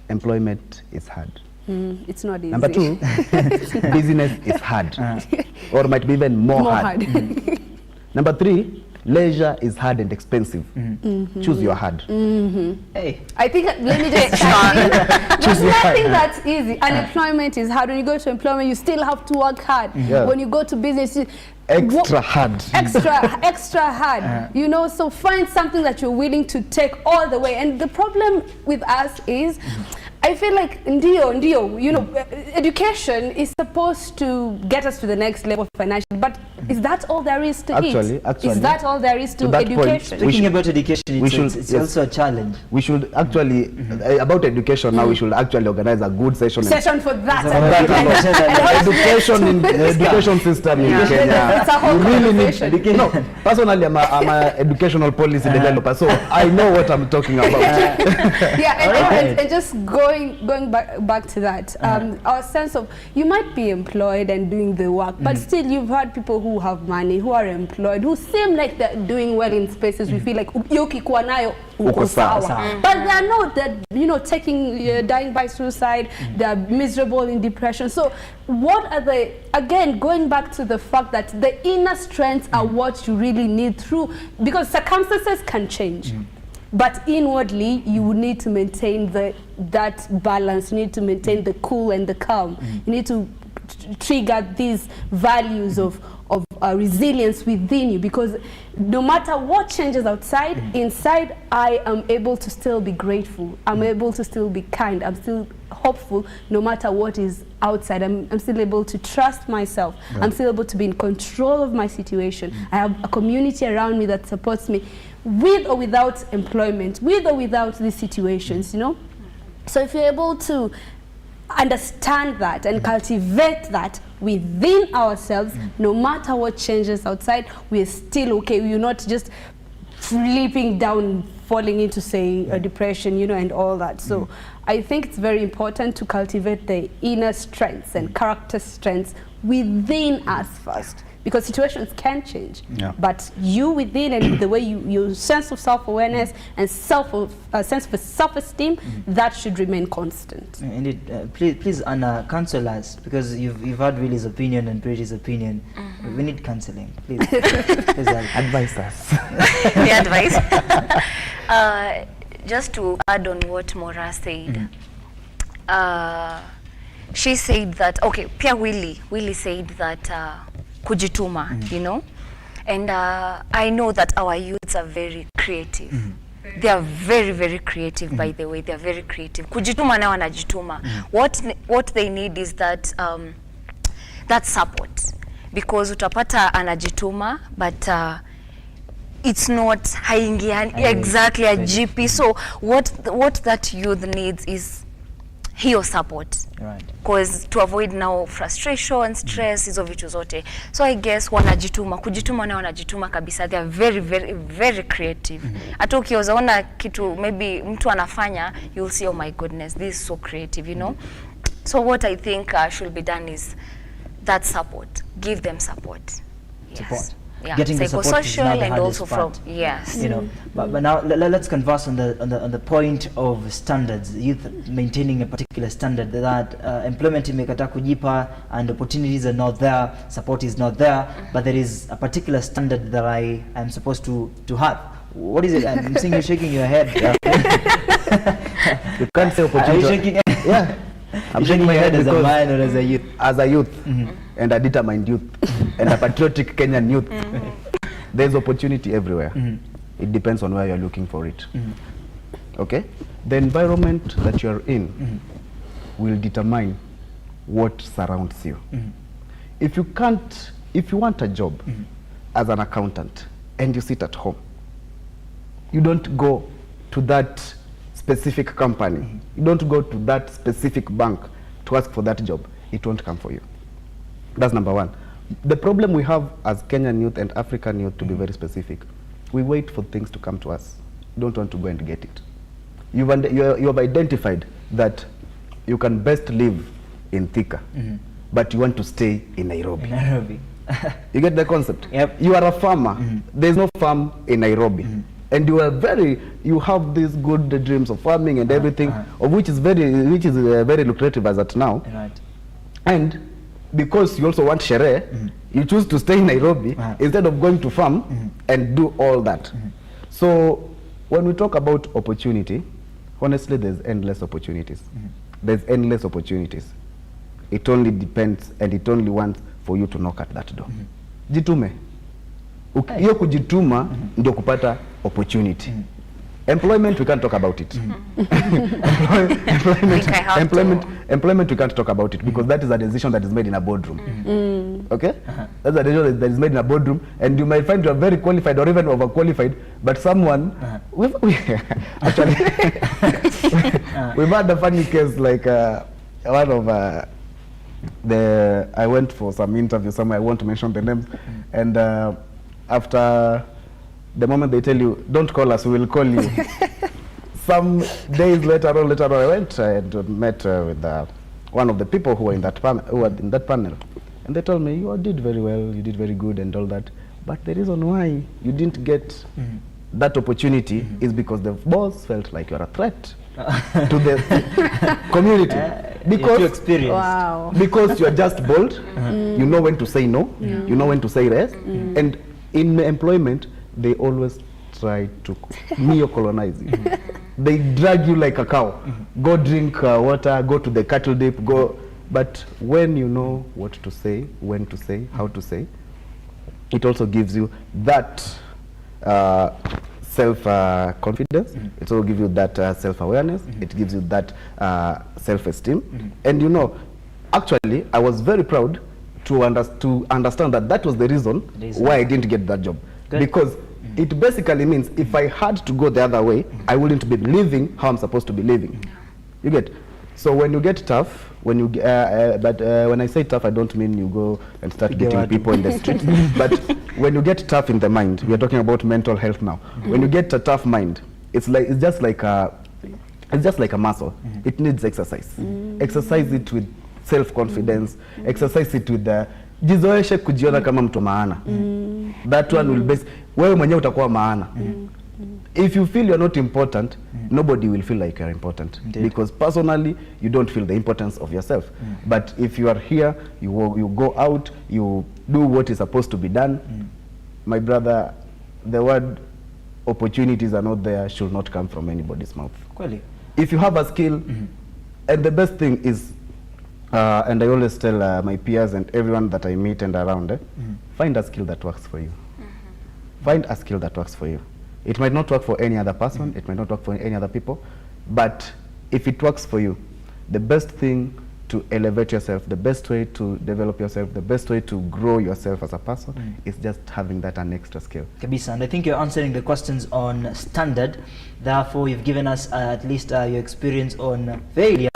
employment is hard. It's not easy. Number two, business is hard, or might be even more hard. Number three, leisure is hard and expensive. Choose your hard. Hey, I think, let me just there's nothing that's easy. Unemployment is hard. When you go to employment, you still have to work hard. When you go to business, extra hard. Extra hard. You know, so find something that you're willing to take all the way. And the problem with us is, I feel like ndio, you know, education is supposed to get us to the next level financially, but is that all there is to Actually, is that all there is to education? Speaking about education, it's also a challenge. We should actually, about education now, we should actually organize a good session. For that. Education in the education system in Kenya. It's a whole conversation. No, personally, I'm an educational policy developer, so I know what I'm talking about. And just going back to that, our sense of, you might be employed and doing the work, but still you've had people who have money, who are employed, who seem like they're doing well in spaces. We feel like ukikuwa nayo uko sawa, but they're not. That, you know, dying by suicide, they're miserable in depression. So what are they, again, going back to the fact that the inner strengths are what you really need through, because circumstances can change. But inwardly, you would need to maintain that balance. You need to maintain the cool and the calm. You need to trigger these values of resilience within you, because no matter what changes outside, inside I am able to still be grateful. I'm able to still be kind. I'm still hopeful no matter what is outside. I'm still able to trust myself. I'm still able to be in control of my situation. I have a community around me that supports me, with or without employment, with or without these situations, you know. So if you're able to understand that and cultivate that within ourselves, no matter what changes outside, we're still okay. We're not just slipping down, falling into, say, a depression, you know, and all that. So I think it's very important to cultivate the inner strengths and character strengths within us first, because situations can change. But you within, and the way your sense of self-awareness and sense of self-esteem, that should remain constant. Indeed. Please Anna, counsel us, because you've heard Willie's opinion and Pretty's opinion. We need counseling. Please, please advise us. The advice. Just to add on what Mora said, she said that, okay, Pia Willie said that kujituma, you know, and I know that our youths are very creative. They are very, very creative, by the way. They are very creative. Kujituma na wanajituma. What they need is that that support, because utapata anajituma, but it's not haingiani exactly a GP. So what that youth needs is hiyo support, because to avoid now frustration, stress, hizo vitu zote. So I guess wanajituma, kujituma na wanajituma kabisa. They are very, very, very creative. Hata ukiona kitu maybe mtu anafanya, you'll see, oh my goodness, this is so creative, you know. So what I think should be done is that support. Give them support. Yes. Yeah, getting the support is not the and hardest also part. from You know, but now let's converse on the point of standards. Youth maintaining a particular standard that employment imekata kujipa and opportunities are not there, support is not there, but there is a particular standard that I am supposed to have. What is it? I'm seeing you shaking your head. You can't say opportunity. Are you shaking? I'm shaking my head as a man or as a youth. As a youth, and a determined youth, and a patriotic Kenyan youth. There's opportunity everywhere. It depends on where you're looking for it. Okay? The environment that you're in will determine what surrounds you. If you want a job as an accountant and you sit at home, you don't go to that specific company, you don't go to that specific bank to ask for that job, it won't come for you. That's number one. The problem we have as Kenyan youth and African youth, to be very specific, we wait for things to come to us. You don't want to go and get it. You have identified that you can best live in Thika, but you want to stay in Nairobi. You get the concept? Yep. You are a farmer. There's no farm in Nairobi. And you have these good dreams of farming and everything, of which is very lucrative as at now. Right. And because you also want shere, you choose to stay in Nairobi instead of going to farm and do all that. So when we talk about opportunity, honestly, there's endless opportunities. There's endless opportunities. It only depends, and it only wants for you to knock at that door. Jitume. Hiyo kujituma ndio kupata opportunity. Employment, we can't talk about it. Employment, we can't talk about it because that is a decision that is made in a boardroom. Okay? That's a decision that is made in a boardroom, and you might find you are very qualified or even overqualified, but someone, actually, we've had a funny case like one of I went for some interview somewhere, I won't mention the names, and after the moment they tell you, don't call us, we will call you. Some days later on, I went and met with one of the people who were in that panel, and they told me, you did very well, you did very good and all that, but the reason why you didn't get that opportunity is because the boss felt like you're a threat to the community. Because because you're just bold, you know when to say no, you know when to say yes, and in employment, they always try to neo-colonize you. They drag you like a cow. Go drink water, go to the cattle dip, go. But when you know what to say, when to say, how to say, it also gives you that self-confidence. It also gives you that self-awareness. It gives you that self-esteem. And you know, actually, I was very proud to understand that that was the reason why I didn't get that job. Good. Because it basically means if I had to go the other way, I wouldn't be living how I'm supposed to be living. You get? So when you get tough, when you when I say tough, I don't mean you go and start beating people in the street. But when you get tough in the mind, we are talking about mental health now. When you get a tough mind, it's just like a muscle. It needs exercise. Exercise it with self-confidence. Exercise it with jizoeshe kujiona kama mtu maana. That one will base wewe mwenyewe utakuwa maana. If you feel you're not important, nobody will feel like you're important. Indeed. Because personally, you don't feel the importance of yourself. But if you are here, you go out, you do what is supposed to be done. My brother, the word opportunities are not there, should not come from anybody's mouth. Quali. If you have a skill, and the best thing is, and I always tell my peers and everyone that I meet and around, find a skill that works for you. Find a skill that works for you. It might not work for any other person, it might not work for any other people, but if it works for you, the best thing to elevate yourself, the best way to develop yourself, the best way to grow yourself as a person is just having that an extra skill. Kabisa, and I think you're answering the questions on standard, therefore you've given us at least your experience on failure.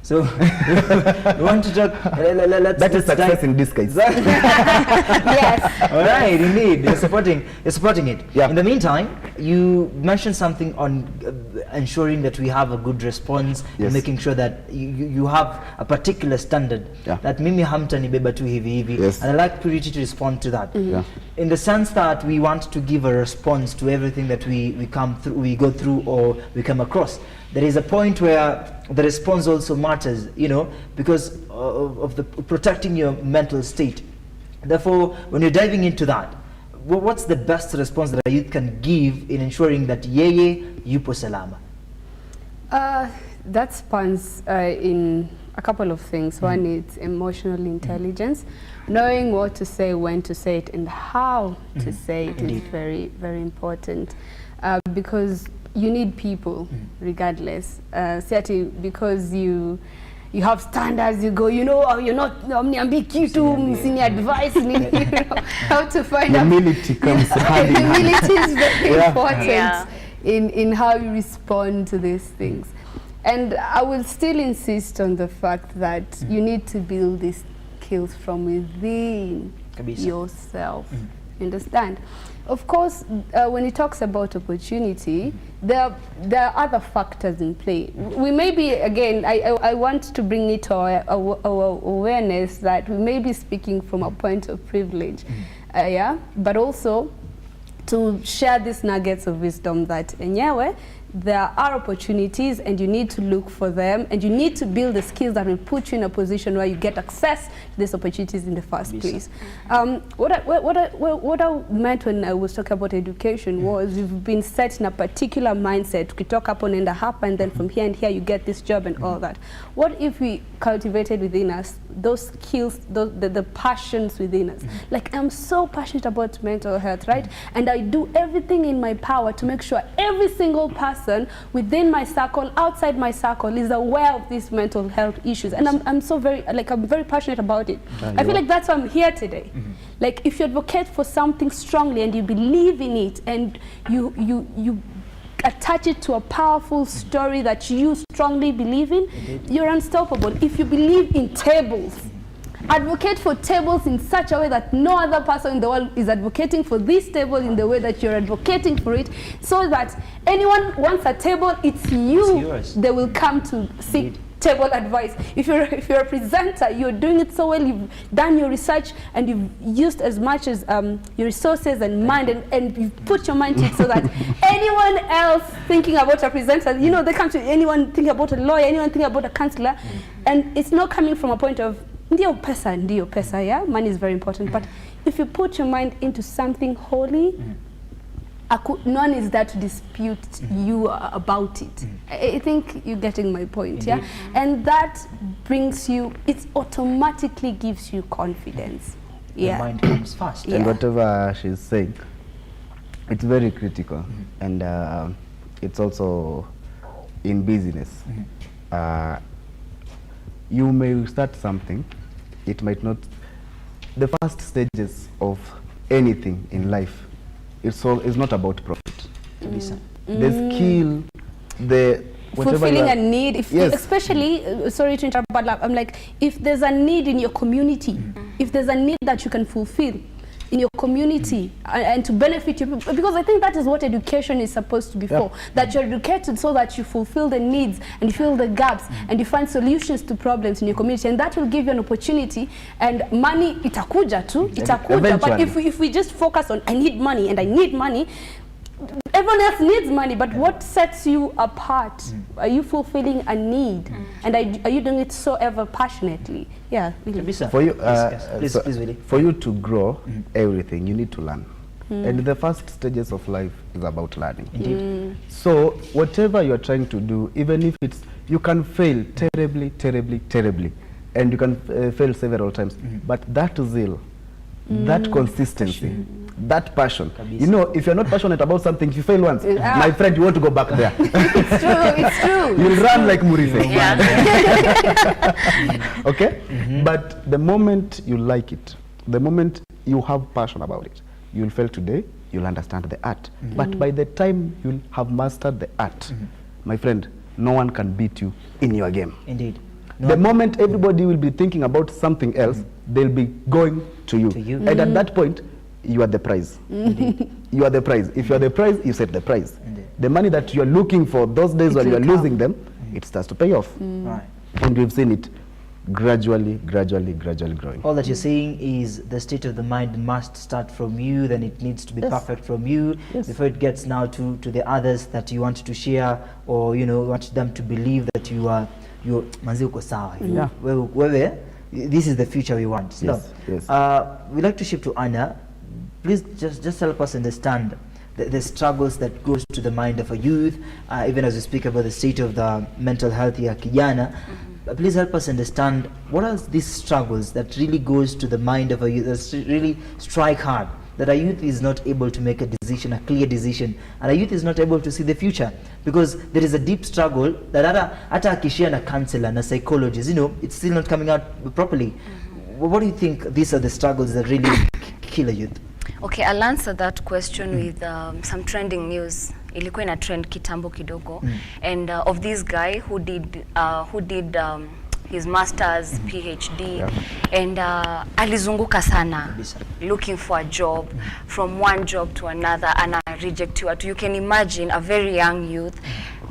So we want to talk. That is success in disguise. Yes. All right, indeed. You're supporting it. Yeah. In the meantime, you mentioned something on ensuring that we have a good response, and making sure that you have a particular standard. Yeah. That mimi hamtani beba tu hivi hivi. Yes. And I'd like Purity to respond to that. Yeah. In the sense that we want to give a response to everything that we go through or we come across. There is a point where the response also matters, you know, because of the protecting your mental state. Therefore, when you're diving into that, what's the best response that a youth can give in ensuring that yeye yupo salama? that spans in a couple of things. One is emotional intelligence, knowing what to say, when to say it, and how to say it is very, very important, because you need people regardless. Because you have standards, you go, you're not missing advice, how to find out. Humility comes handy. Humility is very important in how you respond to these things. And I will still insist on the fact that you need to build these skills from within yourself. You understand? Of course, when it talks about opportunity, there are other factors in play. We may be, again, I want to bring it to our awareness that we may be speaking from a point of privilege, but also to share these nuggets of wisdom that there are opportunities and you need to look for them, and you need to build the skills that will put you in a position where you get access to these opportunities in the first place. What I meant when I was talking about education was we've been set in a particular mindset. We talk up and up, and then from here and here you get this job and all that. What if we cultivated within us those skills, the passions within us? Like, I'm so passionate about mental health, right? And I do everything in my power to make sure every single person within my circle, outside my circle, is aware of these mental health issues. And I'm very passionate about it. I feel like that's why I'm here today. Like, if you advocate for something strongly and you believe in it, and you attach it to a powerful story that you strongly believe in, you're unstoppable. If you believe in tables, advocate for tables in such a way that no other person in the world is advocating for this table in the way that you're advocating for it, so that anyone wants a table, it's yours. They will come to seek table advice. If you're a presenter, you're doing it so well, you've done your research and you've used as much as your resources and mind, and you've put your mind to it, so that anyone else thinking about a presenter, they come to anyone thinking about a lawyer, anyone thinking about a counselor, and it's not coming from a point of Ndio pesa, yeah? Money is very important. But if you put your mind into something holy, no one is there to dispute you about it. I think you're getting my point, yeah? And that brings you, it automatically gives you confidence. The mind comes fast. And whatever she's saying, it's very critical. And it's also in business. You may start something, it might not. The first stages of anything in life, it's not about profit. The skill, the fulfilling a need, especially, sorry to interrupt, but I'm like, if there's a need in your community, if there's a need that you can fulfill in your community and to benefit your people, because I think that is what education is supposed to be for, that you're educated so that you fulfill the needs and you fill the gaps and you find solutions to problems in your community, and that will give you an opportunity. And money itakuja too, but if we just focus on I need money and I need money, everyone else needs money, but what sets you apart? Are you fulfilling a need? And are you doing it so ever passionately? Yeah, really. For you, please, really. For you to grow everything, you need to learn. And the first stages of life is about learning. So whatever you're trying to do, even if it's, you can fail terribly, and you can fail several times, but that zeal, that consistency, that passion. If you're not passionate about something, if you fail once, my friend, you want to go back there. It's true. You'll run like Murife. Okay? But the moment you like it, the moment you have passion about it, you'll fail today, you'll understand the art. But by the time you'll have mastered the art, my friend, no one can beat you in your game. Indeed. The moment everybody will be thinking about something else, they'll be going to you. And at that point, you are the prize. You are the prize. If you are the prize, you set the prize. The money that you are looking for those days when you are losing them, it starts to pay off. Right. And we've seen it gradually growing. All that you're saying is the state of the mind must start from you, then it needs to be perfect from you before it gets now to the others that you want to share, or want them to believe that you're manzi uko sawa. Wewe, this is the future we want. Yes. We'd like to shift to Anna. Please just help us understand the struggles that goes to the mind of a youth, even as we speak about the state of the mental health ya kijana. Please help us understand what are these struggles that really goes to the mind of a youth, that really strike hard, that a youth is not able to make a decision, a clear decision, and a youth is not able to see the future because there is a deep struggle that hata akishia na counselor na psychologist, it's still not coming out properly. What do you think these are the struggles that really kill a youth? Okay, I'll answer that question with some trending news. Ilikuwa ina trend kitambo kidogo, and of this guy who did his master's, PhD, and alizunguka sana looking for a job, from one job to another, and reject you. You can imagine a very young youth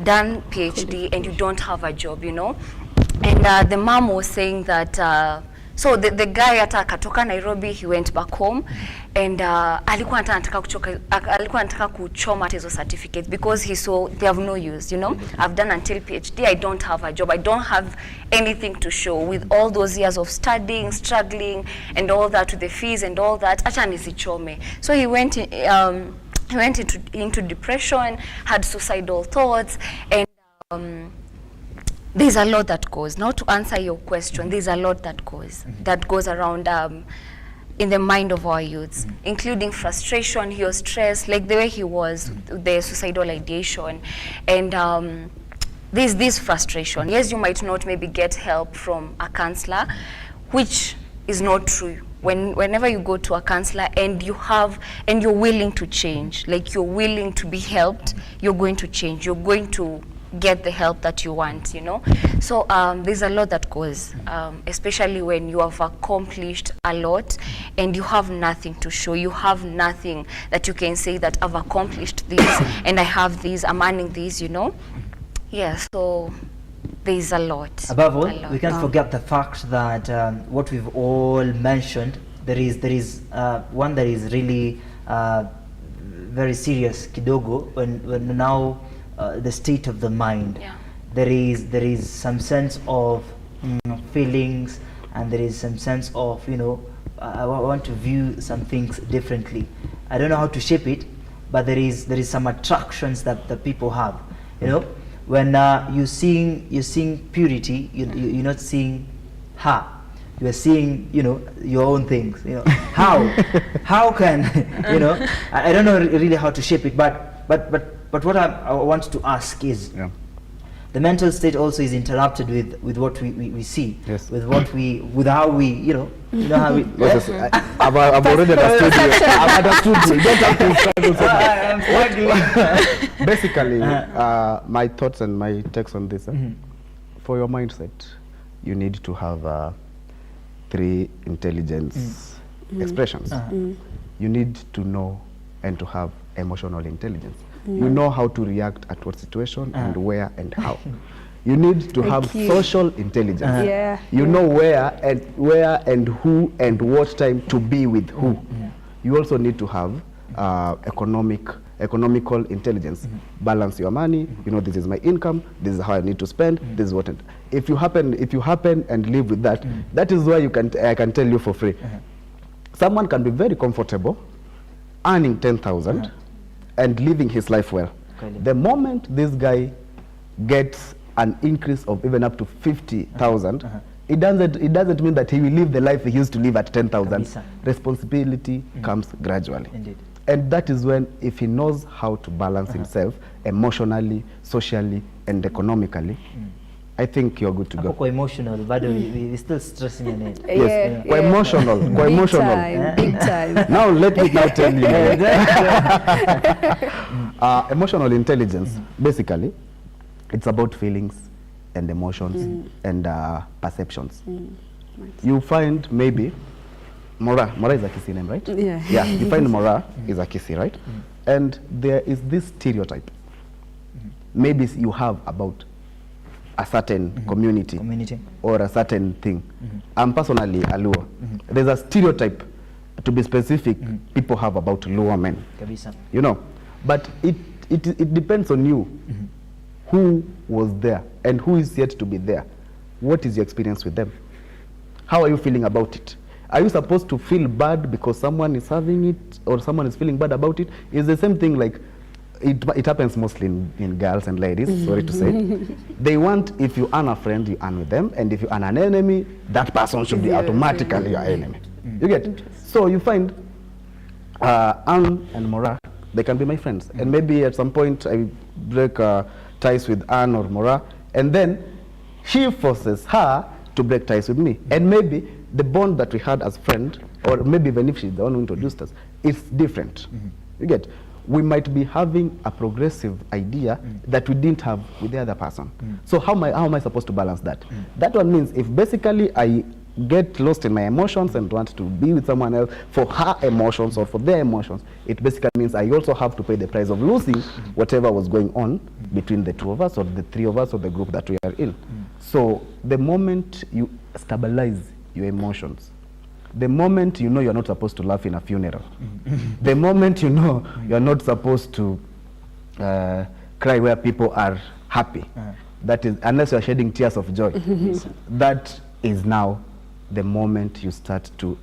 done PhD and you don't have a job, And the mom was saying that so the guy hata akatoka Nairobi, he went back home, and alikuwa anataka kuchoma hizo certificates because he saw they have no use, I've done until PhD, I don't have a job, I don't have anything to show with all those years of studying, struggling, and all that, with the fees and all that. Acha nisichome. So he went into depression, had suicidal thoughts, and there's a lot that goes. Now, to answer your question, there's a lot that goes around in the mind of our youths, including frustration, your stress, like the way he was, the suicidal ideation, and there's this frustration. Yes, you might not maybe get help from a counselor, which is not true. Whenever you go to a counselor and you're willing to change, like you're willing to be helped, you're going to change. You're going to get the help that you want, So there's a lot that goes, especially when you have accomplished a lot and you have nothing to show. You have nothing that you can say that I've accomplished this and I have this, I'm earning this, Yeah, so there's a lot. Above all, we can't forget the fact that what we've all mentioned, there is one that is really very serious, kidogo, when now the state of the mind. There is some sense of feelings, and there is some sense of I want to view some things differently. I don't know how to shape it, but there is some attractions that the people have. When you're seeing purity, you're not seeing her. You are seeing your own things. How can I don't know really how to shape it, but what I want to ask is, the mental state also is interrupted with what we see, with how we how we. I've already understood you. I've understood you. You don't have to struggle. Basically, my thoughts and my takes on this. For your mindset, you need to have 3 intelligence expressions. You need to know and to have emotional intelligence. You know how to react at what situation and where and how. You need to have social intelligence. You know where and who and what time to be with who. You also need to have economical intelligence. Balance your money. This is my income. This is how I need to spend. This is what. If you happen and live with that, that is why I can tell you for free. Someone can be very comfortable, earning 10,000. And living his life well. The moment this guy gets an increase of even up to 50,000, it doesn't mean that he will live the life he used to live at 10,000. Responsibility comes gradually. Indeed. And that is when, if he knows how to balance himself emotionally, socially, and economically, I think you're good to go. Quite emotional, but we're still stressing on it. Yes, quite emotional, quite emotional. Big time. Now let me now tell you. Emotional intelligence, basically, it's about feelings and emotions and perceptions. You find maybe Mora is a Kisi name, right? Yeah. You find Mora is a Kisi, right? And there is this stereotype. Maybe you have about a certain community or a certain thing. I'm personally a Luo. There's a stereotype, to be specific, people have about Luo men. But it depends on you. Who was there and who is yet to be there? What is your experience with them? How are you feeling about it? Are you supposed to feel bad because someone is having it or someone is feeling bad about it? It's the same thing, like it happens mostly in girls and ladies, sorry to say. They want, if you earn a friend, you earn with them, and if you earn an enemy, that person should be automatically your enemy. You get? So you find Anne and Mora, they can be my friends. And maybe at some point I break ties with Anne or Mora, and then she forces her to break ties with me. And maybe the bond that we had as friends, or maybe even if she's the one who introduced us, is different. You get? We might be having a progressive idea that we didn't have with the other person. So how am I supposed to balance that? That one means if basically I get lost in my emotions and want to be with someone else for her emotions or for their emotions, it basically means I also have to pay the price of losing whatever was going on between the two of us or the three of us or the group that we are in. So the moment you stabilize your emotions, the moment you know you're not supposed to laugh in a funeral, the moment you know you're not supposed to cry where people are happy, that is, unless you're shedding tears of joy, that is now the moment you start to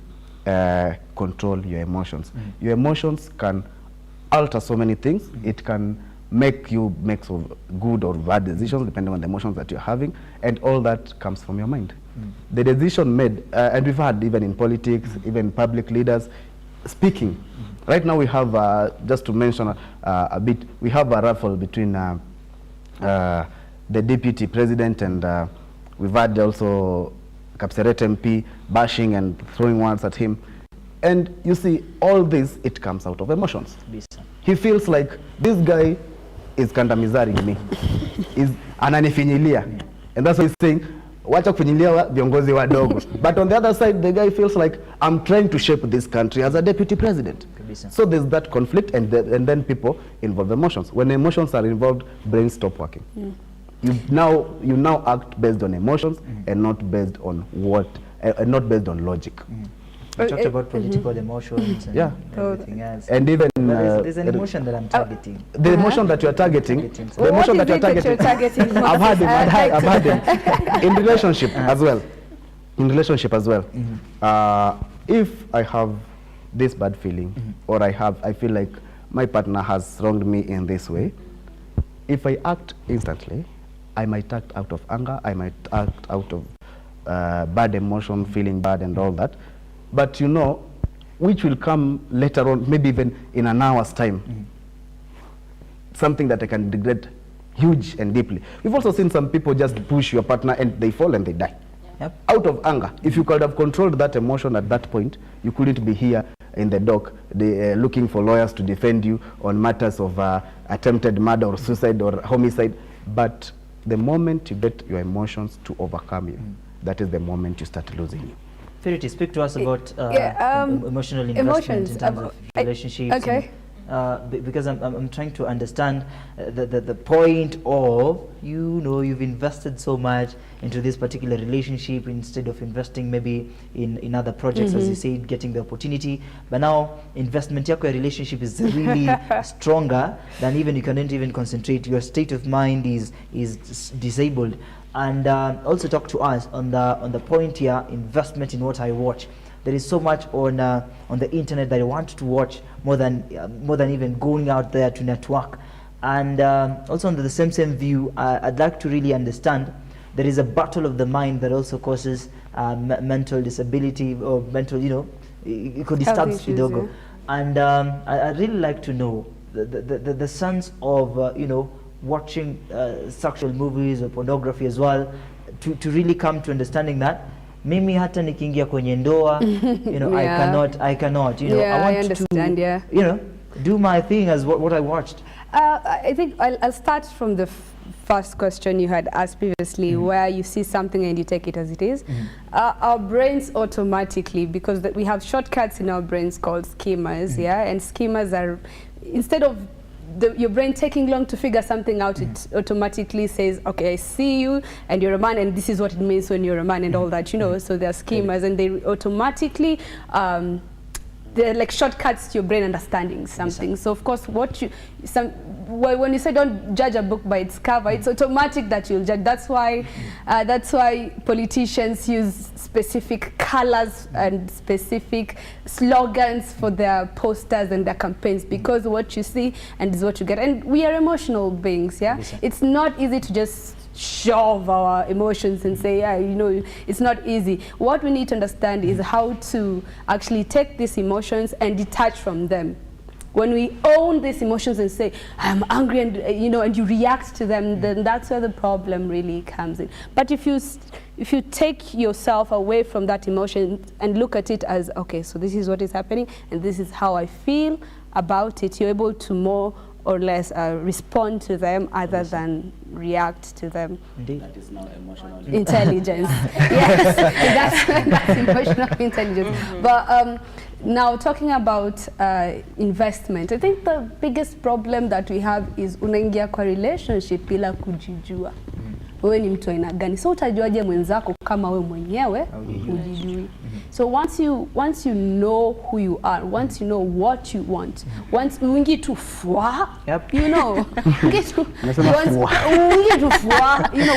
control your emotions. Your emotions can alter so many things. It can make you make so good or bad decisions depending on the emotions that you're having, and all that comes from your mind. The decision made, and we've had even in politics, even public leaders speaking. Right now we have, just to mention a bit, we have a raffle between the deputy president and we've had also Kapseret MP bashing and throwing words at him. And you see, all this, it comes out of emotions. He feels like this guy is kandamizaring me, is ananifinyilia. And that's why he's saying, wacha kufinyilia viongozi wadogo. But on the other side, the guy feels like, I'm trying to shape this country as a deputy president. So there's that conflict, and then people involve emotions. When emotions are involved, brains stop working. You now act based on emotions and not based on what, not based on logic. We talked about political emotions and everything else. And even there's an emotion that I'm targeting. The emotion that you're targeting, the emotion that you're targeting, I've had him in relationship as well. In relationship as well. If I have this bad feeling, or I feel like my partner has wronged me in this way, if I act instantly, I might act out of anger, I might act out of bad emotion, feeling bad and all that. But you know, which will come later on, maybe even in an hour's time. Something that I can regret huge and deeply. We've also seen some people just push your partner and they fall and they die. Out of anger. If you could have controlled that emotion at that point, you couldn't be here in the dock looking for lawyers to defend you on matters of attempted murder or suicide or homicide. But the moment you get your emotions to overcome you, that is the moment you start losing you. Verity, speak to us about emotional investment in terms of relationships. Okay. Because I'm trying to understand the point of, you've invested so much into this particular relationship instead of investing maybe in other projects, as you said, getting the opportunity. But now investment yako relationship is really stronger than even you cannot even concentrate. Your state of mind is disabled. And also talk to us on the point here, investment in what I watch. There is so much on the internet that I want to watch more than even going out there to network. And also under the same view, I'd like to really understand there is a battle of the mind that also causes mental disability or mental, it could disturb kidogo. And I'd really like to know the sense of watching sexual movies or pornography as well, to really come to understanding that mimi hata nikiingia kwenye ndoa, I cannot, I want to, do my thing as what I watched. I think I'll start from the first question you had asked previously, where you see something and you take it as it is. Our brains automatically, because we have shortcuts in our brains called schemas, and schemas are, instead of your brain taking long to figure something out, it automatically says, okay, I see you and you're a man and this is what it means when you're a man and all that, so there are schemas and they automatically they're like shortcuts to your brain understanding something. So of course, when you say don't judge a book by its cover, it's automatic that you'll judge. That's why politicians use specific colors and specific slogans for their posters and their campaigns, because what you see and is what you get. And we are emotional beings, yeah? It's not easy to just shove our emotions and say, yeah, you know, it's not easy. What we need to understand is how to actually take these emotions and detach from them. When we own these emotions and say, I'm angry, and you know, and you react to them, then that's where the problem really comes in. But if you take yourself away from that emotion and look at it as, okay, so this is what is happening and this is how I feel about it, you're able to more or less respond to them other than react to them. Indeed. That is now emotional intelligence. Yes, that's emotional intelligence. But now talking about investment, I think the biggest problem that we have is unaingia kwa relationship bila kujijua. Wewe ni mtu aina gani? So utajuaje mwenzako kama wewe mwenyewe hujijui? So once you know who you are, once you know what you want, once ungi to fwa, you know,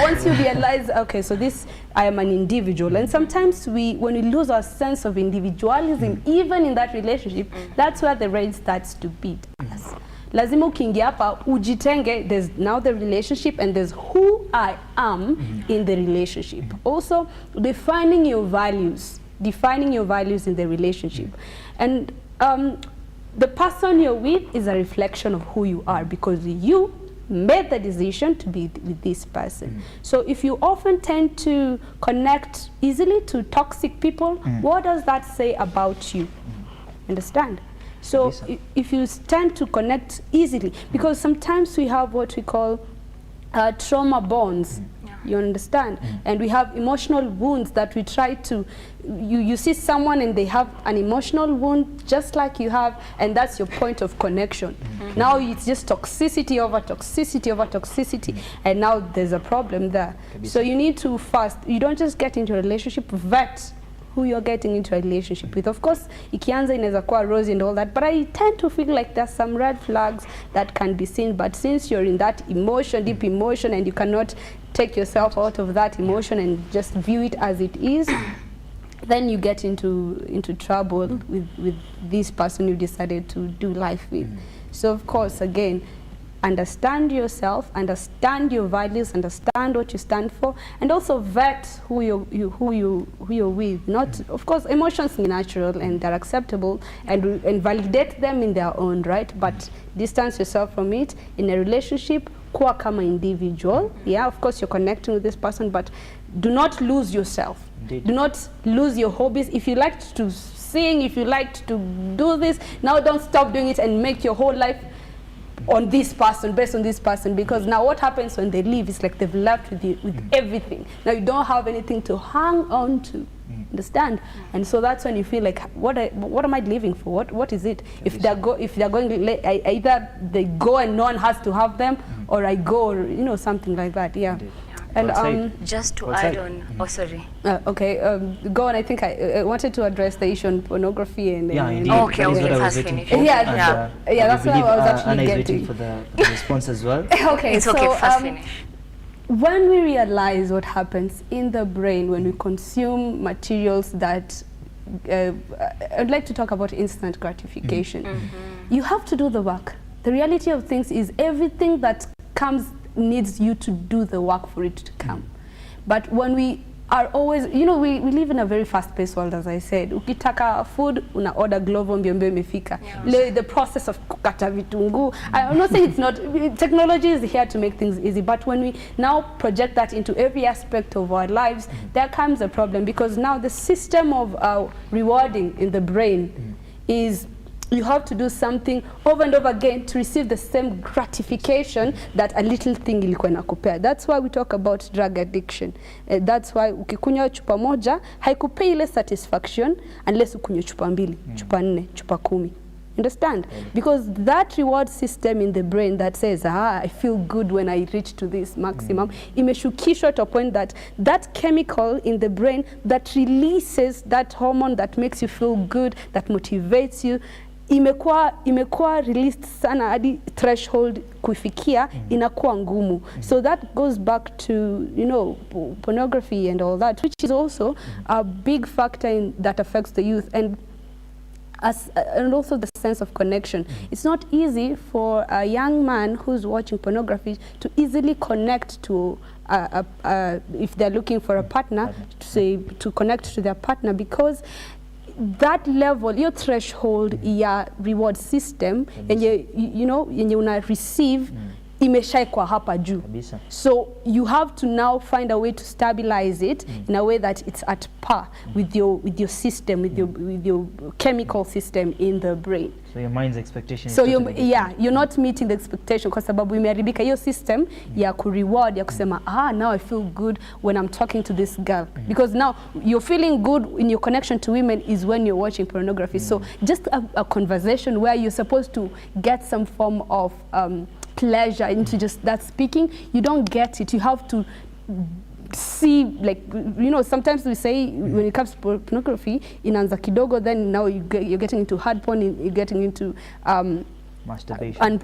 once you realize, okay, so this, I am an individual, and sometimes when we lose our sense of individualism, even in that relationship, that's where the rain starts to beat us. Lazima ukiingia hapa ujitenge, there's now the relationship and there's who I am in the relationship. Also, defining your values in the relationship. And the person you're with is a reflection of who you are, because you made the decision to be with this person. So if you often tend to connect easily to toxic people, what does that say about you? Understand? So if you tend to connect easily, because sometimes we have what we call trauma bonds, you understand? And we have emotional wounds that we try to, you see someone and they have an emotional wound just like you have, and that's your point of connection. Now it's just toxicity over toxicity over toxicity, and now there's a problem there. So you need to first, you don't just get into a relationship, vet who you're getting into a relationship with. Of course, ikianza inaweza kuwa rosy and all that, but I tend to feel like there's some red flags that can be seen. But since you're in that emotion, deep emotion, and you cannot take yourself out of that emotion and just view it as it is, then you get into trouble with this person you decided to do life with. So of course, again, understand yourself, understand your values, understand what you stand for, and also vet who you're with. Not, of course, emotions are natural and they're acceptable, and validate them in their own right, but distance yourself from it. In a relationship, kuwa kama individual. Yeah, of course you're connecting with this person, but do not lose yourself. Indeed. Do not lose your hobbies. If you like to sing, if you like to do this, now don't stop doing it and make your whole life on this person, based on this person, because now what happens when they leave is like they've left with you, with everything. Now you don't have anything to hang on to. Understand? And so that's when you feel like, what am I living for? What is it? If they're going, either they go and no one has to have them, or I go, or, you know, something like that. Yeah. And just to add on, okay, go on. I think I wanted to address the issue on pornography and okay, that's finished. Yeah, that's what I was actually getting. For the response as well. Okay, it's okay. First finish. When we realize what happens in the brain when we consume materials that I'd like to talk about instant gratification. You have to do the work. The reality of things is everything that comes needs you to do the work for it to come. But when we are always, you know, we live in a very fast-paced world, as I said. Ukitaka food, una order Glovo, mbio imefika. The process of kukata vitungu. I'm not saying it's not, technology is here to make things easy, but when we now project that into every aspect of our lives, there comes a problem, because now the system of rewarding in the brain is, you have to do something over and over again to receive the same gratification that a little thing ilikuwa inakupea. That's why we talk about drug addiction. That's why ukikunywa chupa moja haikupei ile satisfaction unless ukunywe chupa mbili, chupa 4, chupa 10. Understand? Because that reward system in the brain that says, I feel good when I reach to this maximum, imeshukishwa to a point that that chemical in the brain that releases that hormone that makes you feel good, that motivates you, imekuwa released sana hadi threshold kufikia inakuwa ngumu. So that goes back to, you know, pornography and all that, which is also a big factor that affects the youth. And also the sense of connection. It's not easy for a young man who's watching pornography to easily connect to, if they're looking for a partner, to connect to their partner, because that level, your threshold, your reward system, and yenye una receive, imeshaikwa hapa juu. So you have to now find a way to stabilize it in a way that it's at par with your system, with your chemical system in the brain. So your mind's expectation. So you're not meeting the expectation kwa sababu imeharibika hiyo system ya kureward, ya kusema now I feel good when I'm talking to this girl, because now you're feeling good in your connection to women is when you're watching pornography. So just a conversation where you're supposed to get some form of pleasure into just that speaking, you don't get it. You have to see, like, you know, sometimes we say when it comes to pornography, inaanza kidogo, then now you're getting into hard porn, you're getting into masturbation, and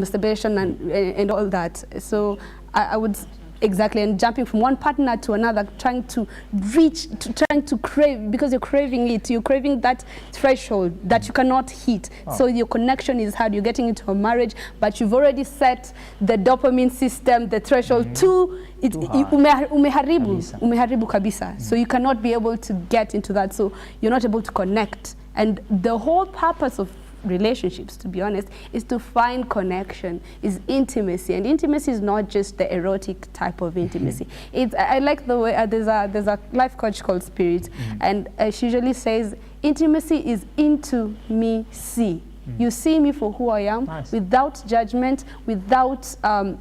masturbation and all that. So I would exactly, and jumping from one partner to another, trying to reach, trying to crave, because you're craving it, you're craving that threshold that you cannot hit. So your connection is hard, you're getting into a marriage, but you've already set the dopamine system, the threshold to umeharibu kabisa. So you cannot be able to get into that, so you're not able to connect. And the whole purpose of relationships, to be honest, is to find connection, is intimacy. And intimacy is not just the erotic type of intimacy. I like the way there's a life coach called Spirit, and she usually says intimacy is into me see. You see me for who I am, without judgment, without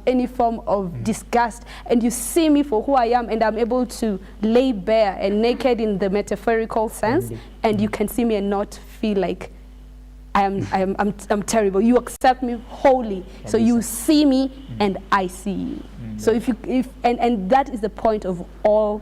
any form of disgust, and you see me for who I am, and I'm able to lay bare and naked in the metaphorical sense, and you can see me and not feel like I'm terrible. You accept me wholly, so you see me and I see you. So and that is the point of all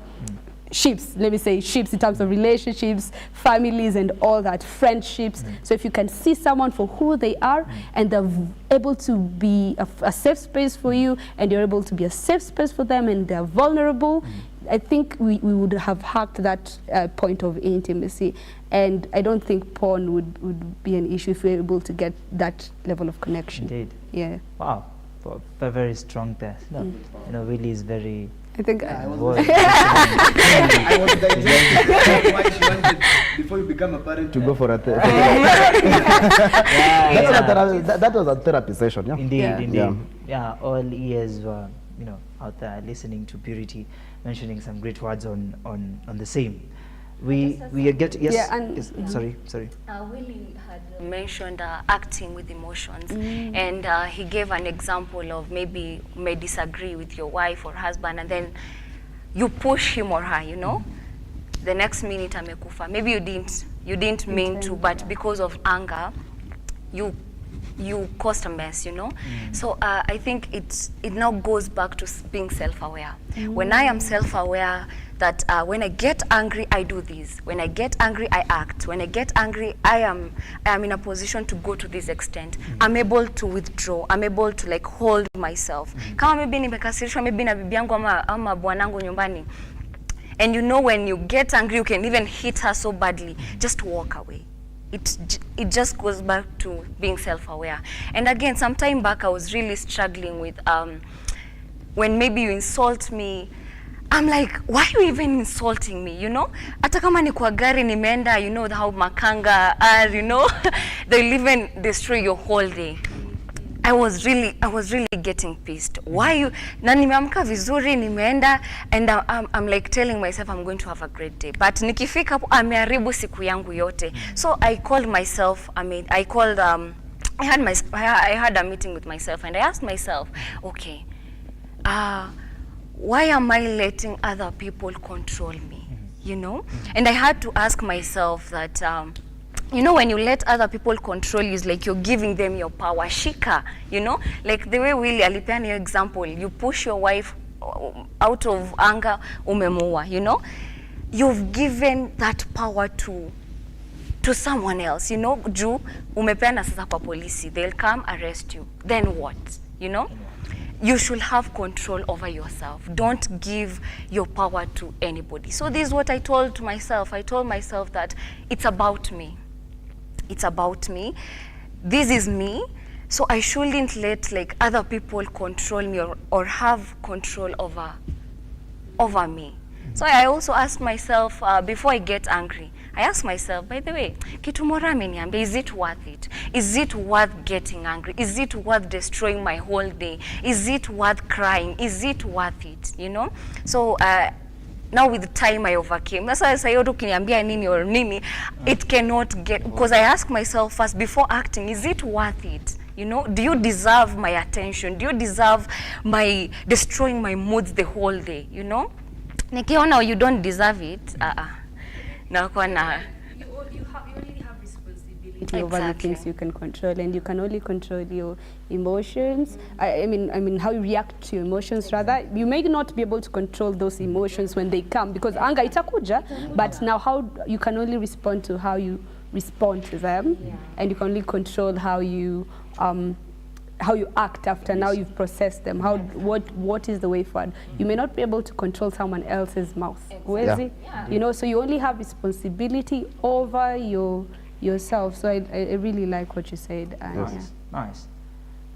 ships, let me say ships in terms of relationships, families and all that, friendships. So if you can see someone for who they are, and they're able to be a safe space for you, and you're able to be a safe space for them, and they're vulnerable, I think we would have hacked that point of intimacy. And I don't think porn would be an issue if we're able to get that level of connection. Indeed. Yeah. Wow. Very strong there. No, you know, really is very... I think I was before you become a parent to go for a therapy. That was a therapy session. Yeah. Indeed. Yeah. All ears were, you know, out there listening to Purity, mentioning some great words on the same. We are getting sorry. Willie had mentioned acting with emotions, and he gave an example of maybe you may disagree with your wife or husband, and then you push him or her, you know, the next minute amekufa. Maybe you didn't mean to, but because of anger, you caused a mess, you know. So I think it now goes back to being self-aware. When I am self-aware that when I get angry, I do this. When I get angry, I act. When I get angry, I am in a position to go to this extent. I'm able to withdraw. I'm able to like hold myself. Kama maybe nimekasirishwa maybe na bibi yangu ama bwanangu nyumbani, and you know when you get angry, you can even hit her so badly, just walk away. It just goes back to being self-aware. And again, some time back, I was really struggling with when maybe you insult me, I'm like, why are you even insulting me, you know? Hata kama ni kwa gari nimeenda, you know how makanga are, you know? They'll even destroy your whole day. I was really getting pissed. Why you? Na nimeamka vizuri, nimeenda, and I'm like telling myself I'm going to have a great day. But nikifika hapo ameharibu siku yangu yote. So I called myself. I had a meeting with myself, and I asked myself, okay, why am I letting other people control me? You know? And I had to ask myself that, you know, when you let other people control you, it's like you're giving them your power. Shika, you know, like the way Willie alipeana your example, you push your wife out of anger, umemuua, you know, you've given that power to someone else, you know, juu umepeana sasa kwa polisi, they'll come arrest you, then what, you know? You should have control over yourself. Don't give your power to anybody. So this is what I told myself. I told myself that it's about me. It's about me. This is me. So I shouldn't let like other people control me or have control over me. So I also ask myself, before I get angry, I ask myself, by the way, kitu mora ameniambia, is it worth it? Is it worth getting angry? Is it worth destroying my whole day? Is it worth crying? Is it worth it? You know? So now with time I overcame. That's why I say, ukiniambia nini or nini, it cannot get, because I ask myself first before acting, is it worth it? You know, do you deserve my attention? Do you deserve my destroying my moods the whole day? You know? Nikiona you don't deserve it, nakuwa na you only have responsibility over the things you can control, and you can only control your emotions. I mean how you react to your emotions. Rather, you may not be able to control those emotions when they come, because anger itakuja, but now how you can only respond to how you respond to them, and you can only control how you act after now you've processed them. What is the way forward? You may not be able to control someone else's mouth. You know, so you only have responsibility over yourself. So I really like what you said. Nice.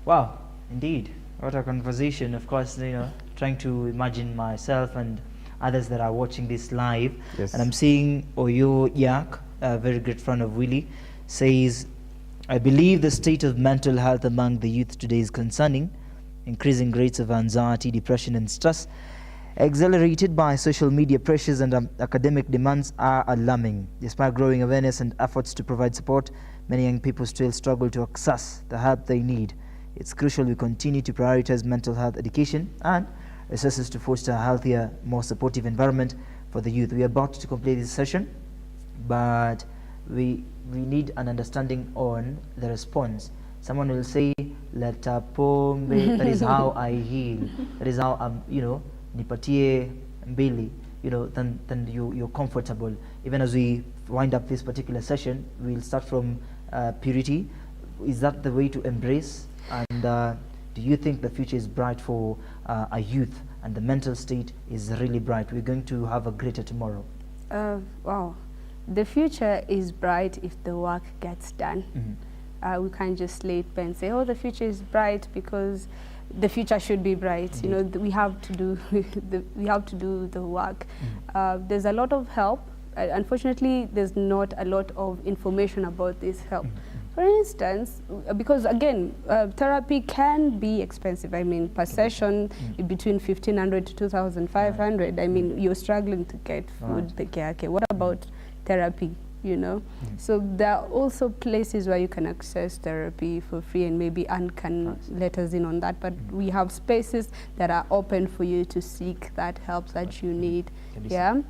Wow, indeed. What a conversation. Of course, you know, trying to imagine myself and others that are watching this live. Yes. And I'm seeing Oyo Yak, a very great friend of Willie, says, I believe the state of mental health among the youth today is concerning. Increasing rates of anxiety, depression and stress, accelerated by social media pressures and academic demands, are alarming. Despite growing awareness and efforts to provide support, many young people still struggle to access the help they need. It's crucial we continue to prioritize mental health education and resources to foster a healthier, more supportive environment for the youth. We are about to complete this session, but we need an understanding on the response. Someone will say, leta pombe, that is how I heal. That is how I'm, you know, nipatie mbili, you know, then you're comfortable. Even as we wind up this particular session, we'll start from purity. Is that the way to embrace? And do you think the future is bright for a youth and the mental state is really bright? We're going to have a greater tomorrow. Wow. The future is bright if the work gets done. We can't just lay it and say, oh, the future is bright because the future should be bright. You know, we have to do the work. There's a lot of help. Unfortunately, there's not a lot of information about this help. For instance, because again, therapy can be expensive. I mean, per session between 1,500 to 2,500. I mean, you're struggling to get food. Okay, what about therapy, you know? So there are also places where you can access therapy for free, and maybe Anne can let us in on that, but we have spaces that are open for you to seek that help that you need. And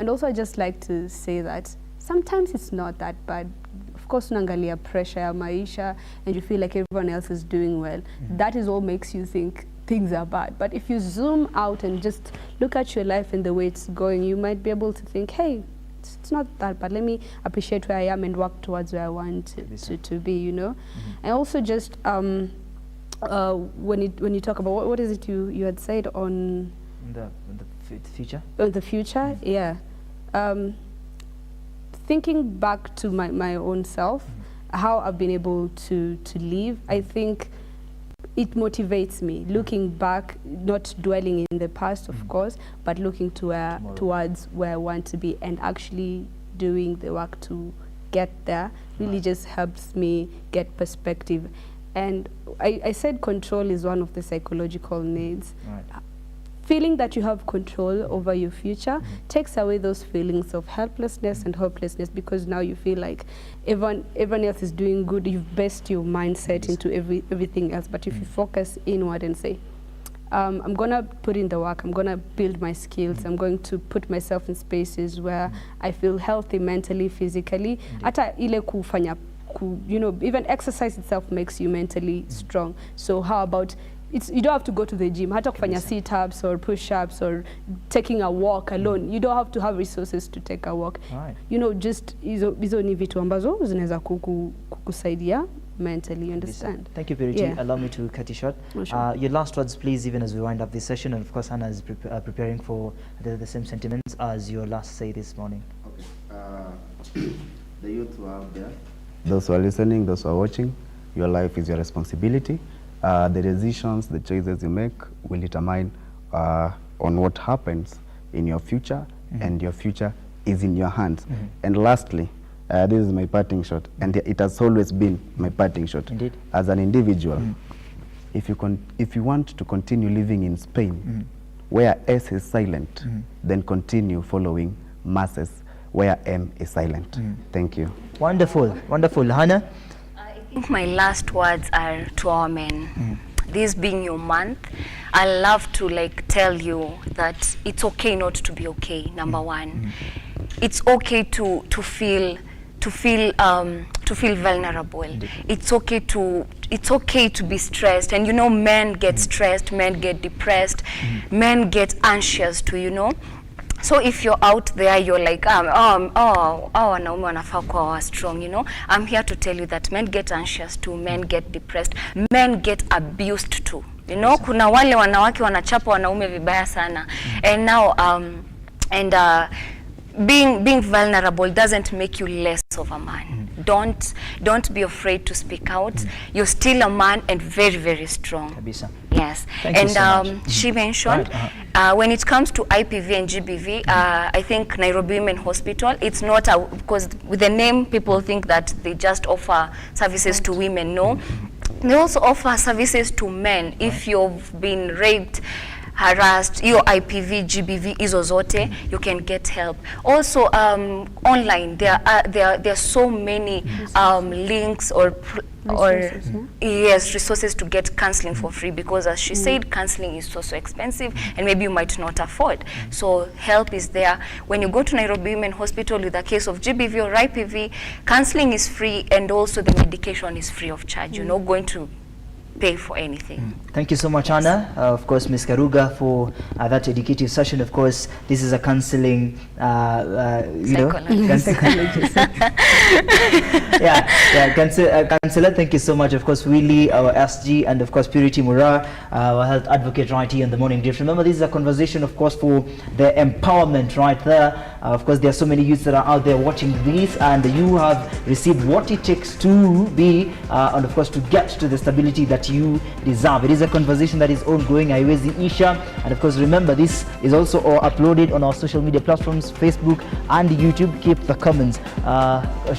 also I just like to say that sometimes it's not that bad. Of course, unaangalia pressure ya maisha and you feel like everyone else is doing well. That is what makes you think things are bad. But if you zoom out and just look at your life and the way it's going, you might be able to think, hey, it's not that bad. Let me appreciate where I am and work towards where I want to be, you know. And also just when you talk about what is it you had said on the future? The future, yeah. Thinking back to my own self, how I've been able to live, I think it motivates me. Looking back, not dwelling in the past, of course, but looking to towards where I want to be and actually doing the work to get there really just helps me get perspective. And I said control is one of the psychological needs. Feeling that you have control over your future takes away those feelings of helplessness and hopelessness, because now you feel like everyone else is doing good. You've based your mindset into everything else. But if you focus inward and say, I'm going to put in the work, I'm going to build my skills, I'm going to put myself in spaces where I feel healthy mentally, physically. Hata ile kufanya, you know, even exercise itself makes you mentally strong. So how about, you don't have to go to the gym. Hata kufanya sit-ups or push-ups or taking a walk alone. You don't have to have resources to take a walk. Right. You know, just hizo ni vitu ambazo zinaweza kukusaidia mentally, understand? Thank you, Purity. Allow me to cut you short. Sure. Your last words, please, even as we wind up this session. And of course, Hannah is preparing for the same sentiments as your last say this morning. Okay. The youth who are out there, those who are listening, those who are watching, your life is your responsibility. The decisions, the choices you make will determine on what happens in your future, and your future is in your hands. And lastly, this is my parting shot, and it has always been my parting shot. Indeed. As an individual, if you want to continue living in Spain, where S is silent, then continue following masses, where M is silent. Thank you. Wonderful, wonderful. Hannah? I think my last words are to our men. This being your month, I love to tell you that it's okay not to be okay. Number one, it's okay to feel vulnerable. It's okay to be stressed, and you know, men get stressed, men get depressed, men get anxious too, you know. So if you're out there, you're like, wanaume wanafaa kuwa strong, you know. I'm here to tell you that men get anxious too, men get depressed, men get abused too. You know, kuna wale wanawake wanachapa wanaume vibaya sana. And now, being vulnerable doesn't make you less of a man. Don't be afraid to speak out. You're still a man and very, very strong. Kabisa. Yes. Thank you so much. She mentioned when it comes to IPV and GBV, I think Nairobi Women Hospital, it's not because with the name people think that they just offer services to women. No, they also offer services to men. If you've been raped, harassed, your IPV, GBV, hizo zote, you can get help. Also, online, there are so many links or resources to get counseling for free, because as she said, counseling is so expensive and maybe you might not afford. So help is there. When you go to Nairobi Women Hospital with a case of GBV or IPV, counseling is free, and also the medication is free of charge. You're not going to pay for anything. Thank you so much, Anna. Of course, Ms. Karuga, for that educative session. Of course, this is a counseling, psychologist. Counselor, thank you so much. Of course, Willie, our SG, and of course, Purity Mura, our health advocate right here in the morning drift. Remember, this is a conversation, of course, for the empowerment right there. Of course, there are so many youths that are out there watching this, and you have received what it takes to be, and of course, to get to the stability that you deserve. It is a conversation that is ongoing. Iwezi Isha, and of course, remember, this is also uploaded on our social media platforms, Facebook and YouTube. Keep the comments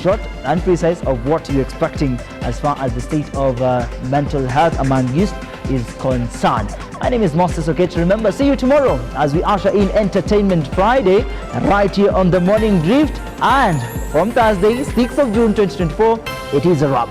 short and precise of what you're expecting as far as the state of mental health among youth is concerned. My name is Master Soket. Remember, see you tomorrow as we usher in Entertainment Friday right here on the Morning Drift. And from Thursday, 6th of June 2024, it is a wrap.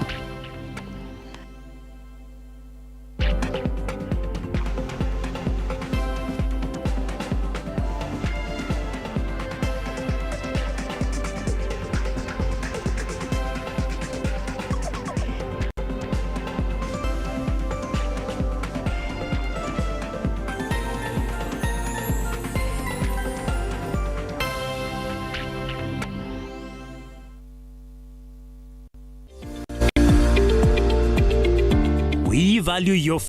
We value your